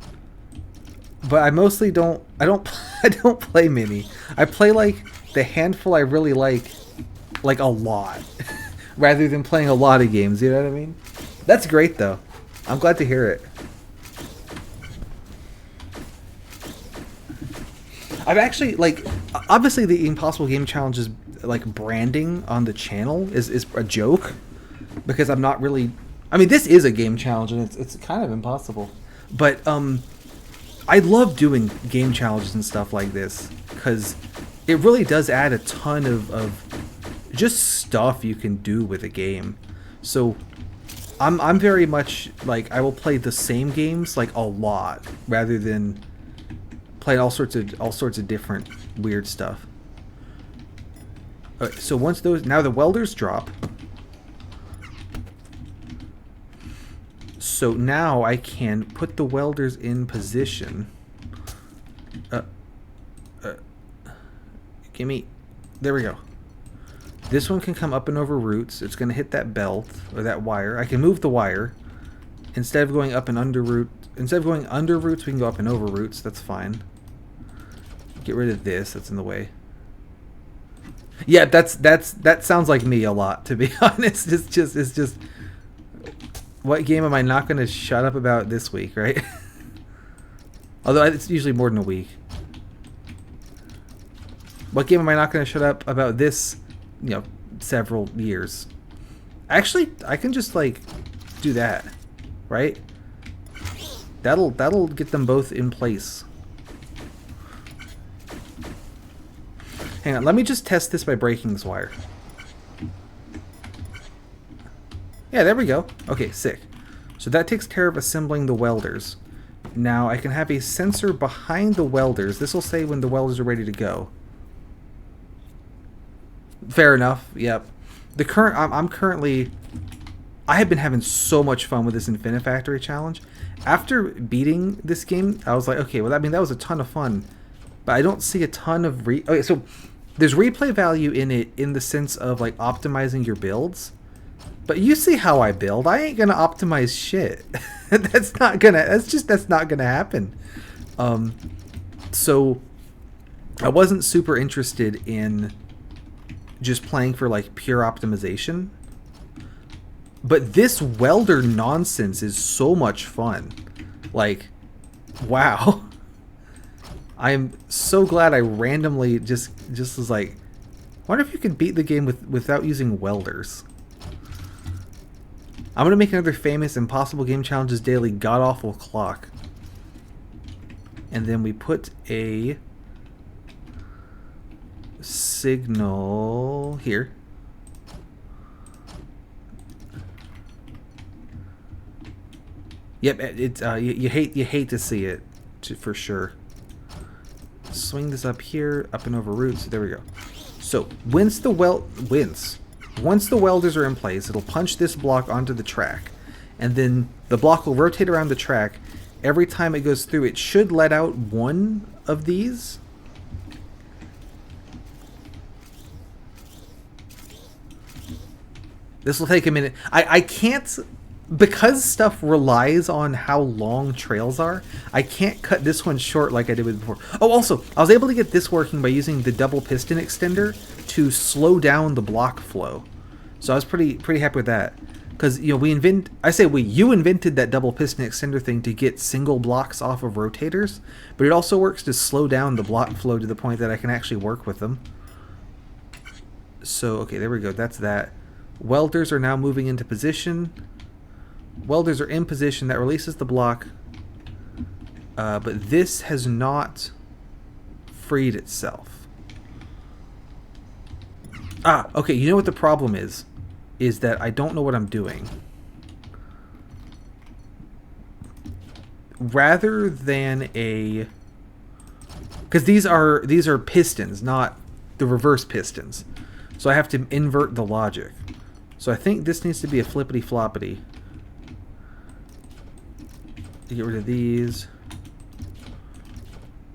but I mostly don't... I don't play many. I play, like, the handful I really like a lot. Rather than playing a lot of games, you know what I mean? That's great, though. I'm glad to hear it. I've actually, like, obviously the Impossible Game Challenge is, like, branding on the channel is a joke, because I'm not really, I mean, this is a game challenge, and it's kind of impossible, but, I love doing game challenges and stuff like this, because it really does add a ton of just stuff you can do with a game. So, I'm very much, like, I will play the same games, like, a lot, rather than playing all sorts of different weird stuff. Okay, so once those, now the welders drop. So now I can put the welders in position. Gimme, there we go. This one can come up and over roots. It's going to hit that belt or that wire. I can move the wire instead of going up and under root. Instead of going under roots, we can go up and over roots. That's fine. Get rid of this. That's in the way. Yeah, that sounds like me a lot, to be honest. It's just what game am I not going to shut up about this week, right? Although it's usually more than a week. What game am I not going to shut up about this, you know, several years? Actually, I can just, like, do that, right? That'll get them both in place. Hang on, let me just test this by breaking this wire. Yeah, there we go. Okay, sick. So that takes care of assembling the welders. Now I can have a sensor behind the welders. This will say when the welders are ready to go. Fair enough. Yep. I'm currently... I have been having so much fun with this Infinifactory challenge. After beating this game, I was like, okay, well, I mean, that was a ton of fun. But I don't see a ton of... Okay, so there's replay value in it in the sense of, like, optimizing your builds. But you see how I build. I ain't gonna optimize shit. That's not gonna happen. So I wasn't super interested in just playing for like pure optimization. But this welder nonsense is so much fun. Like, wow. I'm so glad I randomly just was like, I wonder if you can beat the game without using welders. I'm going to make another famous Impossible Game Challenges Daily god-awful clock. And then we put a signal here. Yep, it's you hate to see it, for sure. Swing this up here, up and over roots. There we go. So once the welders are in place, it'll punch this block onto the track, and then the block will rotate around the track. Every time it goes through, it should let out one of these. This will take a minute. I can't, because stuff relies on how long trails are, I can't cut this one short like I did with before. Oh, also, I was able to get this working by using the double piston extender to slow down the block flow. So I was pretty happy with that. Because, you know, you invented that double piston extender thing to get single blocks off of rotators, but it also works to slow down the block flow to the point that I can actually work with them. So, okay, there we go. That's that. Welders are now moving into position. Welders are in position. That releases the block. But this has not freed itself. Ah, okay, you know what the problem is? Is that I don't know what I'm doing. Rather than a... Because these are pistons, not the reverse pistons. So I have to invert the logic. So I think this needs to be a flippity-floppity. Get rid of these.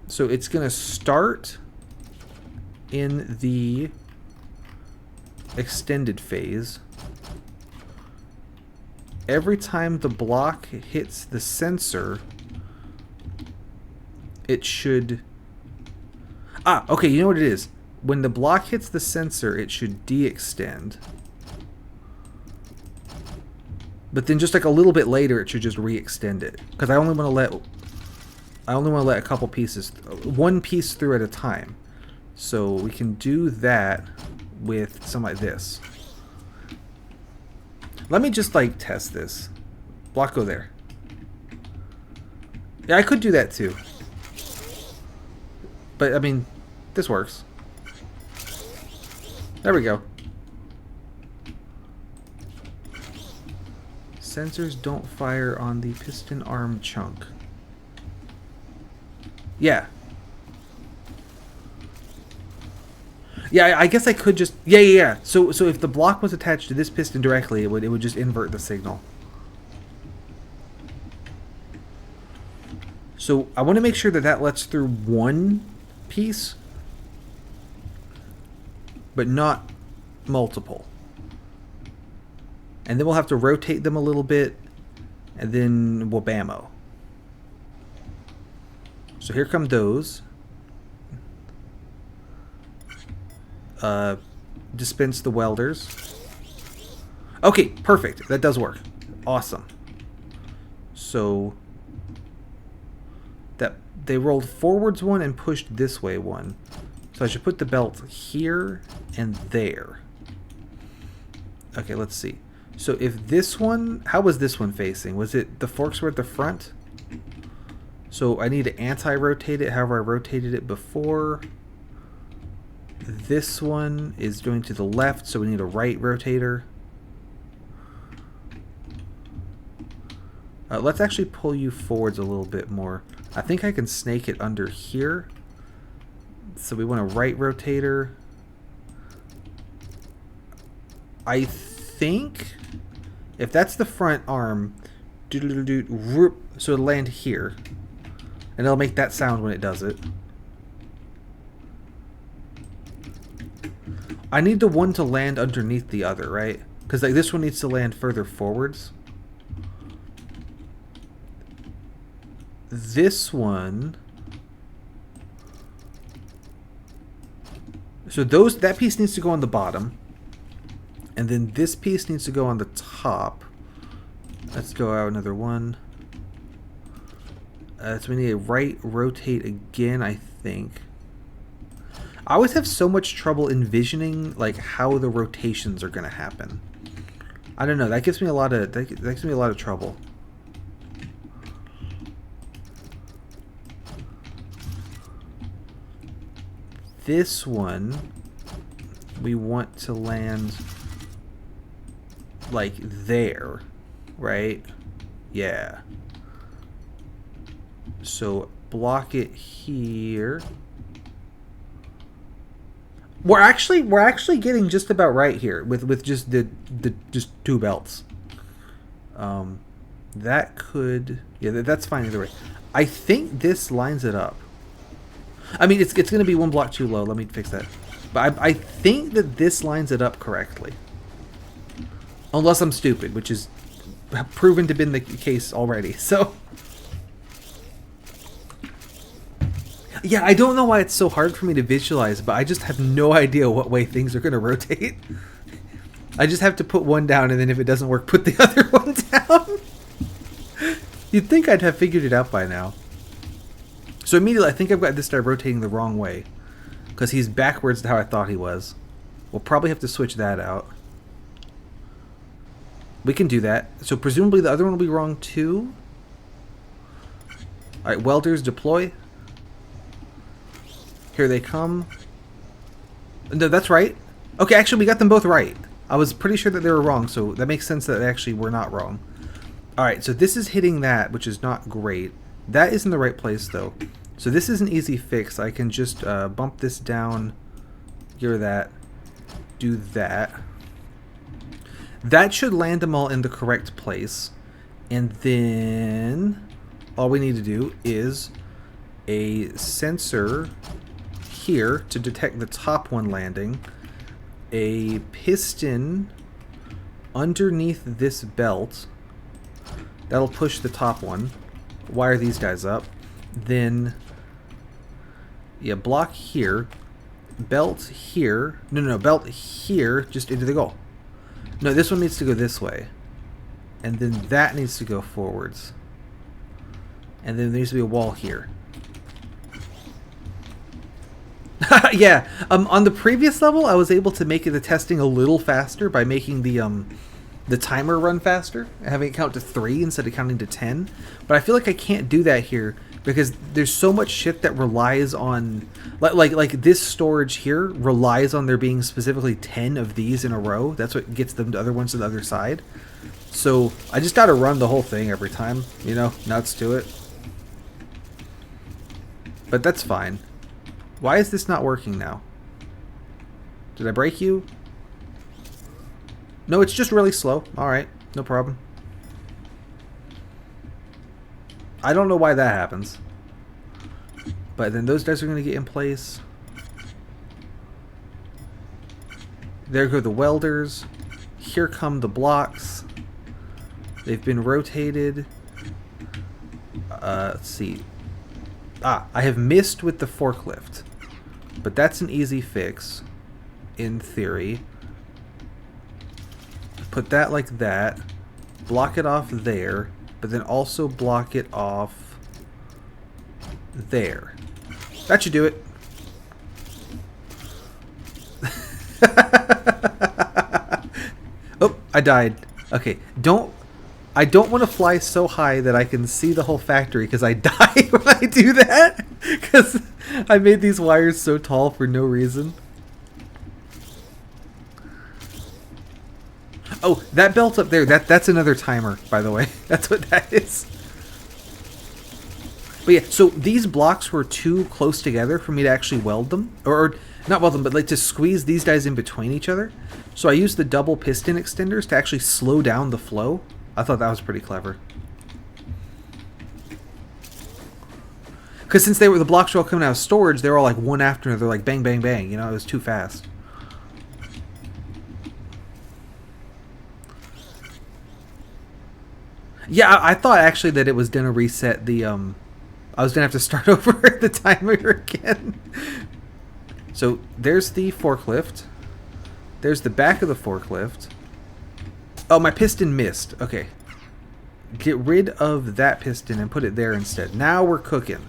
So it's going to start in the extended phase. Every time the block hits the sensor, it should... Ah, okay, you know what it is. When the block hits the sensor, it should de-extend. But then just like a little bit later, it should just re-extend it. Because I only want to let a couple pieces, one piece through at a time. So we can do that with something like this. Let me just like test this. Block go there. Yeah, I could do that too. But I mean, this works. There we go. Sensors don't fire on the piston arm chunk. Yeah. Yeah, I guess I could just... Yeah. So if the block was attached to this piston directly, it would just invert the signal. So I want to make sure that lets through one piece, but not multiple. And then we'll have to rotate them a little bit, and then we'll bammo. So here come those. Dispense the welders. Okay, perfect. That does work. Awesome. So that they rolled forwards one and pushed this way one. So I should put the belt here and there. Okay, let's see. So if this one, how was this one facing? Was it the forks were at the front? So I need to anti-rotate it however I rotated it before. This one is going to the left, so we need a right rotator. Let's actually pull you forwards a little bit more. I think I can snake it under here. So we want a right rotator. I think if that's the front arm, so it'll land here. And it'll make that sound when it does it. I need the one to land underneath the other, right? Because like this one needs to land further forwards. This one So that piece needs to go on the bottom. And then this piece needs to go on the top. Let's go out another one. So we need a right rotate again, I think. I always have so much trouble envisioning like how the rotations are going to happen. I don't know. That gives me a lot of that gives me a lot of trouble. This one we want to land like there, right? Yeah. So block it here. We're actually getting just about right here with just the just two belts. That could, yeah, that's fine either way. I think this lines it up. I mean, it's going to be one block too low. Let me fix that. But I think that this lines it up correctly. Unless I'm stupid, which is proven to have been the case already. So, yeah, I don't know why it's so hard for me to visualize, but I just have no idea what way things are going to rotate. I just have to put one down, and then if it doesn't work, put the other one down. You'd think I'd have figured it out by now. So immediately, I think I've got this guy rotating the wrong way. Because he's backwards to how I thought he was. We'll probably have to switch that out. We can do that. So presumably the other one will be wrong too. Alright, welders deploy. Here they come. No, that's right. Okay, actually we got them both right. I was pretty sure that they were wrong, so that makes sense that they actually were not wrong. Alright, so this is hitting that, which is not great. That is in the right place though. So this is an easy fix. I can just bump this down, gear that, do that. That should land them all in the correct place. And then all we need to do is a sensor here to detect the top one landing, a piston underneath this belt that'll push the top one, wire these guys up, then yeah, block here, belt here, no, belt here, just into the goal. No, this one needs to go this way, and then that needs to go forwards, and then there needs to be a wall here. Yeah, on the previous level, I was able to make the testing a little faster by making the timer run faster, having it count to 3 instead of counting to 10. But I feel like I can't do that here because there's so much shit that relies on, like this storage here relies on there being specifically 10 of these in a row. That's what gets them to other ones to the other side. So I just got to run the whole thing every time, you know, nuts to it. But that's fine. Why is this not working now? Did I break you? No, it's just really slow. Alright, no problem. I don't know why that happens. But then those guys are going to get in place. There go the welders. Here come the blocks. They've been rotated. Let's see. Ah, I have missed with the forklift. But that's an easy fix, in theory. Put that like that. Block it off there. But then also block it off there. That should do it. Oh, I died. Okay, I don't want to fly so high that I can see the whole factory because I die when I do that. Because I made these wires so tall for no reason. Oh, that belt up there, that's another timer, by the way. That's what that is. But yeah, so these blocks were too close together for me to actually weld them. Or not weld them, but like to squeeze these guys in between each other. So I used the double piston extenders to actually slow down the flow. I thought that was pretty clever. Because since the blocks were all coming out of storage, they were all like one after another, like bang, bang, bang. You know, it was too fast. Yeah, I thought actually that it was gonna reset the I was gonna have to start over the timer again. So there's the forklift. There's the back of the forklift. Oh, my piston missed. Okay. Get rid of that piston and put it there instead. Now we're cooking.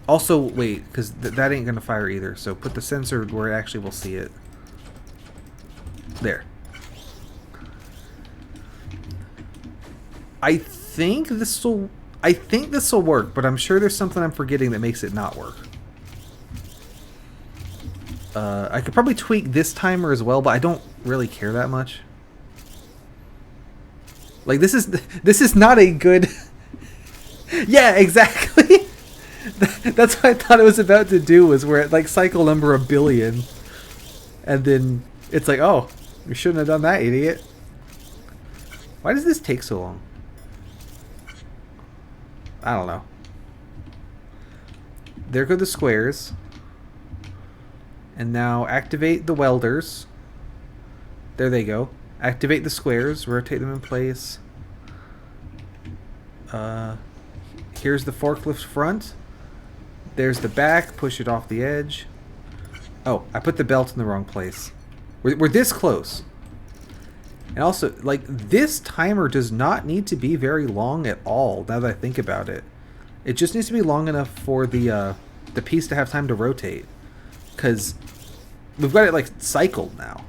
Also, wait, because that ain't going to fire either. So put the sensor where actually we'll see it. There. I think this will work, but I'm sure there's something I'm forgetting that makes it not work. I could probably tweak this timer as well, but I don't really care that much. Like, this is not a good... Yeah, exactly. That's what I thought it was about to do, was we're at like cycle number 1 billion. And then it's like, oh, we shouldn't have done that, idiot. Why does this take so long? I don't know. There go the squares. And now activate the welders. There they go. Activate the squares, rotate them in place. Here's the forklift front. There's the back, push it off the edge. Oh, I put the belt in the wrong place. We're this close. And also, like, this timer does not need to be very long at all, now that I think about it. It just needs to be long enough for the piece to have time to rotate. Because we've got it, like, cycled now.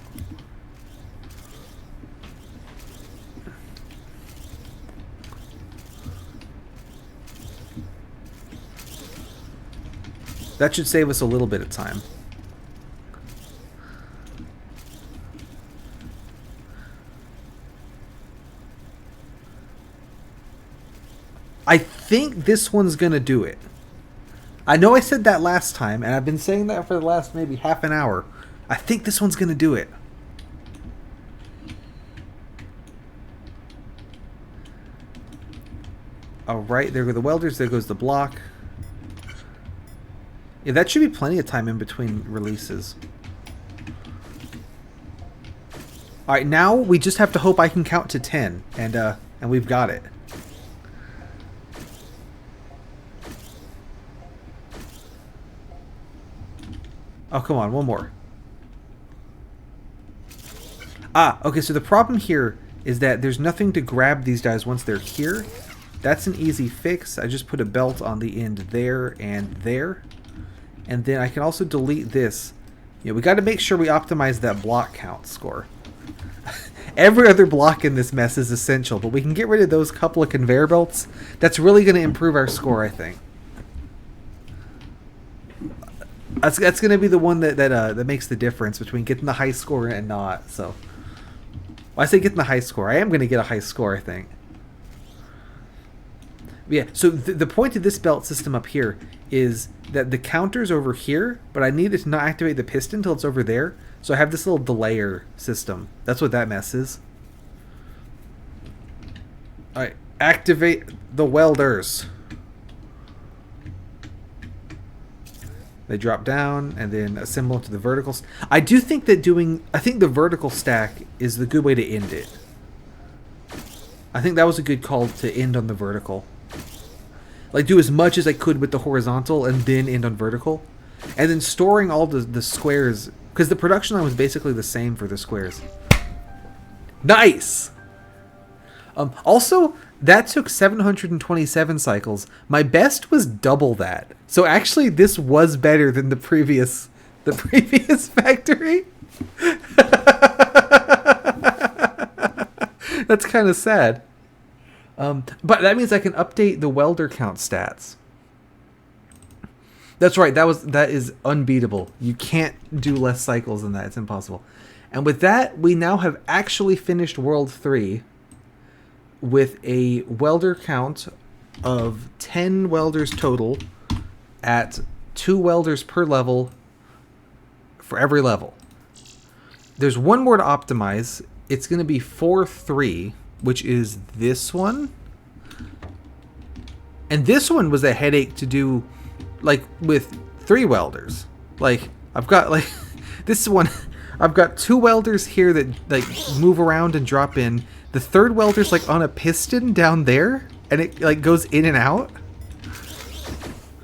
That should save us a little bit of time. I think this one's going to do it. I know I said that last time, and I've been saying that for the last maybe half an hour. I think this one's going to do it. Alright, there go the welders, there goes the block. Yeah, that should be plenty of time in between releases. Alright, now we just have to hope I can count to 10, and we've got it. Oh, come on, one more. Ah, okay, so the problem here is that there's nothing to grab these guys once they're here. That's an easy fix. I just put a belt on the end there and there. And then I can also delete this. You know, we got to make sure we optimize that block count score. Every other block in this mess is essential, but we can get rid of those couple of conveyor belts. That's really going to improve our score, I think. That's going to be the one that makes the difference between getting the high score and not. So, well, I say getting the high score. I am going to get a high score, I think. Yeah, so the point of this belt system up here is that the counter's over here, but I need it to not activate the piston until it's over there. So I have this little delayer system. That's what that mess is. Alright, activate the welders. They drop down and then assemble to the vertical. I do think that I think the vertical stack is the good way to end it. I think that was a good call to end on the vertical. Like, do as much as I could with the horizontal and then end on vertical. And then storing all the squares, because the production line was basically the same for the squares. Nice! Also, that took 727 cycles. My best was double that. So actually, this was better than the previous factory. That's kind of sad. But that means I can update the welder count stats. That's right. That is unbeatable. You can't do less cycles than that. It's impossible. And with that, we now have actually finished World 3 with a welder count of 10 welders total at 2 welders per level for every level. There's one more to optimize. It's going to be 4-3, which is this one. And this one was a headache to do, like, with 3 welders. Like, I've got, like, this one, I've got 2 welders here that, like, move around and drop in. The third welder's, like, on a piston down there, and it, like, goes in and out.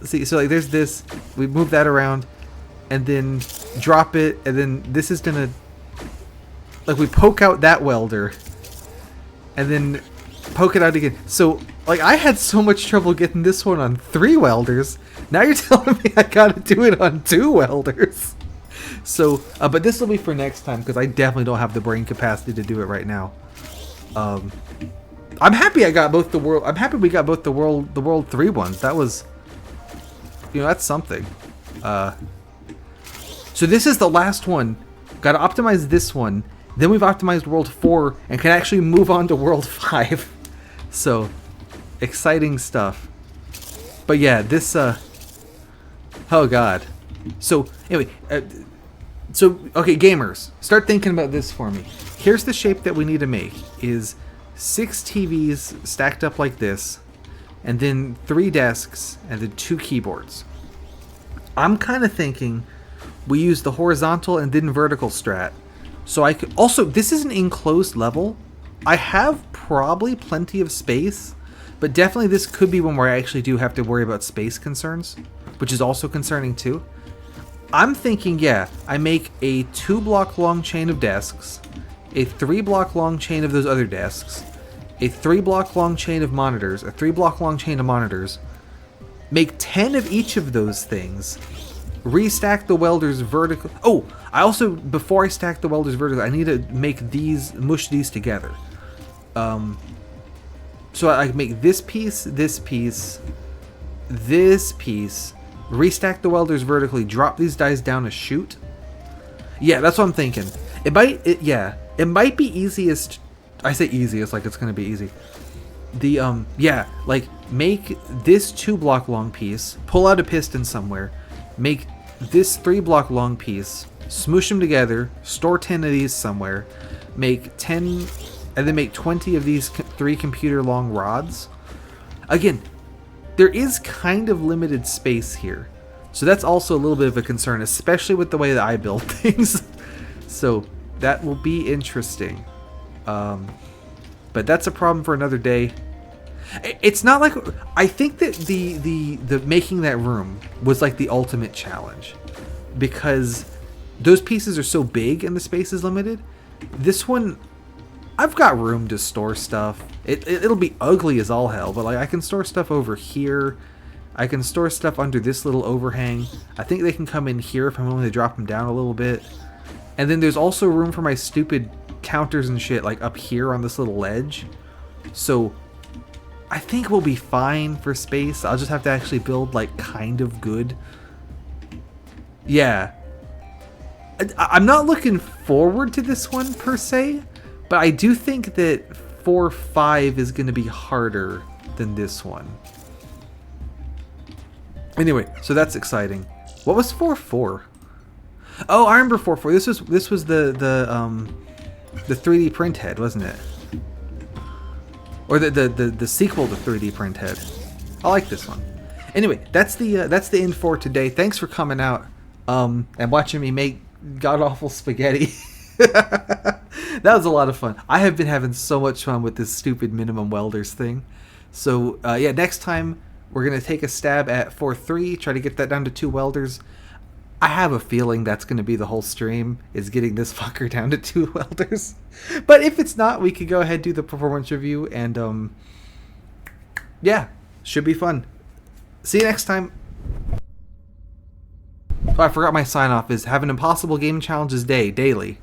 See, so like there's this. We move that around, and then drop it, and then this is gonna, like, we poke out that welder, and then poke it out again. So like I had so much trouble getting this one on 3 welders. Now you're telling me I gotta do it on 2 welders. So, but this will be for next time because I definitely don't have the brain capacity to do it right now. I'm happy I got both the world. I'm happy we got both the world 3 ones. That was, that's something. So this is the last one. Got to optimize this one. Then we've optimized world 4 and can actually move on to world 5. So, exciting stuff. But yeah, this. Oh god. So anyway, okay, gamers, start thinking about this for me. Here's the shape that we need to make: is 6 TVs stacked up like this, and then 3 desks, and then 2 keyboards. I'm kind of thinking we use the horizontal and then vertical strat. So I could also, this is an enclosed level. I have probably plenty of space, but definitely this could be one where I actually do have to worry about space concerns, which is also concerning too. I'm thinking, yeah, I make a 2-block long chain of desks, a 3-block long chain of those other desks, a 3-block long chain of monitors, a 3-block long chain of monitors, make 10 of each of those things, restack the welders vertical. Oh, I also, before I stack the welders vertical, I need to make these, mush these together. So I make this piece, this piece, this piece, restack the welders vertically, drop these dies down a chute. Yeah, that's what I'm thinking. It might be easiest. I say easiest like it's gonna be easy. Yeah, like make this 2-block long piece, pull out a piston somewhere, make this 3-block long piece, smoosh them together, store 10 of these somewhere, make 10, and then make 20 of these 3 computer long rods. Again, there is kind of limited space here, so that's also a little bit of a concern, especially with the way that I build things. So that will be interesting. But that's a problem for another day. It's not like, I think that the making that room was like the ultimate challenge, because those pieces are so big and the space is limited. This one, I've got room to store stuff. It'll be ugly as all hell, but like I can store stuff over here. I can store stuff under this little overhang. I think they can come in here if I'm willing to drop them down a little bit. And then there's also room for my stupid counters and shit like up here on this little ledge. So I think we'll be fine for space. I'll just have to actually build like kind of good. Yeah. I'm not looking forward to this one per se, but I do think that 4-5 is going to be harder than this one. Anyway, so that's exciting. What was 4-4? Oh, I remember 4-4. This was the 3D print head, wasn't it? Or the sequel to 3D print head. I like this one. Anyway, that's the end for today. Thanks for coming out and watching me make god awful spaghetti. That was a lot of fun. I have been having so much fun with this stupid minimum welders thing. So yeah, next time we're gonna take a stab at 4-3, try to get that down to 2 welders. I have a feeling that's going to be the whole stream, is getting this fucker down to 2 welders. But if it's not, we could go ahead and do the performance review, and yeah, should be fun. See you next time. Oh, I forgot my sign off is have an impossible game challenges day daily.